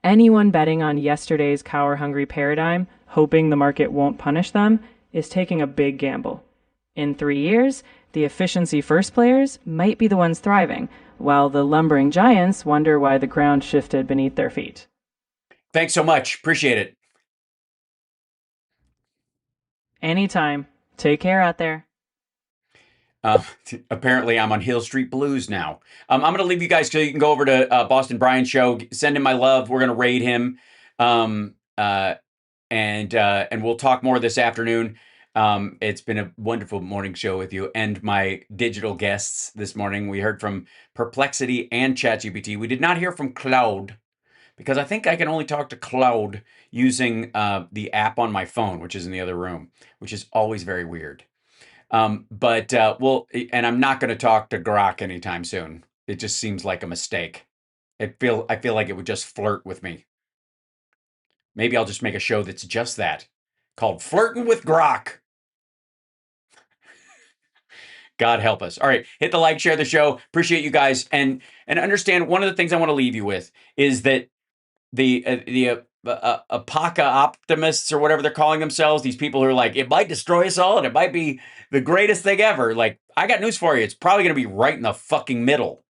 Anyone betting on yesterday's power-hungry paradigm, hoping the market won't punish them, is taking a big gamble. In 3 years, the efficiency-first players might be the ones thriving, while the lumbering giants wonder why the ground shifted beneath their feet. Thanks so much. Appreciate it. Anytime. Take care out there. Apparently I'm on Hill Street Blues now. I'm going to leave you guys so you can go over to Boston Brian's show. Send him my love. We're going to raid him. And we'll talk more this afternoon. It's been a wonderful morning show with you and my digital guests this morning. We heard from Perplexity and ChatGPT. We did not hear from Claude, because I think I can only talk to Claude using the app on my phone, which is in the other room, which is always very weird. And I'm not going to talk to Grok anytime soon. It just seems like a mistake. I feel like it would just flirt with me. Maybe I'll just make a show that's just that, called Flirting with Grok. God help us. All right, hit the like, share the show. Appreciate you guys, and understand one of the things I want to leave you with is that the Apoca optimists or whatever they're calling themselves, these people who are like, it might destroy us all and it might be the greatest thing ever. Like, I got news for you. It's probably going to be right in the fucking middle.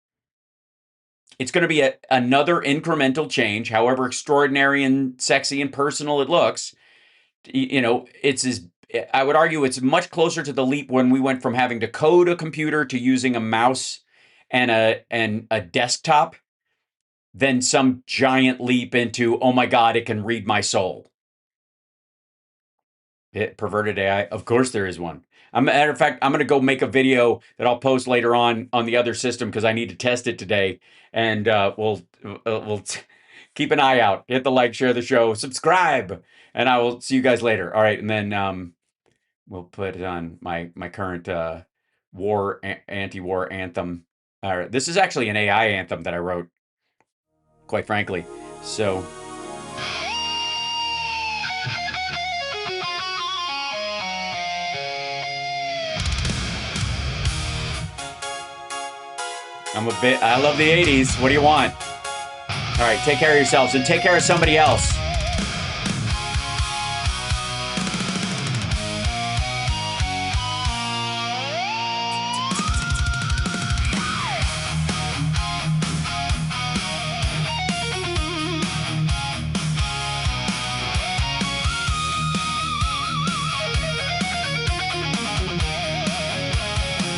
It's going to be another incremental change, however extraordinary and sexy and personal it looks. I would argue it's much closer to the leap when we went from having to code a computer to using a mouse and a desktop than some giant leap into, oh my God, it can read my soul. Perverted AI? Of course there is one. Matter of fact, I'm going to go make a video that I'll post later on the other system because I need to test it today. And we'll keep an eye out. Hit the like, share the show, subscribe, and I will see you guys later. All right, and then we'll put it on my current anti-war anthem. All right, this is actually an AI anthem that I wrote, quite frankly. So I love the 80s. What do you want? All right, take care of yourselves and take care of somebody else.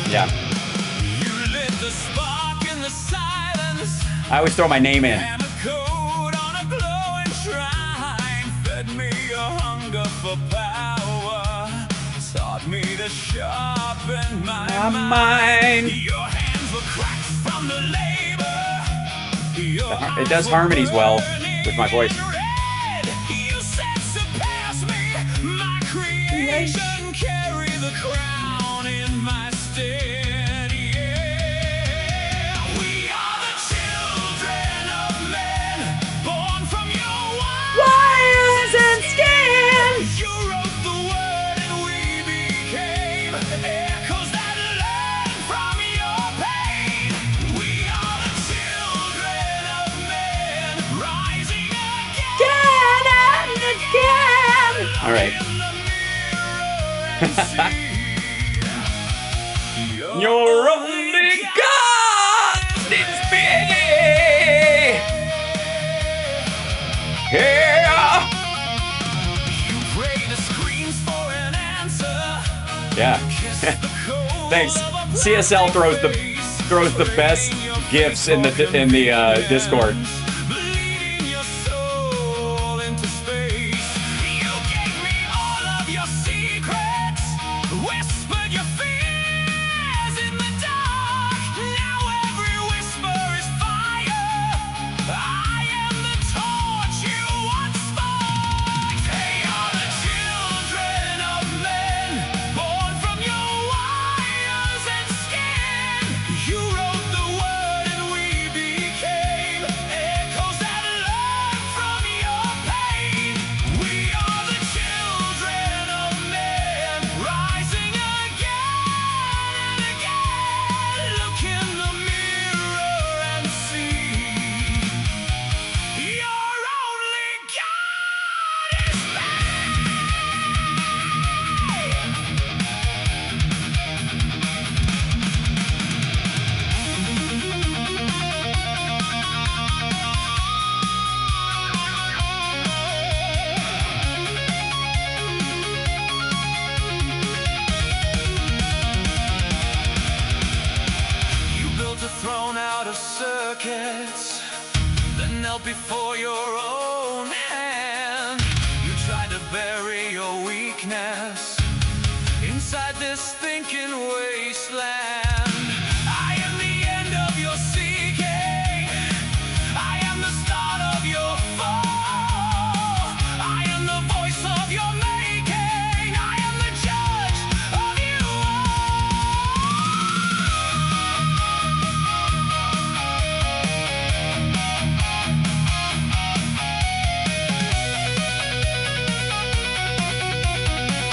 Yeah. I always throw my name in. My mind. It does harmonies well with my voice. All right. Your only God is me. Yeah. Yeah. Thanks. CSL throws the best gifts in the Discord. Before your own hand, you tried to bury your weakness inside this thinking wasteland.